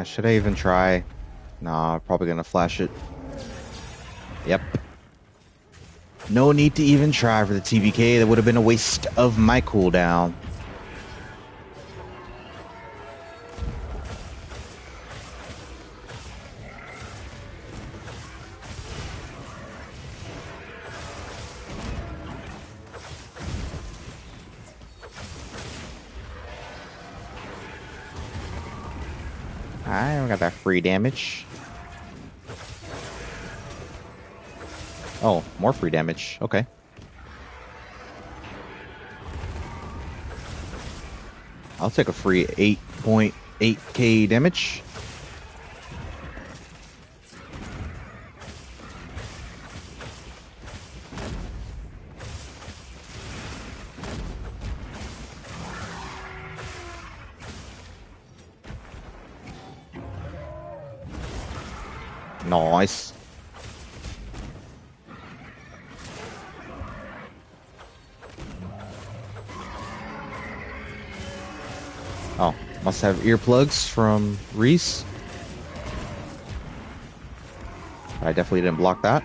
Should I even try? Nah, probably gonna flash it. Yep. No need to even try for the TBK. That would have been a waste of my cooldown. I got that free damage. Oh, more free damage. Okay. I'll take a free 8.8k damage. Nice. Oh, must have earplugs from Reese. I definitely didn't block that.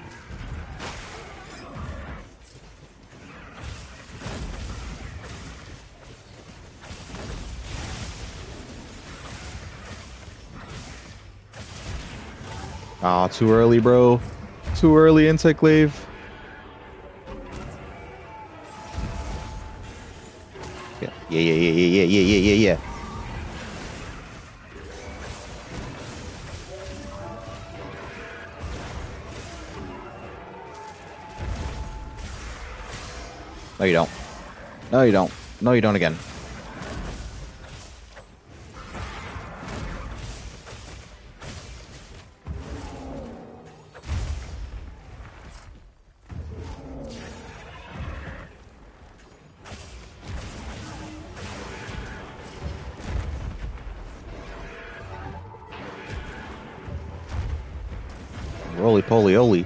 Ah, too early, bro. Too early, Anti-Glaive. Yeah, yeah, yeah, yeah, yeah, yeah, yeah, yeah, yeah. No, you don't. No, you don't. No, you don't again. Roly poly oly.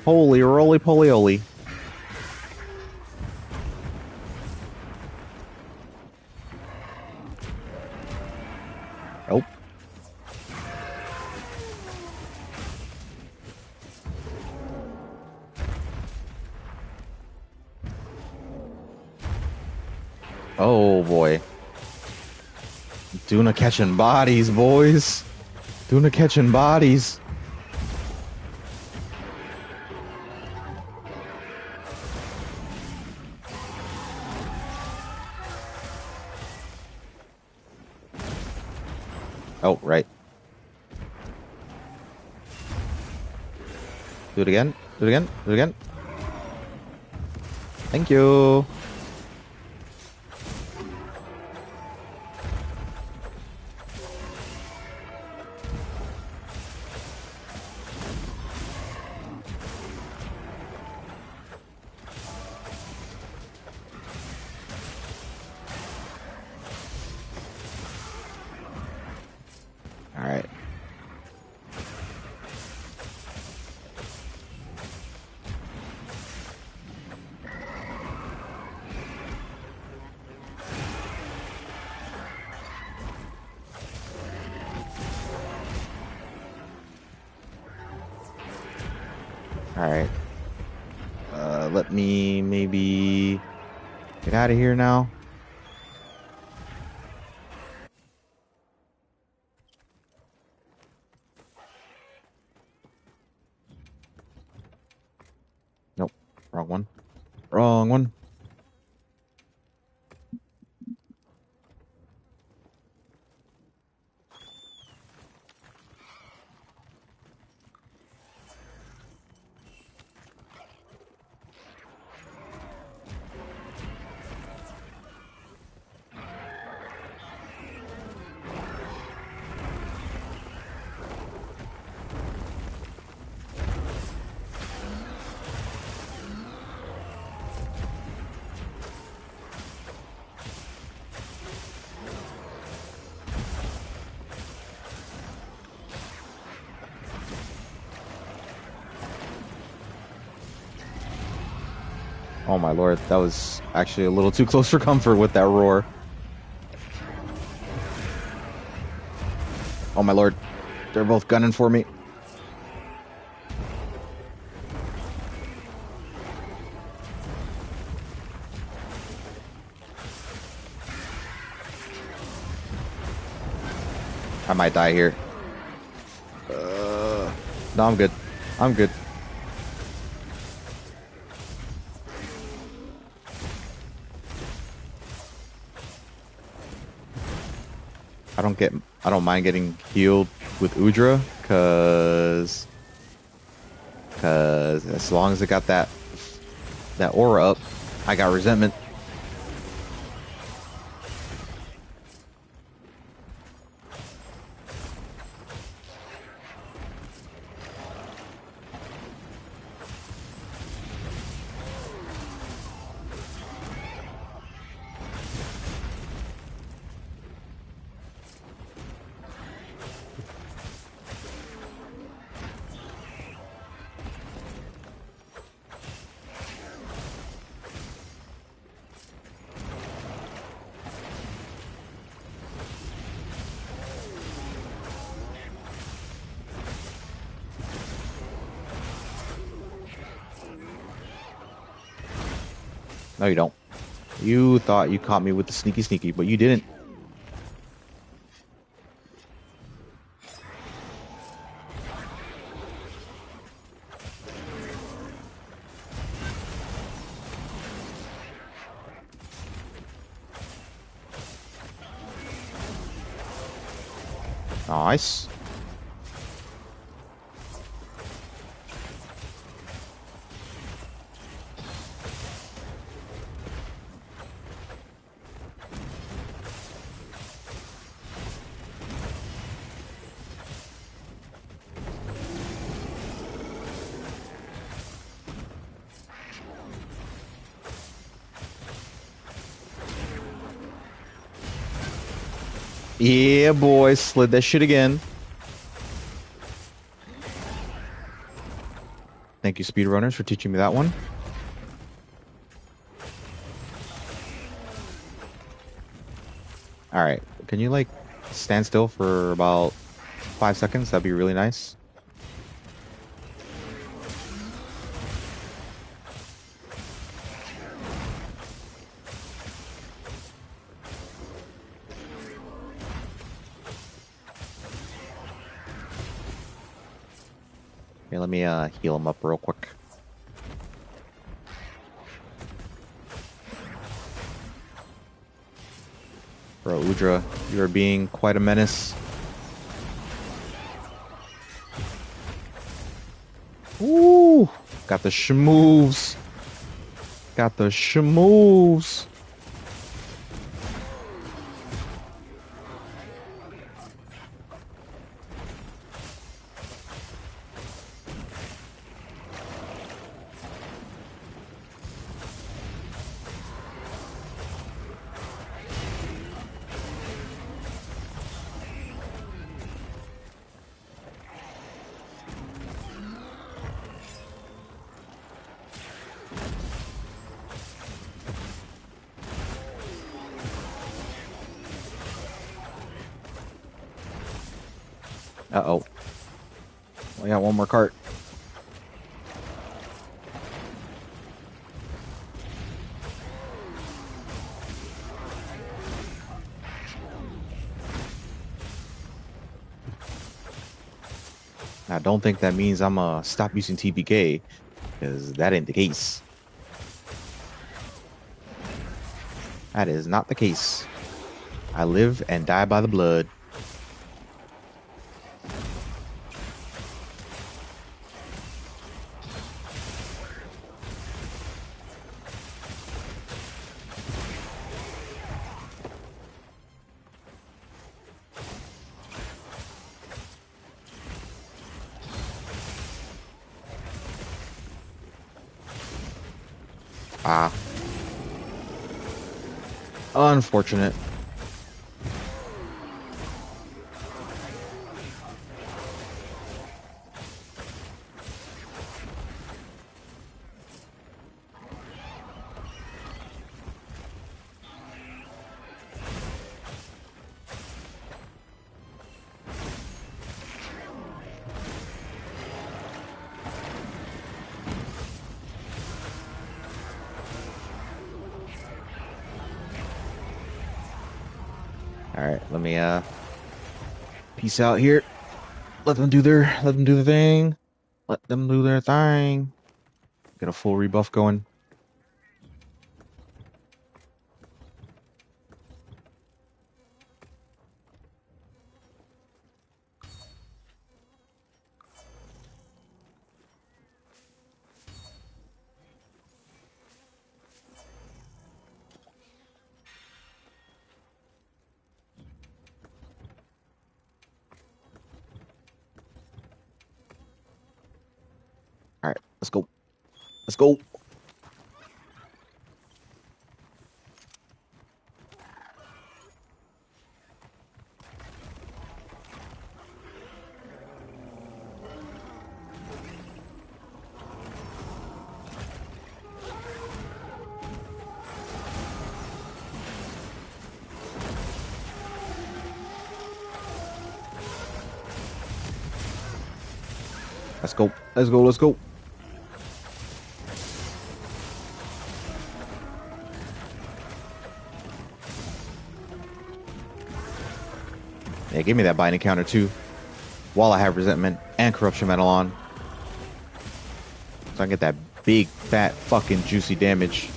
Holy roly poly oly. Nope. Oh boy. Duna catching bodies, boys. Duna catching bodies. Oh, right. Do it again. Do it again. Do it again. Thank you. All right. All right. Let me maybe get out of here now. Nope. Wrong one. Wrong one. Oh my lord, that was actually a little too close for comfort with that roar. Oh my lord, they're both gunning for me. I might die here. No, I'm good. I'm good. I don't mind getting healed with Udra, cause as long as it got that aura up, I got resentment. No, you don't. You thought you caught me with the sneaky sneaky, but you didn't. Nice. Yeah, boy, slid that shit again. Thank you, speedrunners, for teaching me that one. All right, can you like stand still for about 5 seconds? That'd be really nice. Here, let me heal him up real quick. Bro, Udra, you are being quite a menace. Ooh, got the schmoves. Got the schmoves. Uh-oh. We got one more cart. I don't think that means I'm stop using TPK, because that ain't the case. That is not the case. I live and die by the blood. Ah, unfortunate. All right, let me peace out here. Let them do the thing. Let them do their thing. Get a full rebuff going. All right, let's go. Let's go. Let's go. Let's go. Let's go. Yeah, give me that binding counter too. While I have resentment and corruption metal on. So I can get that big, fat, fucking juicy damage.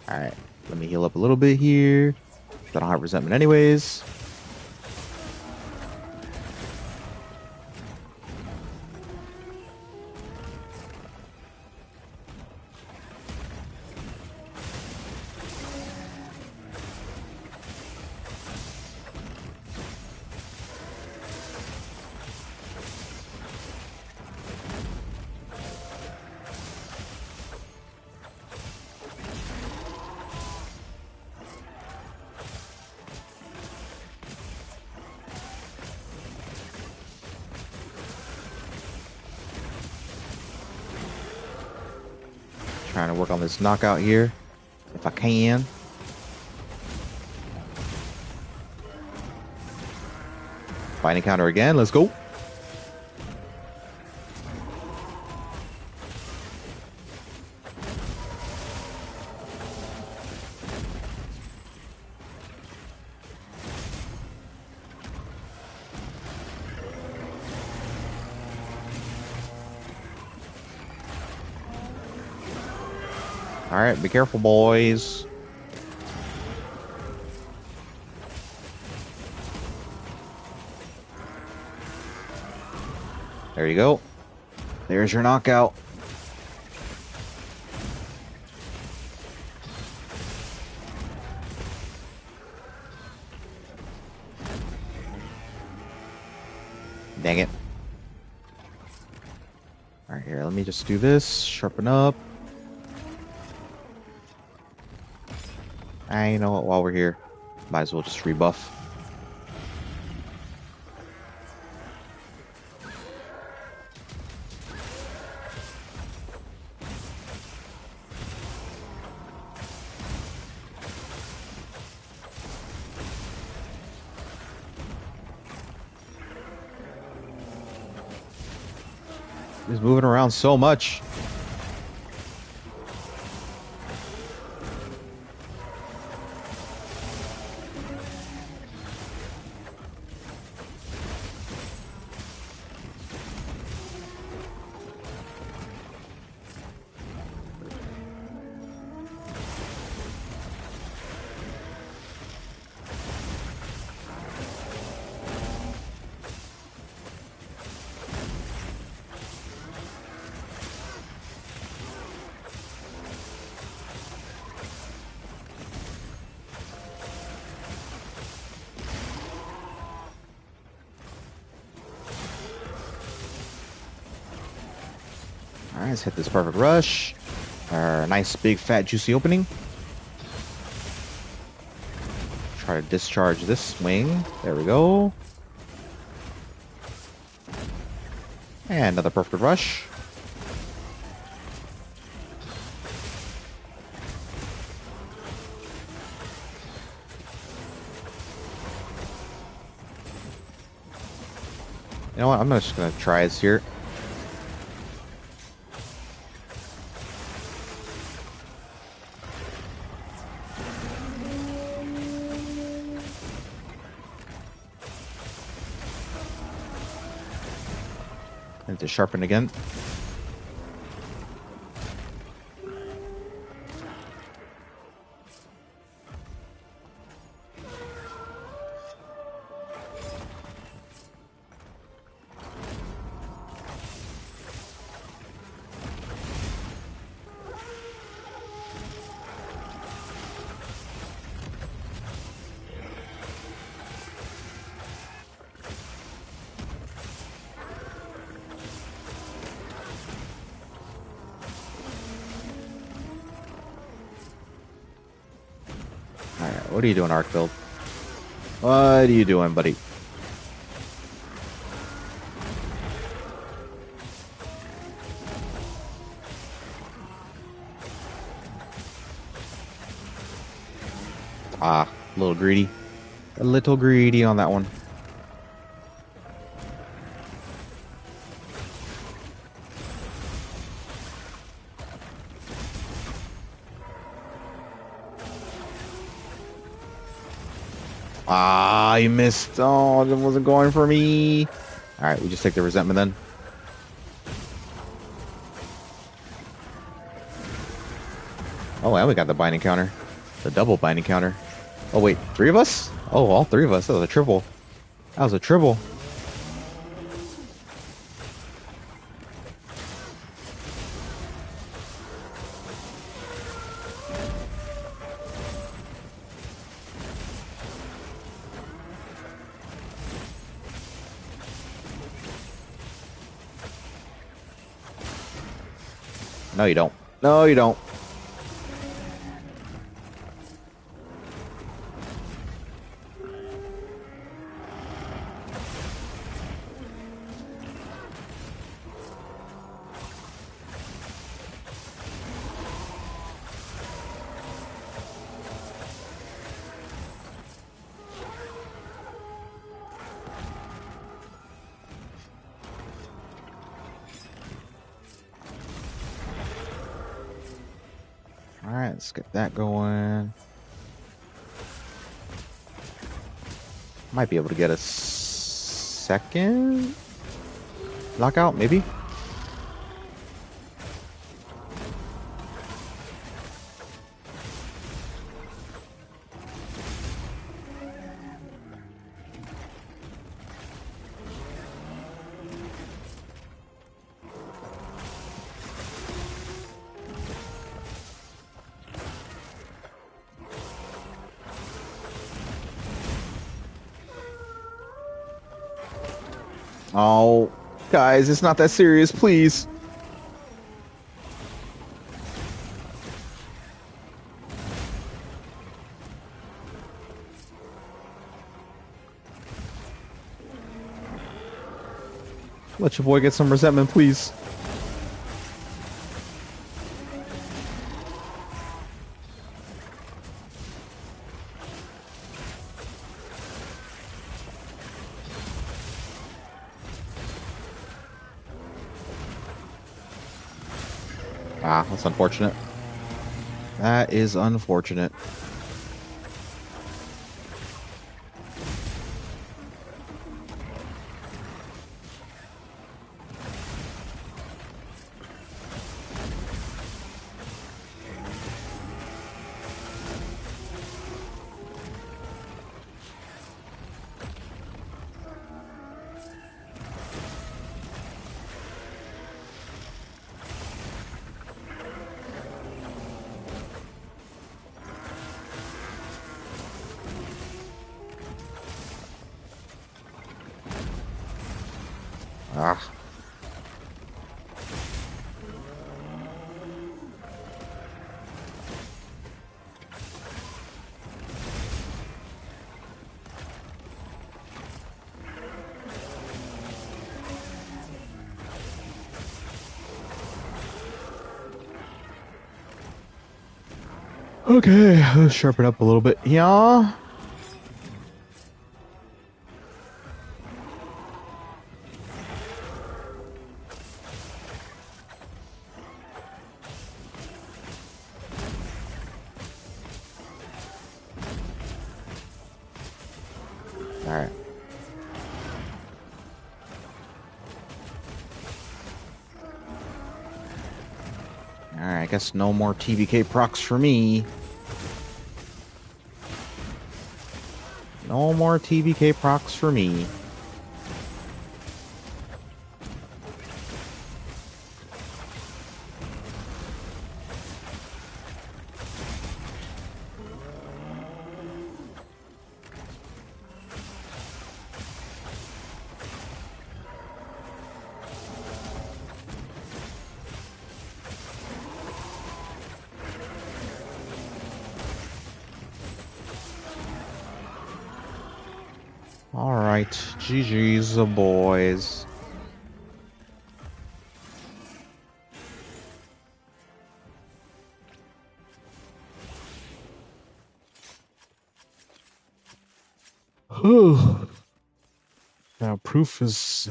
Alright, let me heal up a little bit here. I don't have resentment anyways. Trying to work on this knockout here, if I can. Binding counter again, let's go. Alright, be careful, boys. There you go. There's your knockout. Dang it. Alright, here, let me just do this. Sharpen up. You know what? While we're here, might as well just rebuff. He's moving around so much. Alright, let's hit this perfect rush. Nice big fat juicy opening. Try to discharge this swing. There we go. And another perfect rush. You know what? I'm just gonna try this here. And to sharpen again. Alright, what are you doing, Arkfield? What are you doing, buddy? Ah, a little greedy. A little greedy on that one. Ah, you missed. Oh, it wasn't going for me. All right, we just take the resentment then. Oh, and we got the binding counter. The double binding counter. Oh, wait, three of us? Oh, all three of us. That was a triple. That was a triple. No, you don't. No, you don't. All right, let's get that going. Might be able to get a second lockout, maybe. Oh, guys, it's not that serious, please. Let your boy get some resentment, please. Ah, that's unfortunate. That is unfortunate. Ah. Okay, let's sharpen up a little bit. Yeah. All right. All right, I guess no more TBK procs for me. No more TBK procs for me. All right, GG's, boys. Now, proof is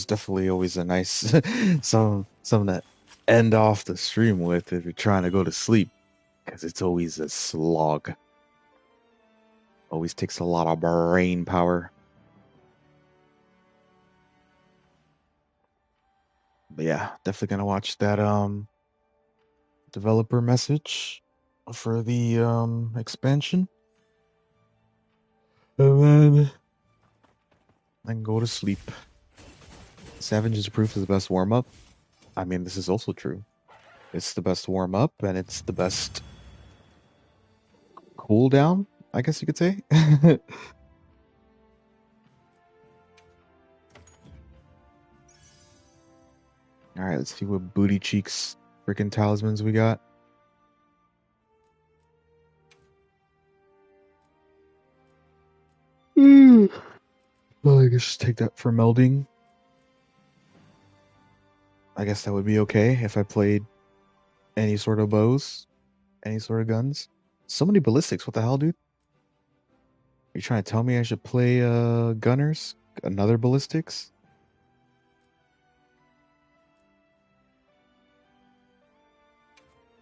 definitely always a nice something to end off the stream with if you're trying to go to sleep, because it's always a slog. Always takes a lot of brain power. But yeah, definitely gonna watch that developer message for the expansion, and then I can go to sleep. Savage's proof is the best warm up. I mean, this is also true. It's the best warm up, and it's the best cool down, I guess you could say. All right, let's see what booty cheeks freaking talismans we got. Well, I guess just take that for melding. I guess that would be okay if I played any sort of bows, any sort of guns. So many ballistics. What the hell, dude? Are you trying to tell me I should play gunners? Another ballistics?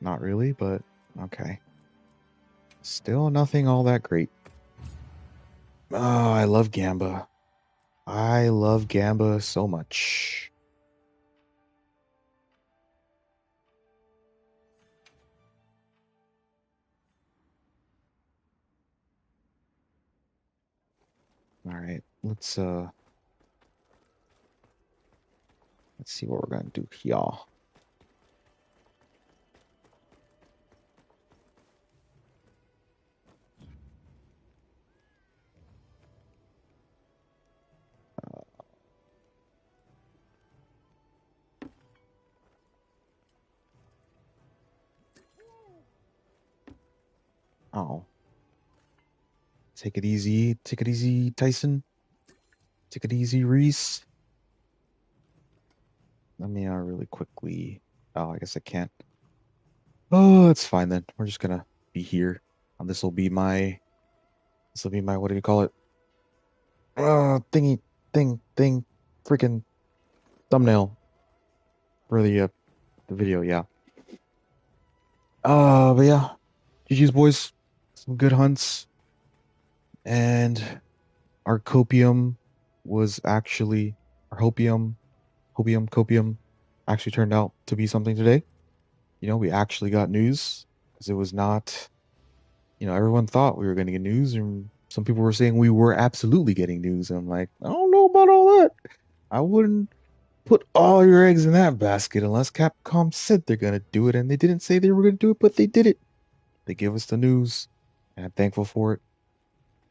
Not really, but okay. Still nothing all that great. Oh, I love Gamba. I love Gamba so much. All right, let's see what we're gonna do here. Oh, take it easy, Tyson. Take it easy, Reese. Let me really quickly. Oh, I guess I can't. Oh, it's fine then. We're just gonna be here. This will be my. This will be my. What do you call it? Thingy, thing, freaking thumbnail for the video. Yeah. But yeah, GG's boys. Some good hunts, and our copium was actually our copium actually turned out to be something today. You know, we actually got news because it was not. You know, everyone thought we were going to get news, and some people were saying we were absolutely getting news. And I'm like, I don't know about all that. I wouldn't put all your eggs in that basket unless Capcom said they're going to do it, and they didn't say they were going to do it, but they did it. They gave us the news, and I'm thankful for it.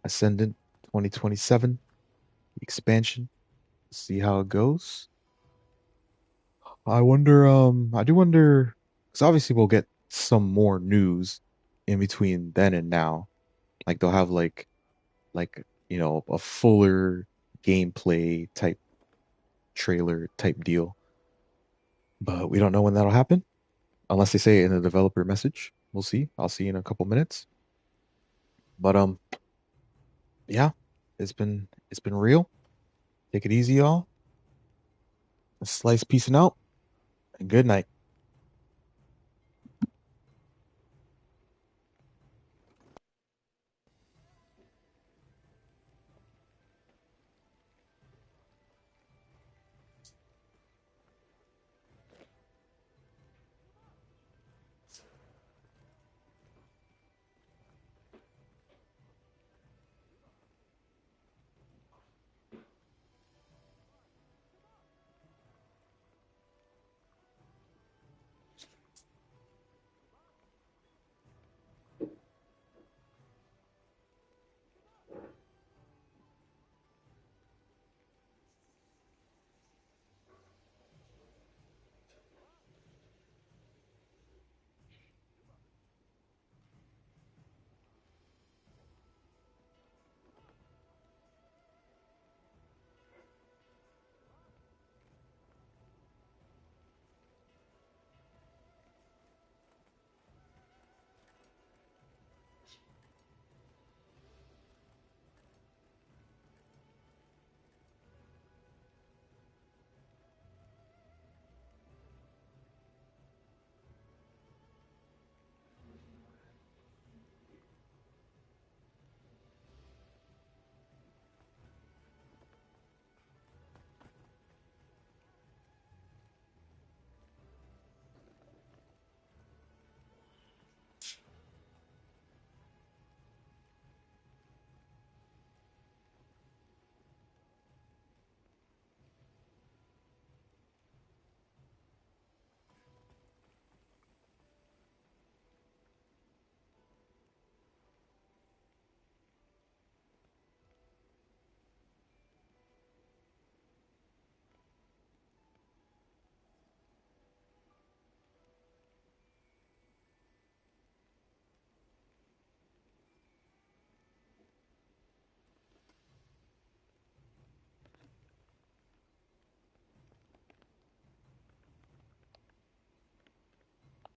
Ascendant 2027 expansion. See how it goes. I do wonder, because obviously we'll get some more news in between then and now. Like they'll have you know, a fuller gameplay type trailer type deal. But we don't know when that'll happen unless they say it in the developer message. We'll see. I'll see you in a couple minutes. But yeah, it's been real. Take it easy, y'all. Slice peacing out, and good night.